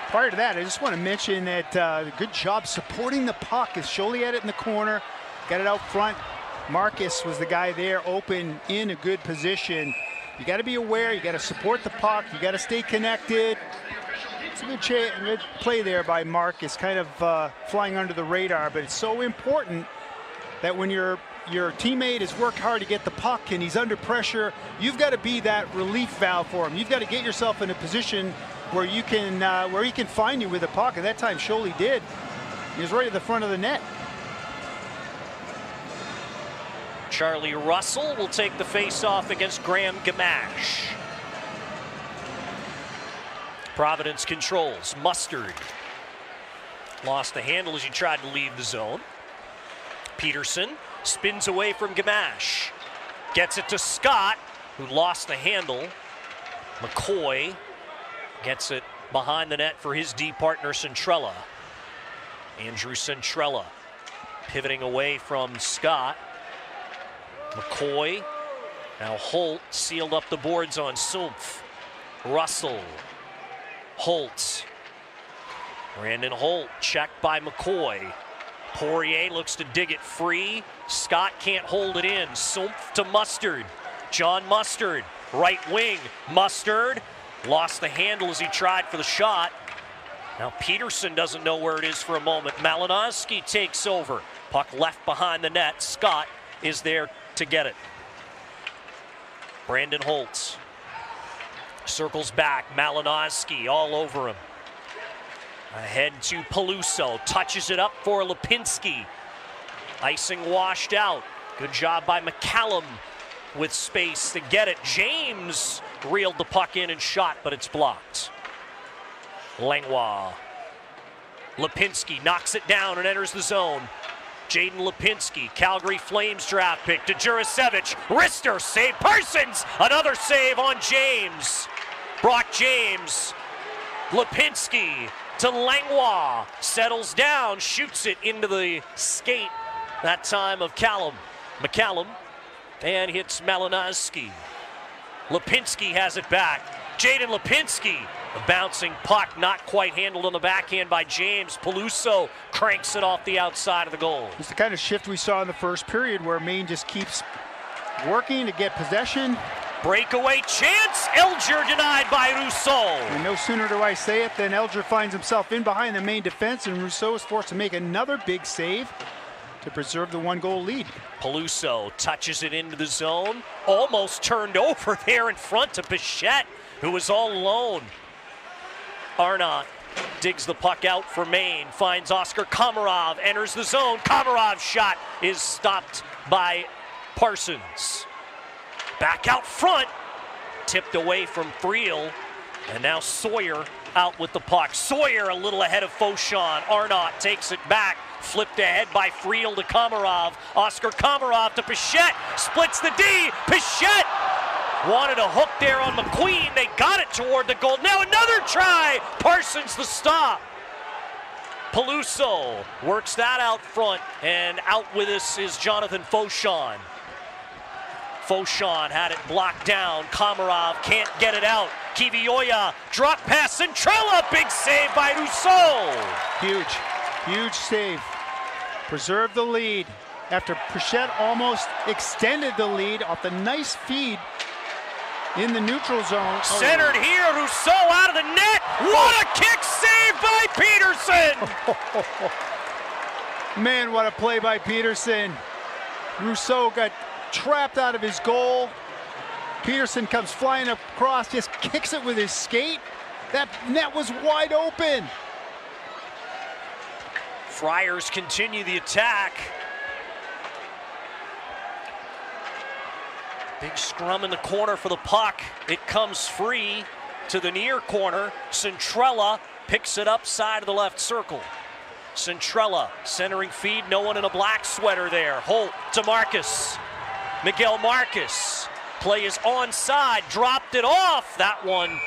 Prior to that, I just want to mention that good job supporting the puck as Scholey had it in the corner, got it out front. Marcus was the guy there, open in a good position. You got to be aware, you got to support the puck, you got to stay connected. It's a good play there by Marcus, kind of flying under the radar, but it's so important that when your teammate has worked hard to get the puck and he's under pressure, you've got to be that relief valve for him. You've got to get yourself in a position where you can where he can find you with the puck, and that time Scholey did. He was right at the front of the net. Charlie Russell will take the face-off against Graham Gamache. Providence controls. Mustard lost the handle as he tried to leave the zone. Peterson spins away from Gamache. Gets it to Scott, who lost the handle. McCoy gets it behind the net for his D partner, Centrella. Andrew Centrella pivoting away from Scott. McCoy. Now Holt sealed up the boards on Sumpf. Russell. Holt. Brandon Holt checked by McCoy. Poirier looks to dig it free. Scott can't hold it in. Sumpf to Mustard. John Mustard, right wing. Mustard lost the handle as he tried for the shot. Now Peterson doesn't know where it is for a moment. Malinowski takes over. Puck left behind the net. Scott is there to get it. Brandon Holtz circles back. Malinowski all over him. Ahead to Peluso. Touches it up for Lipinski. Icing washed out. Good job by McCallum with space to get it. James reeled the puck in and shot, but it's blocked. Langlois. Lipinski knocks it down and enters the zone. Jaden Lipinski, Calgary Flames draft pick to Jurasevich. Rister save. Parsons, another save on James. Brock James. Lipinski to Langlois. Settles down, shoots it into the skate. That time of McCallum. And hits Malinowski. Lipinski has it back. Jaden Lipinski. A bouncing puck, not quite handled on the backhand by James. Peluso cranks it off the outside of the goal. It's the kind of shift we saw in the first period where Maine just keeps working to get possession. Breakaway chance. Elger denied by Rousseau. And no sooner do I say it than Elger finds himself in behind the Maine defense, and Rousseau is forced to make another big save to preserve the 1-goal lead. Peluso touches it into the zone. Almost turned over there in front of Bichette, who was all alone. Arnott digs the puck out for Maine, finds Oscar Komarov, enters the zone. Komarov's shot is stopped by Parsons. Back out front, tipped away from Friel, and now Sawyer out with the puck. Sawyer a little ahead of Fauchon. Arnott takes it back, flipped ahead by Friel to Komarov. Oscar Komarov to Bichette, splits the D. Bichette wanted a hook there on McQueen. They got it toward the goal. Now another try. Parsons the stop. Peluso works that out front, and out with us is Jonathan Fauchon. Fauchon had it blocked down. Komarov can't get it out. Kivioya drop pass. Centrella, big save by Rousseau. Huge save. Preserve the lead after Bichette almost extended the lead off the nice feed in the neutral zone. Centered here, Rousseau out of the net. What a kick save by Peterson. Man, what a play by Peterson. Rousseau got trapped out of his goal. Peterson comes flying across, just kicks it with his skate. That net was wide open. Friars continue the attack. Big scrum in the corner for the puck. It comes free to the near corner. Centrella picks it up side of the left circle. Centrella centering feed, no one in a black sweater there. Holt to Marcus. Miguel Marcus. Play is onside, dropped it off. That one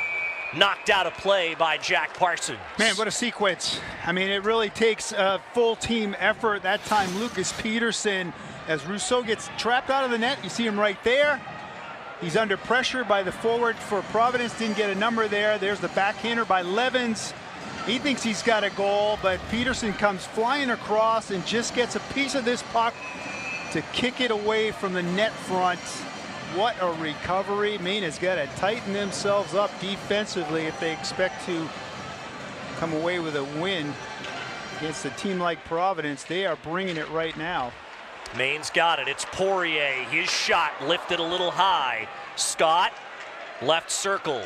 knocked out of play by Jack Parsons. Man, what a sequence. I mean, it really takes a full team effort. That time, Lucas Peterson, as Rousseau gets trapped out of the net, you see him right there. He's under pressure by the forward for Providence, didn't get a number there. There's the backhander by Levens. He thinks he's got a goal, but Peterson comes flying across and just gets a piece of this puck to kick it away from the net front. What a recovery. Maine has got to tighten themselves up defensively if they expect to come away with a win against a team like Providence. They are bringing it right now. Maine's got it. It's Poirier. His shot lifted a little high. Scott, left circle.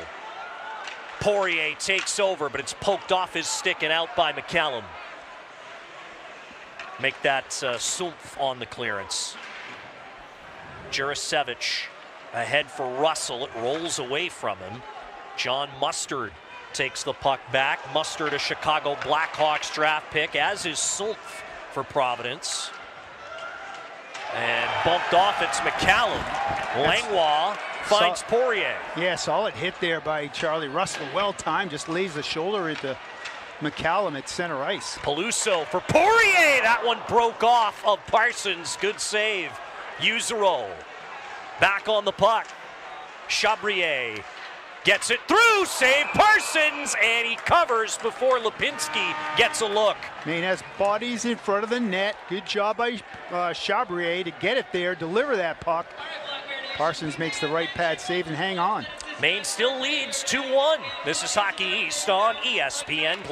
Poirier takes over, but it's poked off his stick and out by McCallum. Make that Sumpf on the clearance. Jurasevich ahead for Russell. It rolls away from him. John Mustard takes the puck back. Mustard, a Chicago Blackhawks draft pick, as is Sumpf for Providence. And bumped off, it's McCallum. Langlois finds Poirier. Yeah, solid hit there by Charlie Russell. Well timed, just lays the shoulder into McCallum at center ice. Peluso for Poirier. That one broke off of Parsons. Good save. Yuzero back on the puck. Chabrier gets it through. Save Parsons, and he covers before Lipinski gets a look. Maine has bodies in front of the net. Good job by Chabrier to get it there, deliver that puck. Parsons makes the right pad save and hang on. Maine still leads 2-1. This is Hockey East on ESPN+.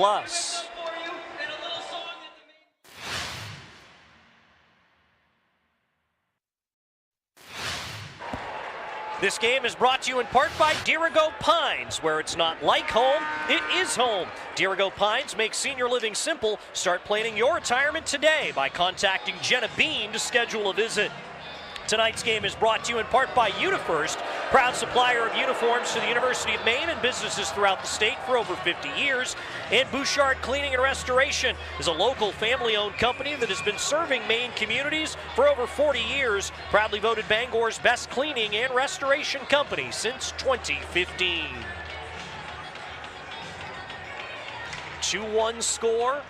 This game is brought to you in part by Dirigo Pines, where it's not like home, it is home. Dirigo Pines makes senior living simple. Start planning your retirement today by contacting Jenna Bean to schedule a visit. Tonight's game is brought to you in part by UniFirst, proud supplier of uniforms to the University of Maine and businesses throughout the state for over 50 years. And Bouchard Cleaning and Restoration is a local family-owned company that has been serving Maine communities for over 40 years. Proudly voted Bangor's best cleaning and restoration company since 2015. 2-1 score.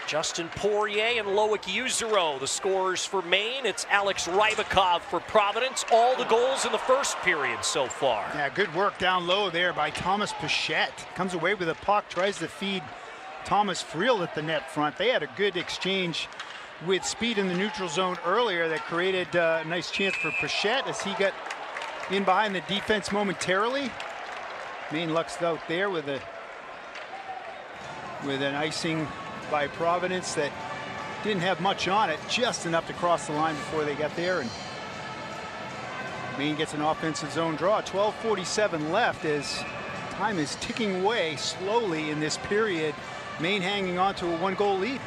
Justin Poirier and Loic Yuzero, the scorers for Maine. It's Alex Rybakov for Providence. All the goals in the first period so far. Yeah, good work down low there by Thomas Pichette. Comes away with a puck, tries to feed Thomas Friel at the net front. They had a good exchange with speed in the neutral zone earlier that created a nice chance for Pichette as he got in behind the defense momentarily. Maine lucks out there with an icing by Providence that didn't have much on it, just enough to cross the line before they got there, and Maine gets an offensive zone draw. 12:47 left as time is ticking away slowly in this period. Maine hanging on to a 1-goal lead.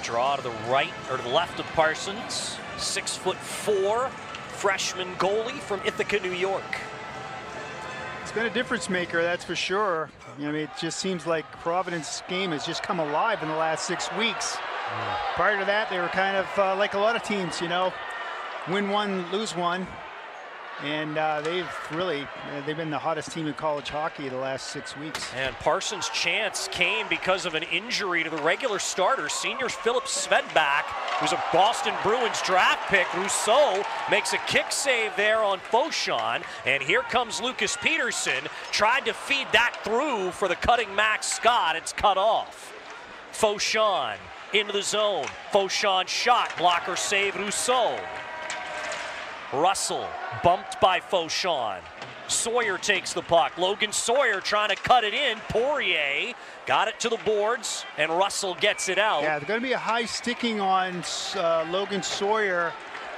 Draw to the right or to the left of Parsons. 6'4" freshman goalie from Ithaca, New York. It's been a difference maker, that's for sure. I mean, it just seems like Providence game has just come alive in the last 6 weeks. Prior to that, they were kind of like a lot of teams, you know, win one, lose one. And they've been the hottest team in college hockey the last 6 weeks. And Parsons' chance came because of an injury to the regular starter, senior Philip Svedback, who's a Boston Bruins draft pick. Rousseau makes a kick save there on Fauchon. And here comes Lucas Peterson, tried to feed that through for the cutting Max Scott. It's cut off. Fauchon into the zone. Fauchon shot, blocker save Rousseau. Russell bumped by Fauchon. Sawyer takes the puck. Logan Sawyer trying to cut it in. Poirier got it to the boards, and Russell gets it out. Yeah, there's going to be a high sticking on Logan Sawyer.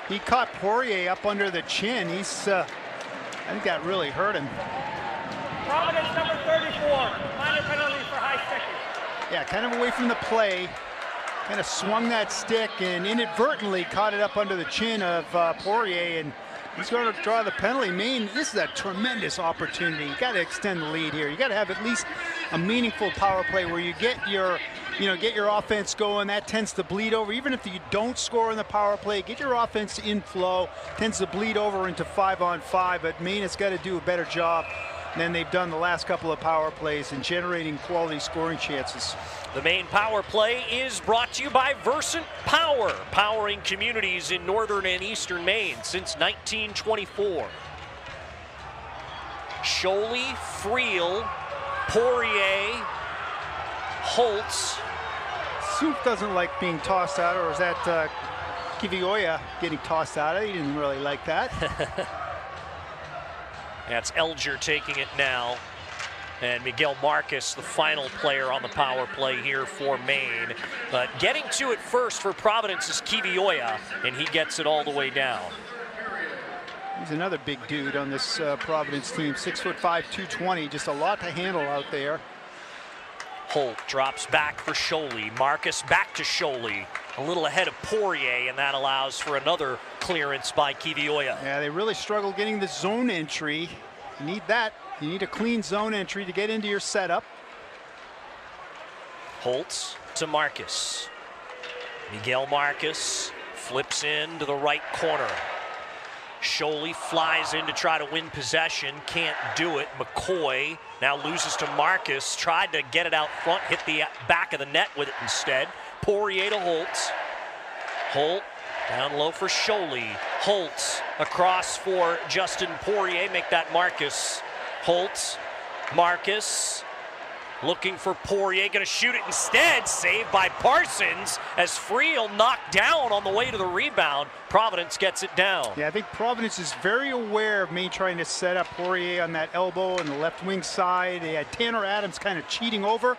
He caught Poirier up under the chin. I think that really hurt him. Providence number 34, minor penalty for high sticking. Yeah, kind of away from the play. Kind of swung that stick and inadvertently caught it up under the chin of Poirier, and he's going to draw the penalty. Maine, this is a tremendous opportunity. You got to extend the lead here. You got to have at least a meaningful power play where you get your offense going. That tends to bleed over. Even if you don't score in the power play, get your offense in flow. Tends to bleed over into 5-on-5. But Maine has got to do a better job than they've done the last couple of power plays in generating quality scoring chances. The Maine power play is brought to you by Versant Power, powering communities in northern and eastern Maine since 1924. Scholey, Friel, Poirier, Holtz. Soup doesn't like being tossed out, or is that Kivioya getting tossed out? He didn't really like that. That's Elger taking it now. And Miguel Marcus, the final player on the power play here for Maine. But getting to it first for Providence is Kivioya, and he gets it all the way down. He's another big dude on this Providence team. 6'5", 220, just a lot to handle out there. Holt drops back for Scholey. Marcus back to Scholey. A little ahead of Poirier, and that allows for another clearance by Kivioya. Yeah, they really struggle getting the zone entry. You need that. You need a clean zone entry to get into your setup. Holtz to Marcus. Miguel Marcus flips into the right corner. Sholey flies in to try to win possession, can't do it. McCoy now loses to Marcus, tried to get it out front, hit the back of the net with it instead. Poirier to Holtz. Holt down low for Sholey. Holtz across for Justin Poirier, make that Marcus. Holtz, Marcus, looking for Poirier, gonna shoot it instead, saved by Parsons as Friel knocked down on the way to the rebound. Providence gets it down. Yeah, I think Providence is very aware of Maine trying to set up Poirier on that elbow on the left wing side. They had Tanner Adams kind of cheating over.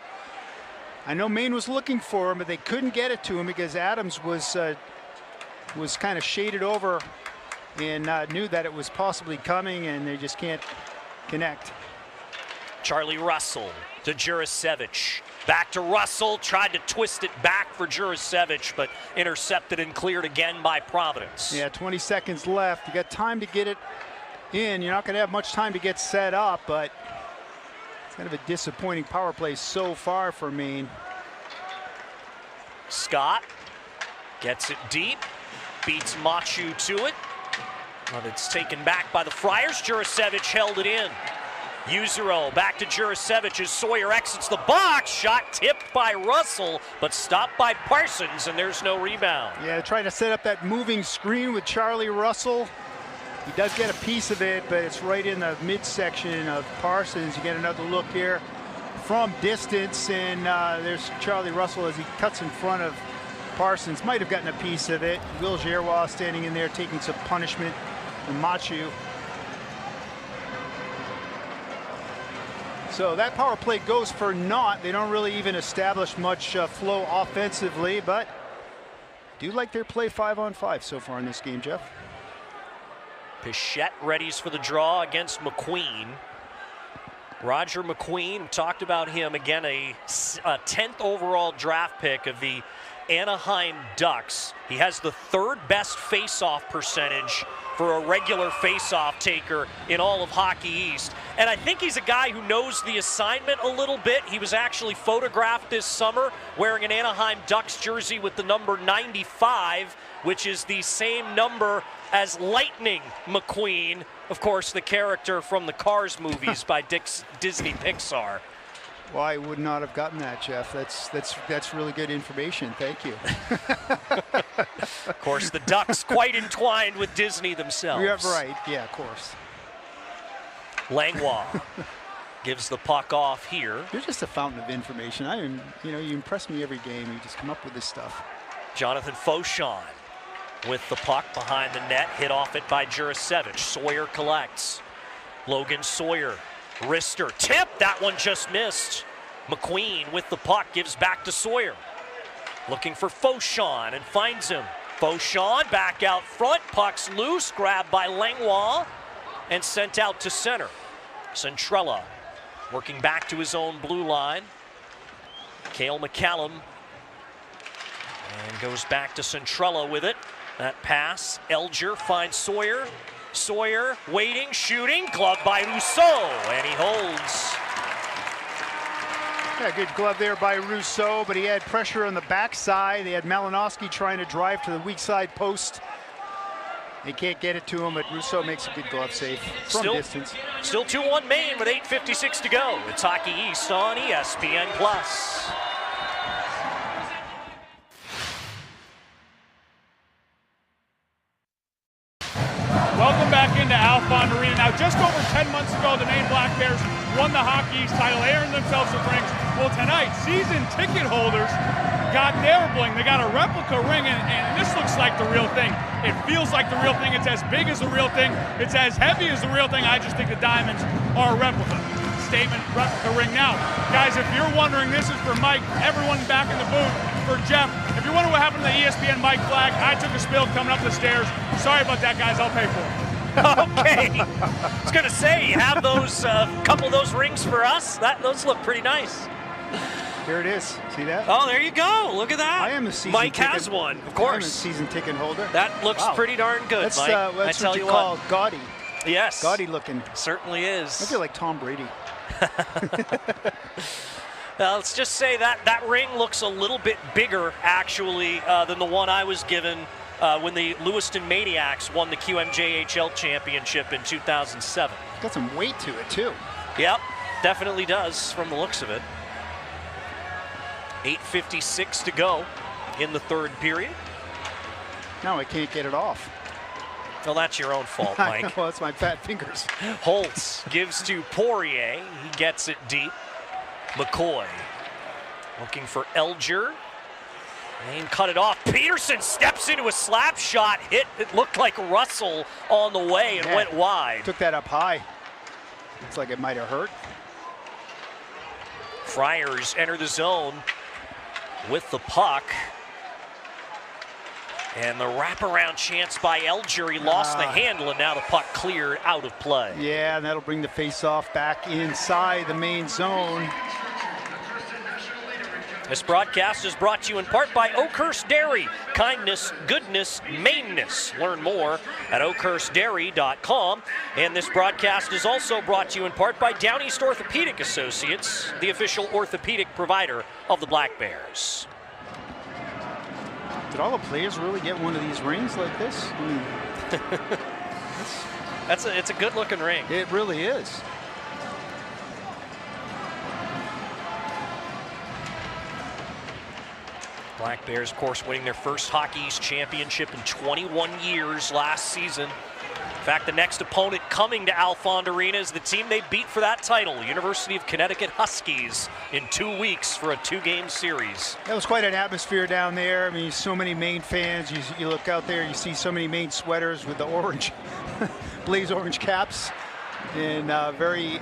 I know Maine was looking for him, but they couldn't get it to him because Adams was kind of shaded over and knew that it was possibly coming, and they just can't connect. Charlie Russell to Jurasevich. Back to Russell, tried to twist it back for Jurasevich, but intercepted and cleared again by Providence. Yeah, 20 seconds left. You got time to get it in. You're not going to have much time to get set up, but it's kind of a disappointing power play so far for Maine. Scott gets it deep, beats Machu to it, but it's taken back by the Friars. Jurasevich held it in. Yuzero back to Jurasevich as Sawyer exits the box. Shot tipped by Russell, but stopped by Parsons, and there's no rebound. Yeah, trying to set up that moving screen with Charlie Russell. He does get a piece of it, but it's right in the midsection of Parsons. You get another look here from distance, and there's Charlie Russell as he cuts in front of Parsons. Might have gotten a piece of it. Will Giroir standing in there taking some punishment from Machu. So that power play goes for naught. They don't really even establish much flow offensively, but do like their play 5-on-5 so far in this game, Jeff. Pichette readies for the draw against McQueen. Roger McQueen, talked about him again, a 10th overall draft pick of the Anaheim Ducks. He has the third best face-off percentage for a regular face-off taker in all of Hockey East. And I think he's a guy who knows the assignment a little bit. He was actually photographed this summer wearing an Anaheim Ducks jersey with the number 95, which is the same number as Lightning McQueen, of course, the character from the Cars movies by Disney Pixar. Well, I would not have gotten that, Jeff. That's really good information. Thank you. Of course, the Ducks quite entwined with Disney themselves. You're right. Yeah, of course. Langlois gives the puck off here. You're just a fountain of information. You impress me every game. You just come up with this stuff. Jonathan Fauchon with the puck behind the net, hit off it by Jurasevich. Sawyer collects. Logan Sawyer. Wrister tip, that one just missed. McQueen with the puck gives back to Sawyer. Looking for Fauchon and finds him. Fauchon back out front, puck's loose, grabbed by Langlois and sent out to center. Centrella working back to his own blue line. Cale McCallum and goes back to Centrella with it. That pass, Elger finds Sawyer. Sawyer waiting, shooting, glove by Rousseau, and he holds. Yeah, good glove there by Rousseau, but he had pressure on the backside. They had Malinowski trying to drive to the weak side post. They can't get it to him, but Rousseau makes a good glove save from distance. Still 2-1 Maine with 8:56 to go. It's Hockey East on ESPN+. Welcome back into Alfond Arena. Now, just over 10 months ago, the Maine Black Bears won the Hockey East title. They earned themselves some rings. Well, tonight, season ticket holders got their bling. They got a replica ring, and this looks like the real thing. It feels like the real thing. It's as big as the real thing. It's as heavy as the real thing. I just think the diamonds are a replica. Statement replica ring. Now, guys, if you're wondering, this is for Mike, everyone back in the booth, for Jeff. If you're wondering what happened to the ESPN Mike flag, I took a spill coming up the stairs. Sorry about that, guys. I'll pay for it. Okay. I was going to say, you have those couple of those rings for us? Those look pretty nice. Here it is. See that? Oh, there you go. Look at that. I am a season Mike ticket. has one, of course. I'm a season ticket holder. That looks pretty darn good, that's, Mike. That's I tell what you call what. gaudy. Yes. Gaudy looking. Certainly is. I feel like Tom Brady. Let's just say that ring looks a little bit bigger, actually, than the one I was given when the Lewiston Maniacs won the QMJHL championship in 2007. Got some weight to it, too. Yep, definitely does from the looks of it. 8:56 to go in the third period. No, I can't get it off. Well, that's your own fault, Mike. I know, that's my fat fingers. Holtz gives to Poirier. He gets it deep. McCoy looking for Elger. Maine cut it off. Peterson steps into a slap shot. Hit, it looked like Russell on the way and went wide. Took that up high. Looks like it might have hurt. Friars enter the zone with the puck. And the wraparound chance by Elger. He lost the handle, and now the puck cleared out of play. Yeah, and that'll bring the face-off back inside the main zone. This broadcast is brought to you in part by Oakhurst Dairy. Kindness, goodness, Maineness. Learn more at oakhurstdairy.com. And this broadcast is also brought to you in part by Down East Orthopedic Associates, the official orthopedic provider of the Black Bears. Did all the players really get one of these rings like this? I mean, it's a good-looking ring. It really is. Black Bears, of course, winning their first Hockey East championship in 21 years last season. In fact, the next opponent coming to Alfond Arena is the team they beat for that title, University of Connecticut Huskies, in 2 weeks for a 2-game series. That was quite an atmosphere down there. I mean, so many Maine fans. You look out there, you see so many Maine sweaters with the orange, blaze orange caps, and very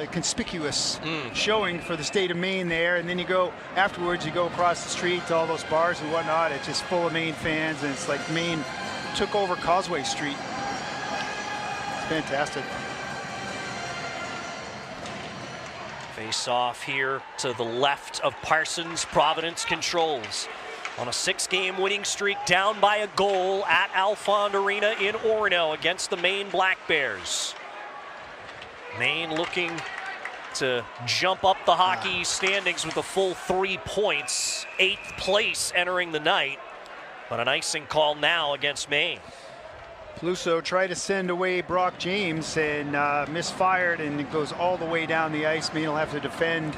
conspicuous showing for the state of Maine there. And then you go afterwards, you go across the street to all those bars and whatnot. It's just full of Maine fans, and it's like Maine took over Causeway Street. It's fantastic. Face off here to the left of Parsons. Providence controls on a 6-game winning streak, down by a goal at Alfond Arena in Orono against the Maine Black Bears. Maine looking to jump up the hockey standings with a full 3 points, 8th place entering the night. But an icing call now against Maine. Peluso tried to send away Brock James and misfired, and it goes all the way down the ice. Maine will have to defend,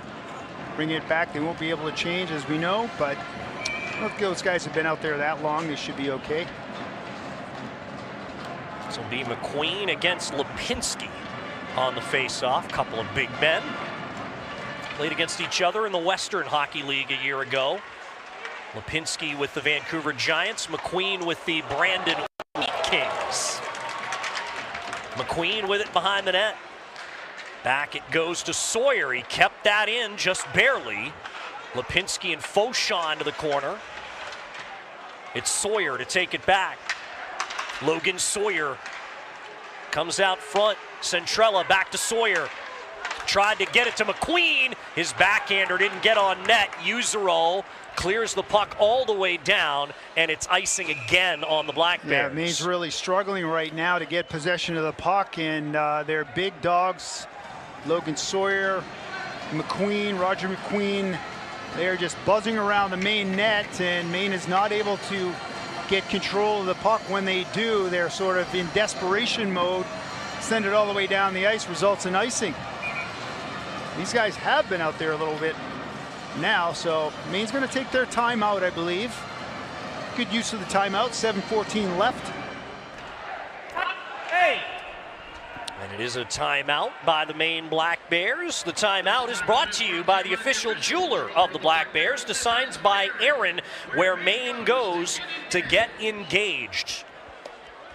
bring it back. They won't be able to change, as we know, but look, those guys have been out there that long. They should be okay. This will be McQueen against Lipinski on the face-off. Couple of big men. Played against each other in the Western Hockey League a year ago. Lipinski with the Vancouver Giants, McQueen with the Brandon Wheat Kings. McQueen with it behind the net. Back it goes to Sawyer. He kept that in just barely. Lipinski and Fauchon to the corner. It's Sawyer to take it back. Logan Sawyer comes out front. Centrella back to Sawyer. Tried to get it to McQueen. His backhander didn't get on net. Usero clears the puck all the way down, and it's icing again on the Black Bears. Yeah, Maine's really struggling right now to get possession of the puck, and their big dogs, Logan Sawyer, McQueen, Roger McQueen, they're just buzzing around the Maine net, and Maine is not able to get control of the puck. When they do, they're sort of in desperation mode. Send it all the way down the ice, results in icing. These guys have been out there a little bit now, so Maine's going to take their timeout, I believe. Good use of the timeout, 7:14 left. And it is a timeout by the Maine Black Bears. The timeout is brought to you by the official jeweler of the Black Bears, Designs by Aaron, where Maine goes to get engaged.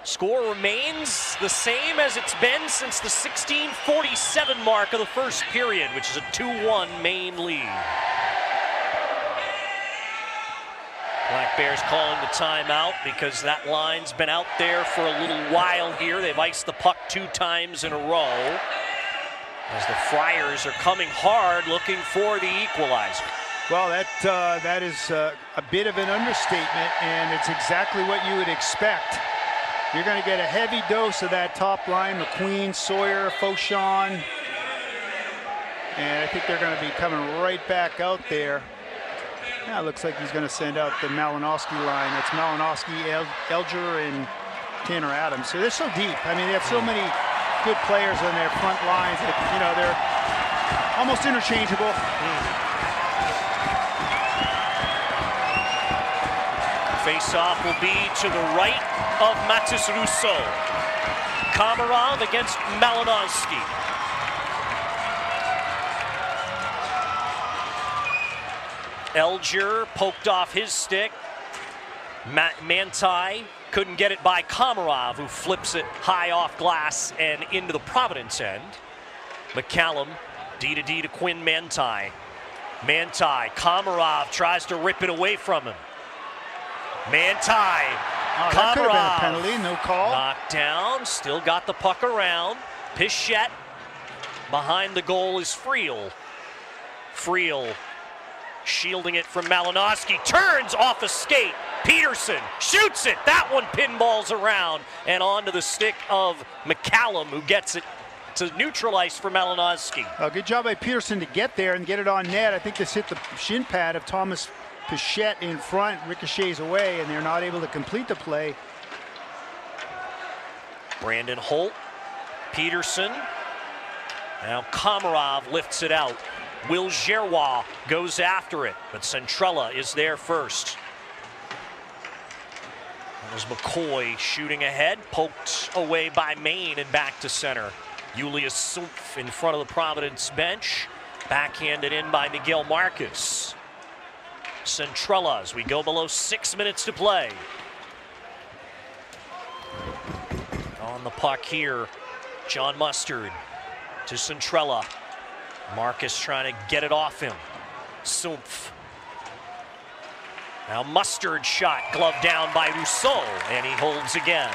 Score remains the same as it's been since the 16:47 mark of the first period, which is a 2-1 Maine lead. Black Bears calling the timeout because that line's been out there for a little while here. They've iced the puck 2 times in a row as the Friars are coming hard looking for the equalizer. Well, that is a bit of an understatement, and it's exactly what you would expect. You're going to get a heavy dose of that top line, McQueen, Sawyer, Fauchon, and I think they're going to be coming right back out there. Yeah, it looks like he's going to send out the Malinowski line. That's Malinowski, Elger, and Tanner Adams. So they're so deep. I mean, they have so many good players on their front lines that, you know, they're almost interchangeable. Face-off will be to the right of Matis Rousseau. Komarov against Malinowski. Elger poked off his stick. Manti couldn't get it by Komarov, who flips it high off glass and into the Providence end. McCallum, D to Quinn Manti. Manti, Komarov tries to rip it away from him. Manti, that could have been a penalty, no call. Knocked down, still got the puck around. Pichette, behind the goal is Friel. Friel shielding it from Malinowski, turns off a skate. Peterson shoots it. That one pinballs around and onto the stick of McCallum, who gets it to neutralize for Malinowski. Good job by Peterson to get there and get it on net. I think this hit the shin pad of Thomas Pichette in front, ricochets away, and they're not able to complete the play. Brandon Holt, Peterson. Now Komarov lifts it out. Will Gerrois goes after it, but Centrella is there first. That was McCoy shooting ahead, poked away by Maine and back to center. Julius Sumpf in front of the Providence bench, backhanded in by Miguel Marcus. Centrella as we go below 6 minutes to play. On the puck here, John Mustard to Centrella. Marcus trying to get it off him. Sumpf. Now Mustard shot, gloved down by Rousseau, and he holds again.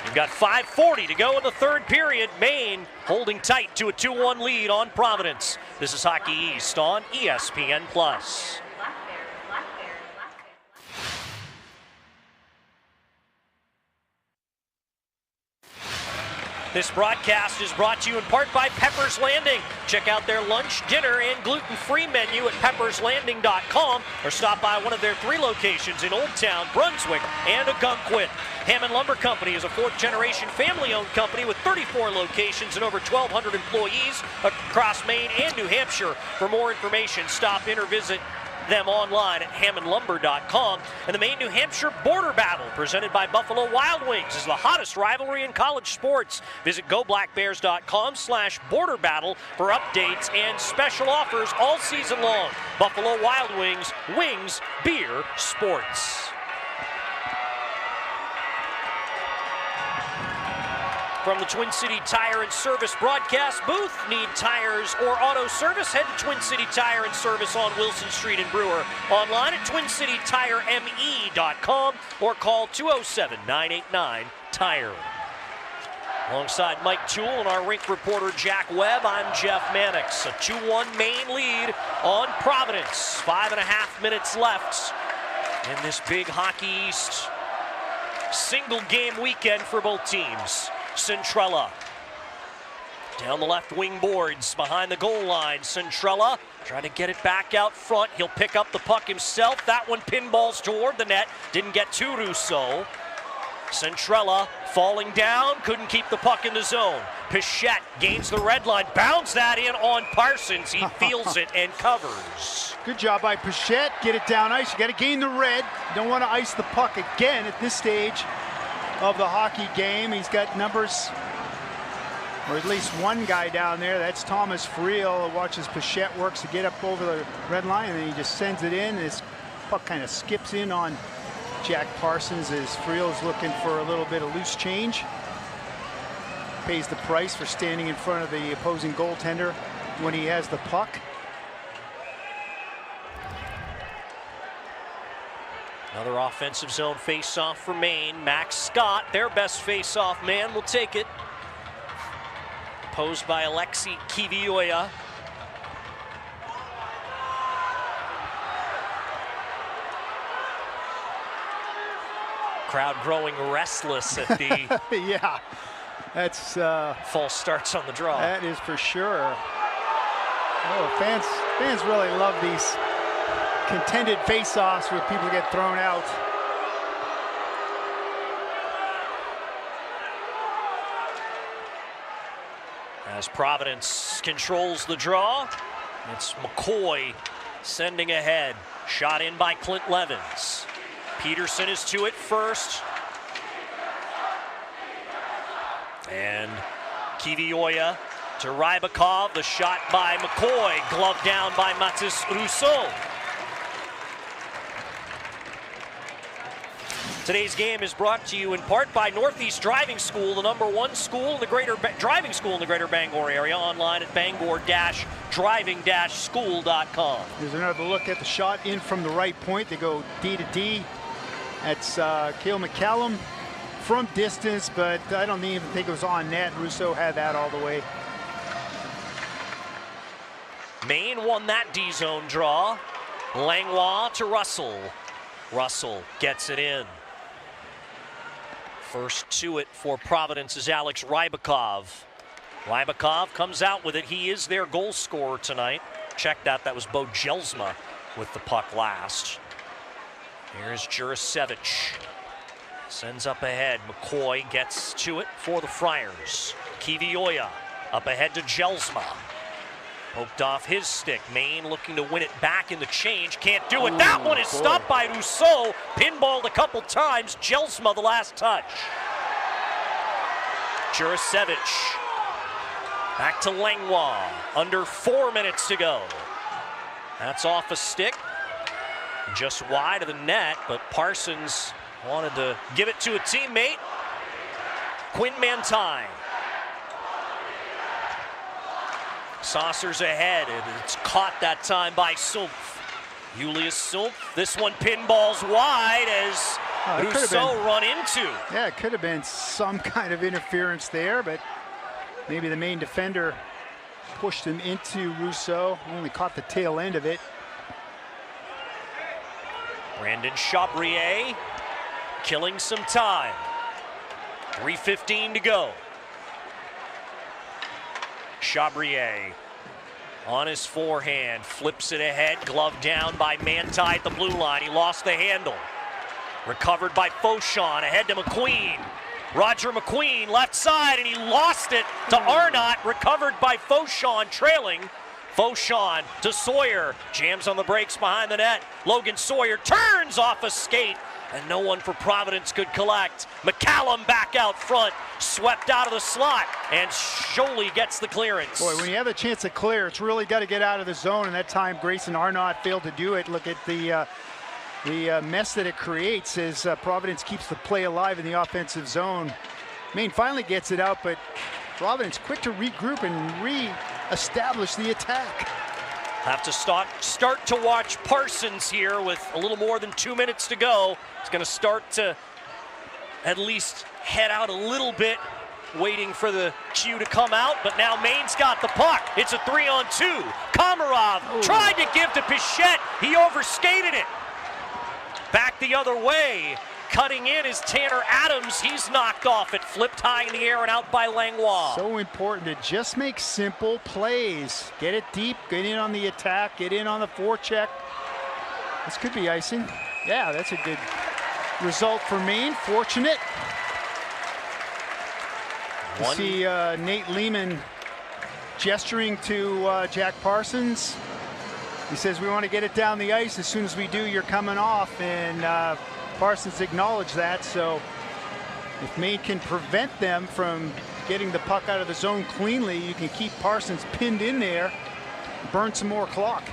We've got 5:40 to go in the third period. Maine holding tight to a 2-1 lead on Providence. This is Hockey East on ESPN+. This broadcast is brought to you in part by Pepper's Landing. Check out their lunch, dinner, and gluten-free menu at pepperslanding.com or stop by one of their 3 locations in Old Town, Brunswick, and Ogunquit. Hammond Lumber Company is a 4th-generation family-owned company with 34 locations and over 1,200 employees across Maine and New Hampshire. For more information, stop in or visit them online at hammondlumber.com. And the Maine, New Hampshire Border Battle, presented by Buffalo Wild Wings, is the hottest rivalry in college sports. Visit goblackbears.com/border battle for updates and special offers all season long. Buffalo Wild Wings, wings, beer, sports. From the Twin City Tire and Service broadcast booth, need tires or auto service? Head to Twin City Tire and Service on Wilson Street in Brewer. Online at twincitytireme.com or call 207-989-TIRE. Alongside Mike Toole and our rink reporter Jack Webb, I'm Jeff Mannix. A 2-1 Maine lead on Providence. 5.5 minutes left in this big Hockey East single game weekend for both teams. Centrella down the left wing boards behind the goal line. Centrella trying to get it back out front. He'll pick up the puck himself. That one pinballs toward the net. Didn't get to Rousseau. Centrella falling down, couldn't keep the puck in the zone. Pichette gains the red line, bounds that in on Parsons. He feels it and covers. Good job by Pichette. Get it down ice. You got to gain the red. You don't want to ice the puck again at this stage of the hockey game. He's got numbers, or at least one guy down there. That's Thomas Friel. Watches Pichette works to get up over the red line, and then he just sends it in. This puck kind of skips in on Jack Parsons as Friel's looking for a little bit of loose change. Pays the price for standing in front of the opposing goaltender when he has the puck. Another offensive zone face-off for Maine. Max Scott, their best face-off man, will take it. Opposed by Alexi Kivioya. Crowd growing restless at the yeah, that's false starts on the draw. That is for sure. Oh, fans really love these contended face-offs where people get thrown out. As Providence controls the draw, it's McCoy sending ahead. Shot in by Clint Levins. Peterson is to it first. And Kivioya to Rybakov. The shot by McCoy. Glove down by Mathis Rousseau. Today's game is brought to you in part by Northeast Driving School, the #1 school in the driving school in the greater Bangor area. Online at bangor-driving-school.com. Here's another look at the shot in from the right point. They go D to D. That's Cale McCallum from distance, but I don't even think it was on net. Rousseau had that all the way. Maine won that D-zone draw. Langlois to Russell. Russell gets it in. First to it for Providence is Alex Rybakov. Rybakov comes out with it. He is their goal scorer tonight. Check that. That was Bo Jelsma with the puck last. Here's Jurasevich. Sends up ahead. McCoy gets to it for the Friars. Kivioya up ahead to Jelsma. Poked off his stick. Maine looking to win it back in the change. Can't do it. That one is stopped by Rousseau. Pinballed a couple times. Jelsma the last touch. Jurasevich. Back to Langlois. Under 4 minutes to go. That's off a stick. Just wide of the net, but Parsons wanted to give it to a teammate. Quinn Mantine. Saucers ahead, and it's caught that time by Sumpf. Julius Sumpf. This one pinballs wide as Rousseau run into. Yeah, it could have been some kind of interference there, but maybe the main defender pushed him into Rousseau. Only caught the tail end of it. Brandon Chabrier killing some time. 3:15 to go. Chabrier on his forehand, flips it ahead, glove down by Manti at the blue line. He lost the handle. Recovered by Fauchon, ahead to McQueen. Roger McQueen, left side, and he lost it to Arnott. Recovered by Fauchon, trailing. Fauchon to Sawyer, jams on the brakes behind the net. Logan Sawyer turns off a skate, and no one for Providence could collect. McCallum back out front, swept out of the slot, and Scholey gets the clearance. Boy, when you have a chance to clear, it's really got to get out of the zone, and that time Grayson Arnott failed to do it. Look at the mess that it creates as Providence keeps the play alive in the offensive zone. Maine finally gets it out, but Providence quick to regroup and re-establish the attack. Have to start to watch Parsons here with a little more than 2 minutes to go. He's going to start to at least head out a little bit, waiting for the cue to come out, but now Maine's got the puck. It's a 3-on-2. Komarov tried to give to Pichette. He overskated it. Back the other way. Cutting in is Tanner Adams. He's knocked off. It flipped high in the air and out by Langlois. So important to just make simple plays. Get it deep, get in on the attack, get in on the forecheck. This could be icing. Yeah, that's a good result for Maine. Fortunate. You see Nate Lehman gesturing to Jack Parsons. He says, we want to get it down the ice. As soon as we do, you're coming off. And Parsons acknowledged that. So if Maine can prevent them from getting the puck out of the zone cleanly, you can keep Parsons pinned in there, burn some more clock.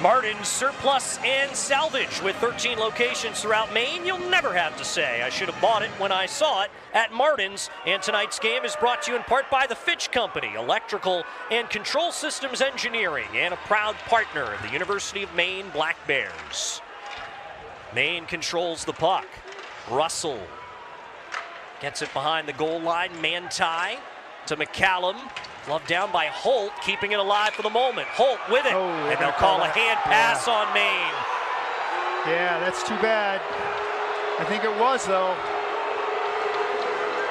Martin's Surplus and Salvage with 13 locations throughout Maine. You'll never have to say, I should have bought it when I saw it at Martin's. And tonight's game is brought to you in part by the Fitch Company, electrical and control systems engineering, and a proud partner of the University of Maine Black Bears. Maine controls the puck. Russell gets it behind the goal line. Manti to McCallum. Glove down by Holt, keeping it alive for the moment. Holt with it, and they'll call a hand pass on Maine. Yeah, that's too bad. I think it was, though.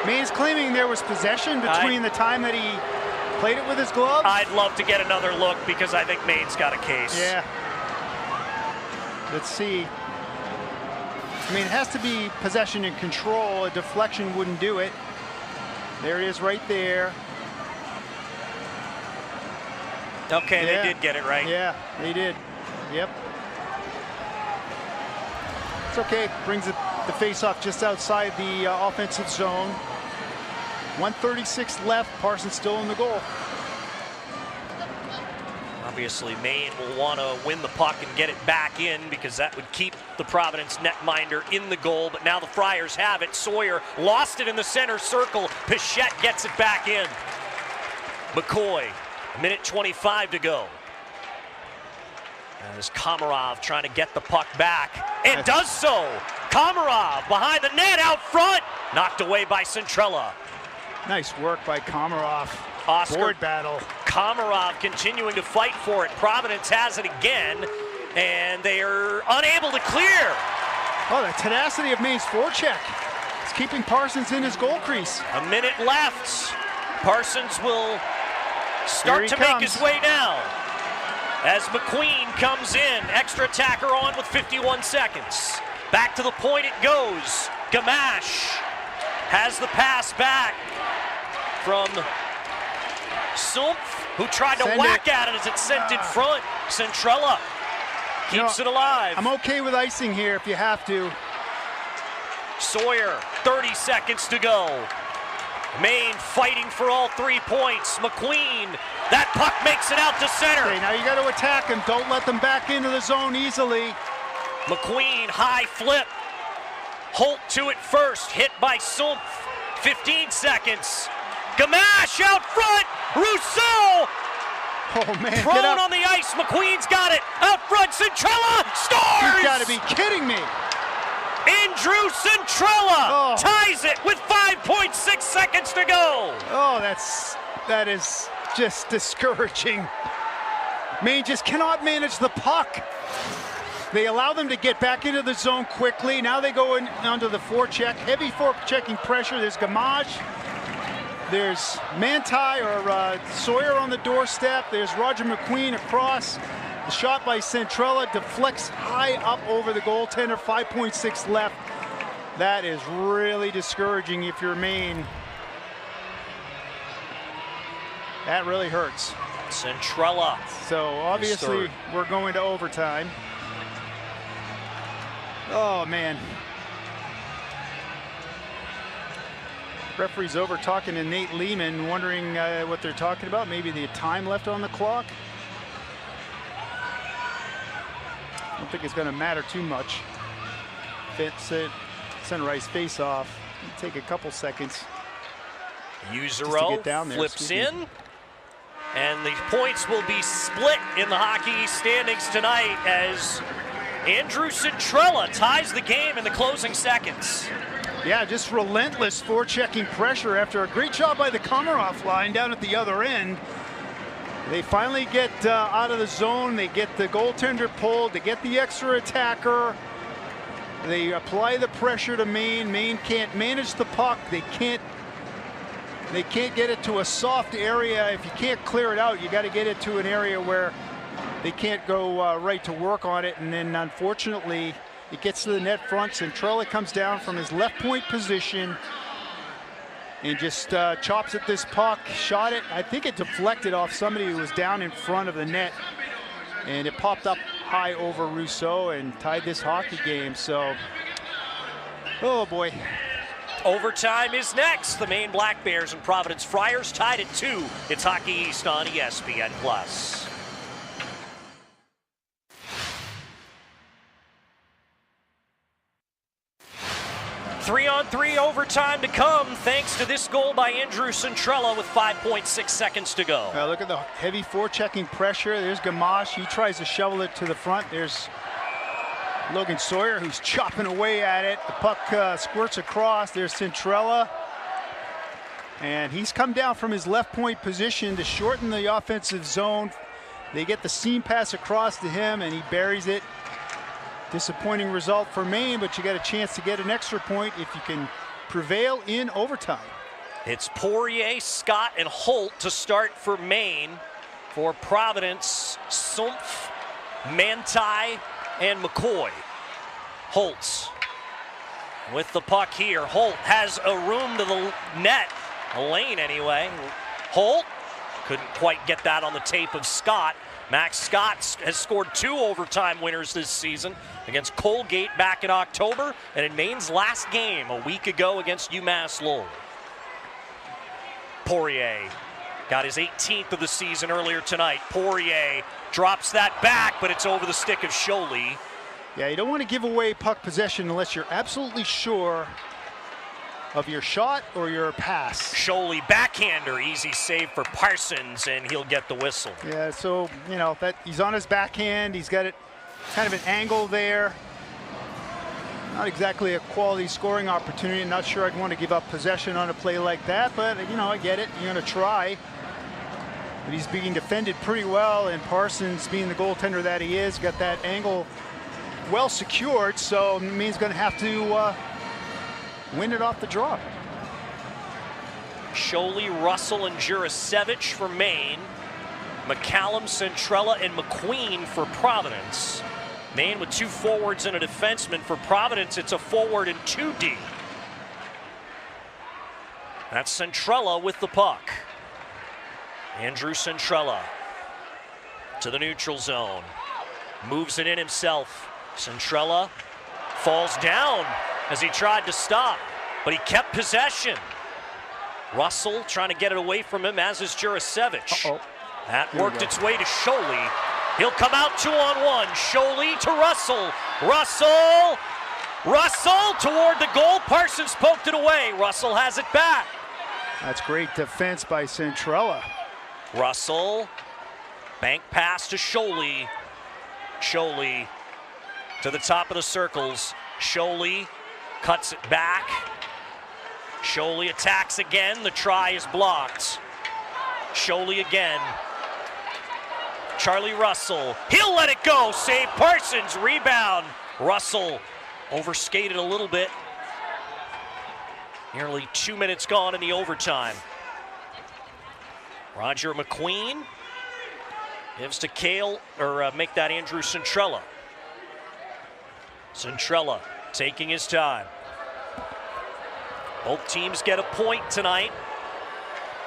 Maine's claiming there was possession between the time that he Played it with his gloves. I'd love to get another look because I think Maine's got a case. Yeah. Let's see. I mean, it has to be possession and control. A deflection wouldn't do it. There it is right there. Okay, they did get it right. Yeah, they did. Yep. It's okay. Brings the face-off just outside the offensive zone. 1:36 left. Parsons still in the goal. Obviously, Maine will want to win the puck and get it back in because that would keep the Providence netminder in the goal. But now the Friars have it. Sawyer lost it in the center circle. Pichette gets it back in. McCoy, 1:25 to go. As Komarov trying to get the puck back and does so. Komarov behind the net out front. Knocked away by Centrella. Nice work by Komarov. Oscar Board battle. Komarov continuing to fight for it. Providence has it again, and they are unable to clear. Oh, the tenacity of Maine's forecheck. It's keeping Parsons in his goal crease. A minute left. Parsons will start to make his way down. As McQueen comes in, extra attacker on with 51 seconds. Back to the point it goes. Gamache has the pass back from Sumpf, who tried to whack at it as it's sent in front. Centrella keeps it alive. I'm okay with icing here if you have to. Sawyer, 30 seconds to go. Maine fighting for all 3 points. McQueen, that puck makes it out to center. Okay, now you got to attack him. Don't let them back into the zone easily. McQueen, high flip. Holt to it first, hit by Sumpf. 15 seconds. Gamache out front. Rousseau. Oh, man. Prone on the ice. McQueen's got it. Out front. Centrella scores. You've got to be kidding me. Andrew Centrella ties it with 5.6 seconds to go. Oh, that is just discouraging. Maine just cannot manage the puck. They allow them to get back into the zone quickly. Now they go in onto the forecheck. Heavy forechecking pressure. There's Gamache. There's Manti or Sawyer on the doorstep. There's Roger McQueen across. The shot by Centrella deflects high up over the goaltender. 5.6 left. That is really discouraging if you're Maine. That really hurts. Centrella. So obviously we're going to overtime. Oh, man. Referee's over talking to Nate Lehman, wondering what they're talking about. Maybe the time left on the clock. I don't think it's going to matter too much. Sunrise face-off. Take a couple seconds. Usero flips in. And the points will be split in the Hockey East standings tonight as Andrew Centrella ties the game in the closing seconds. Yeah, just relentless forechecking pressure after a great job by the Komarov line down at the other end. They finally get out of the zone. They get the goaltender pulled. They get the extra attacker. They apply the pressure to Maine. Maine can't manage the puck. They can't get it to a soft area. If you can't clear it out, you got to get it to an area where they can't go right to work on it. And then unfortunately, it gets to the net front. Centrella comes down from his left point position and just chops at this puck, shot it. I think it deflected off somebody who was down in front of the net, and it popped up high over Rousseau and tied this hockey game. So, oh boy. Overtime is next. The Maine Black Bears and Providence Friars tied at 2. It's Hockey East on ESPN+. 3-on-3 overtime to come thanks to this goal by Andrew Centrella with 5.6 seconds to go. Look at the heavy forechecking pressure. There's Gamache. He tries to shovel it to the front. There's Logan Sawyer who's chopping away at it. The puck squirts across. There's Centrella. And he's come down from his left point position to shorten the offensive zone. They get the seam pass across to him and he buries it. Disappointing result for Maine, but you got a chance to get an extra point if you can prevail in overtime. It's Poirier, Scott, and Holt to start for Maine. For Providence, Sumpf, Manti, and McCoy. Holtz with the puck here. Holt has a room to the net, a lane anyway. Holt couldn't quite get that on the tape of Scott. Max Scott has scored 2 overtime winners this season against Colgate back in October and in Maine's last game a week ago against UMass Lowell. Poirier got his 18th of the season earlier tonight. Poirier drops that back, but it's over the stick of Scholey. Yeah, you don't want to give away puck possession unless you're absolutely sure of your shot or your pass. Scholey backhander, easy save for Parsons, and he'll get the whistle. Yeah, so, you know, that he's on his backhand. He's got it kind of an angle there. Not exactly a quality scoring opportunity. I'm not sure I'd want to give up possession on a play like that, but, you know, I get it. You're going to try. But he's being defended pretty well, and Parsons, being the goaltender that he is, got that angle well secured, so Maine's going to have to win it off the draw. Scholey, Russell, and Jurasevich for Maine. McCallum, Centrella, and McQueen for Providence. Maine with 2 forwards and a defenseman. For Providence, it's a forward and 2D. That's Centrella with the puck. Andrew Centrella to the neutral zone. Moves it in himself. Centrella falls down as he tried to stop, but he kept possession. Russell trying to get it away from him, as is Jurasevich. That worked its way to Scholey. He'll come out 2-on-1. Scholey to Russell. Russell toward the goal. Parsons poked it away. Russell has it back. That's great defense by Centrella. Russell, bank pass to Scholey. Scholey to the top of the circles. Scholey cuts it back. Scholey attacks again. The try is blocked. Scholey again. Charlie Russell, he'll let it go. Save Parsons, rebound. Russell overskated a little bit. Nearly 2 minutes gone in the overtime. Roger McQueen gives to Cale, or make that Andrew Centrella. Centrella taking his time. Both teams get a point tonight.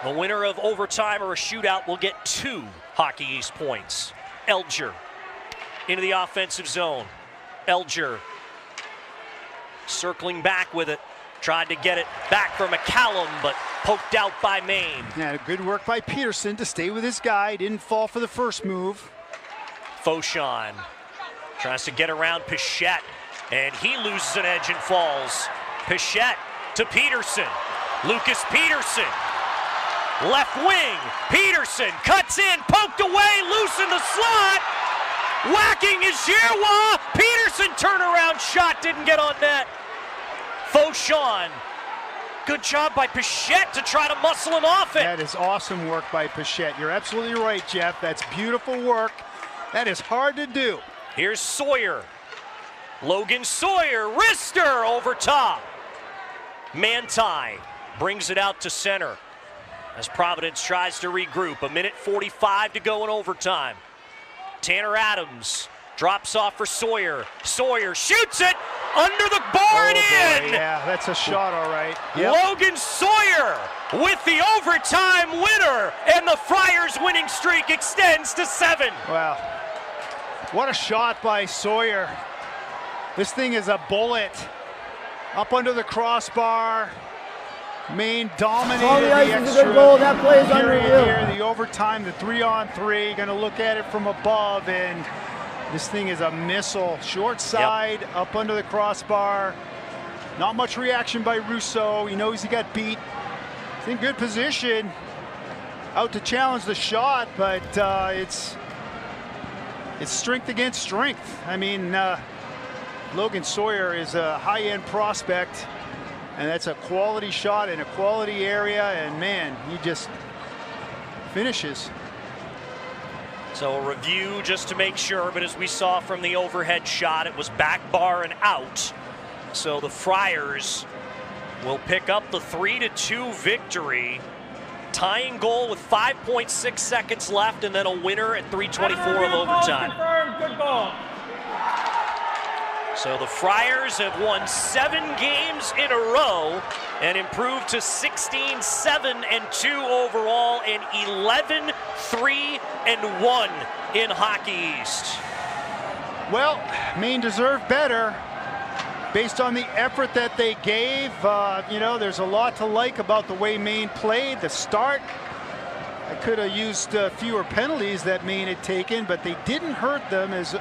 The winner of overtime or a shootout will get 2 Hockey East points. Elger into the offensive zone. Elger circling back with it. Tried to get it back for McCallum, but poked out by Maine. Yeah, good work by Peterson to stay with his guy. Didn't fall for the first move. Fauchon tries to get around Pichette, and he loses an edge and falls. Pichette to Peterson. Lucas Peterson. Left wing. Peterson cuts in, poked away, loose in the slot. Whacking is Giroux. Peterson turnaround shot, didn't get on net. Fauchon. Good job by Pichette to try to muscle him off it. That is awesome work by Pichette. You're absolutely right, Jeff. That's beautiful work. That is hard to do. Here's Sawyer. Logan Sawyer, wrister over top. Manti brings it out to center as Providence tries to regroup. 1:45 to go in overtime. Tanner Adams drops off for Sawyer. Sawyer shoots it under the bar and in. Yeah, that's a shot, all right. Yep. Logan Sawyer with the overtime winner, and the Friars' winning streak extends to 7. Wow, what a shot by Sawyer. This thing is a bullet. Up under the crossbar. Maine dominated the extra good goal. That play is period unreal. here. The overtime, the 3-on-3. Going to look at it from above, and this thing is a missile. Short side, up under the crossbar. Not much reaction by Rousseau. He knows he got beat. He's in good position. Out to challenge the shot, but it's strength against strength. I mean, Logan Sawyer is a high-end prospect, and that's a quality shot in a quality area, and man, he just finishes. So a review just to make sure, but as we saw from the overhead shot, it was back bar and out. So the Friars will pick up the 3-2 victory. Tying goal with 5.6 seconds left, and then a winner at 3:24 of overtime. Good goal. So the Friars have won 7 games in a row and improved to 16-7-2 overall and 11-3-1 in Hockey East. Well, Maine deserved better based on the effort that they gave. You know, there's a lot to like about the way Maine played. The start, I could have used fewer penalties that Maine had taken, but they didn't hurt them as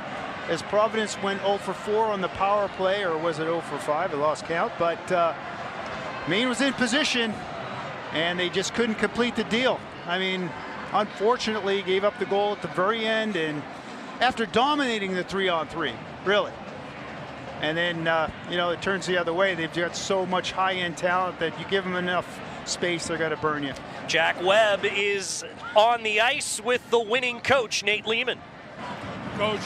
Providence went 0 for 4 on the power play, or was it 0 for 5? I lost count. But Maine was in position, and they just couldn't complete the deal. I mean, unfortunately, gave up the goal at the very end, and after dominating the 3-on-3, really. And then, you know, it turns the other way. They've got so much high-end talent that you give them enough space, they're going to burn you. Jack Webb is on the ice with the winning coach, Nate Lehman. Coach,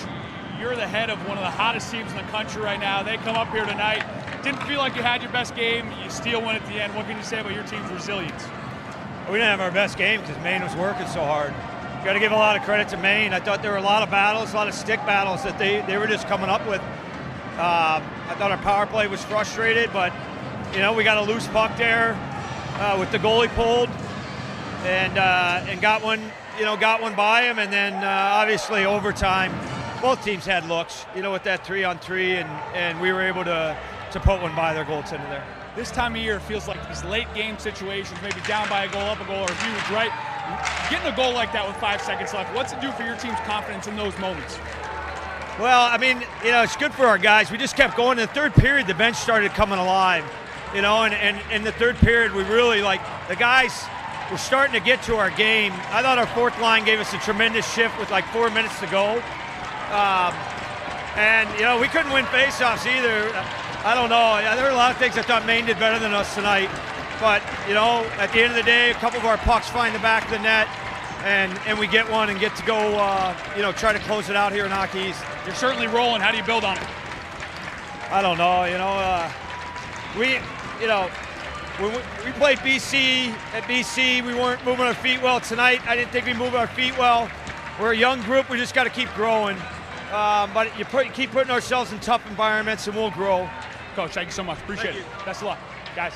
you're the head of one of the hottest teams in the country right now. They come up here tonight. Didn't feel like you had your best game. You steal one at the end. What can you say about your team's resilience? We didn't have our best game because Maine was working so hard. Got to give a lot of credit to Maine. I thought there were a lot of battles, a lot of stick battles that they were just coming up with. I thought our power play was frustrated, but you know, we got a loose puck there with the goalie pulled, and got one by him, and then obviously overtime. Both teams had looks, you know, with that 3-on-3, and we were able to put one by their goaltender there. This time of year, it feels like these late game situations, maybe down by a goal, up a goal, or a huge, right? Getting a goal like that with 5 seconds left, what's it do for your team's confidence in those moments? Well, I mean, you know, it's good for our guys. We just kept going. In the third period, the bench started coming alive, you know, and in the third period, we really, like, the guys were starting to get to our game. I thought our fourth line gave us a tremendous shift with like 4 minutes to go. And, you know, we couldn't win faceoffs either. I don't know. There were a lot of things I thought Maine did better than us tonight. But, you know, at the end of the day, a couple of our pucks find the back of the net, and we get one and get to go, you know, try to close it out here in Hockey East. You're certainly rolling. How do you build on it? I don't know. You know, when we played BC at BC, we weren't moving our feet well tonight. I didn't think we moved our feet well. We're a young group. We just got to keep growing. But keep putting ourselves in tough environments, and we'll grow. Coach, thank you so much. Appreciate it. Best of luck, guys.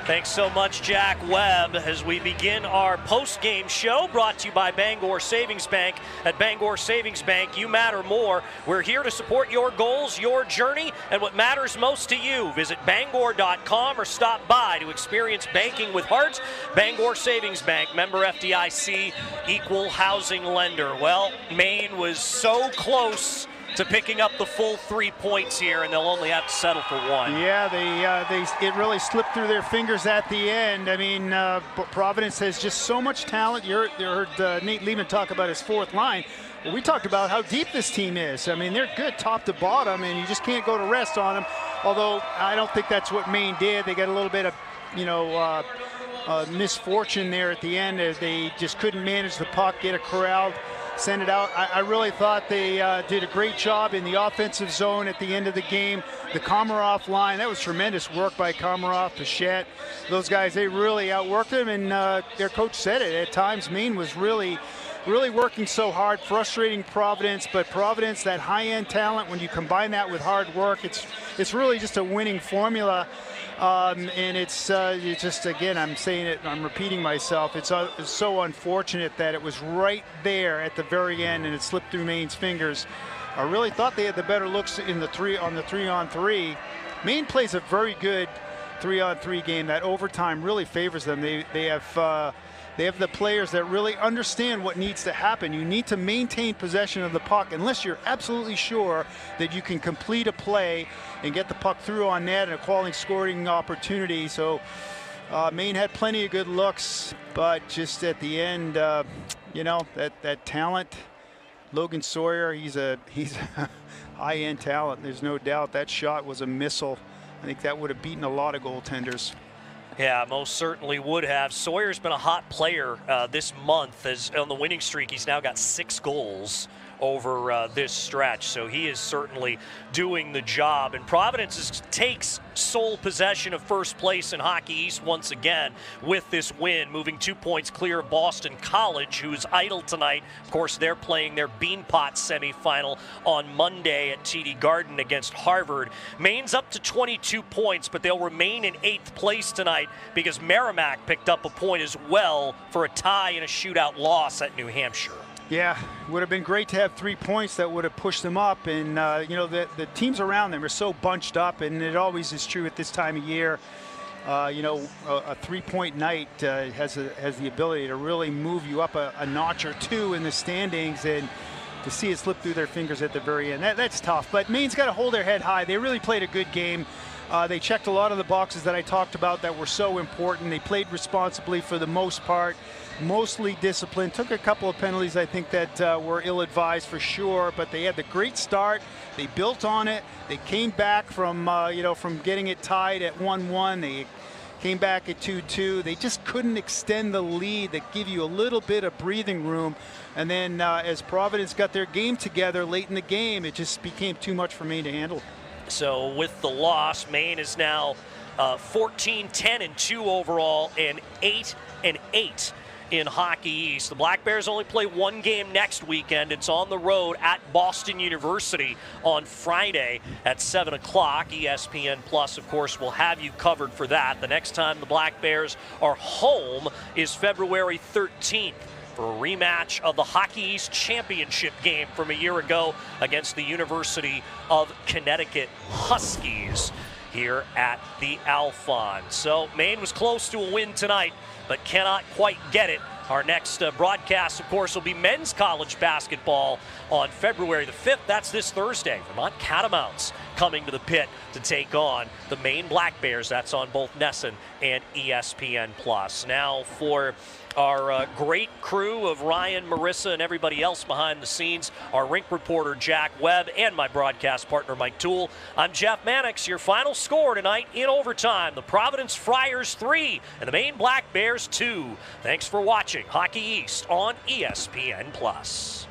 Thanks so much, Jack Webb, as we begin our post-game show, brought to you by Bangor Savings Bank. At Bangor Savings Bank, you matter more. We're here to support your goals, your journey, and what matters most to you. Visit Bangor.com or stop by to experience banking with heart. Bangor Savings Bank, member FDIC, equal housing lender. Well, Maine was so close to picking up the full 3 points here, and they'll only have to settle for one. Yeah, it really slipped through their fingers at the end. I mean, Providence has just so much talent. You heard Nate Lehman talk about his fourth line. Well, we talked about how deep this team is. I mean, they're good top to bottom, and you just can't go to rest on them. Although I don't think that's what Maine did. They got a little bit of, you know, misfortune there at the end, as they just couldn't manage the puck, get it corralled, send it out. I really thought they did a great job in the offensive zone at the end of the game. The Komarov line, that was tremendous work by Komarov, Pichette. Those guys, they really outworked them, and their coach said it. At times, Maine was really working so hard, frustrating Providence, but Providence, that high-end talent, when you combine that with hard work, it's really just a winning formula. And it's just, again, I'm saying it, I'm repeating myself, it's so unfortunate that it was right there at the very end and it slipped through Maine's fingers. I really thought they had the better looks in the 3-on-3. Maine plays a very good 3-on-3 game. That overtime really favors them. They have the players that really understand what needs to happen. You need to maintain possession of the puck unless you're absolutely sure that you can complete a play and get the puck through on net and a quality scoring opportunity. So Maine had plenty of good looks, but just at the end, you know, that talent, Logan Sawyer, he's a high-end talent. There's no doubt that shot was a missile. I think that would have beaten a lot of goaltenders. Yeah, most certainly would have. Sawyer's been a hot player this month. As on the winning streak, he's now got 6 goals over this stretch. So he is certainly doing the job. And Providence takes sole possession of first place in Hockey East once again with this win, moving 2 points clear of Boston College, who's idle tonight. Of course, they're playing their Beanpot semifinal on Monday at TD Garden against Harvard. Maine's up to 22 points, but they'll remain in 8th place tonight because Merrimack picked up a point as well for a tie and a shootout loss at New Hampshire. Yeah, would have been great to have 3 points that would have pushed them up. And, the teams around them are so bunched up, and it always is true at this time of year. A 3-point night has the ability to really move you up a notch or two in the standings, and to see it slip through their fingers at the very end, that's tough. But Maine's got to hold their head high. They really played a good game. They checked a lot of the boxes that I talked about that were so important. They played responsibly for the most part, mostly disciplined. Took a couple of penalties, I think, that were ill-advised for sure, but they had the great start. They built on it. They came back from getting it tied at 1-1. They came back at 2-2. They just couldn't extend the lead that give you a little bit of breathing room. And then as Providence got their game together late in the game, it just became too much for Maine to handle. So with the loss, Maine is now 14-10-2 overall and 8-8 in Hockey East. The Black Bears only play one game next weekend. It's on the road at Boston University on Friday at 7 o'clock. ESPN Plus, of course, will have you covered for that. The next time the Black Bears are home is February 13th. For a rematch of the Hockey East Championship game from a year ago against the University of Connecticut Huskies here at the Alfond. So Maine was close to a win tonight, but cannot quite get it. Our next broadcast, of course, will be men's college basketball on February the 5th. That's this Thursday. Vermont Catamounts coming to the pit to take on the Maine Black Bears. That's on both NESN and ESPN Plus. Now for our great crew of Ryan, Marissa, and everybody else behind the scenes, our rink reporter Jack Webb, and my broadcast partner Mike Toole, I'm Jeff Mannix. Your final score tonight in overtime, the Providence Friars 3 and the Maine Black Bears 2. Thanks for watching Hockey East on ESPN Plus.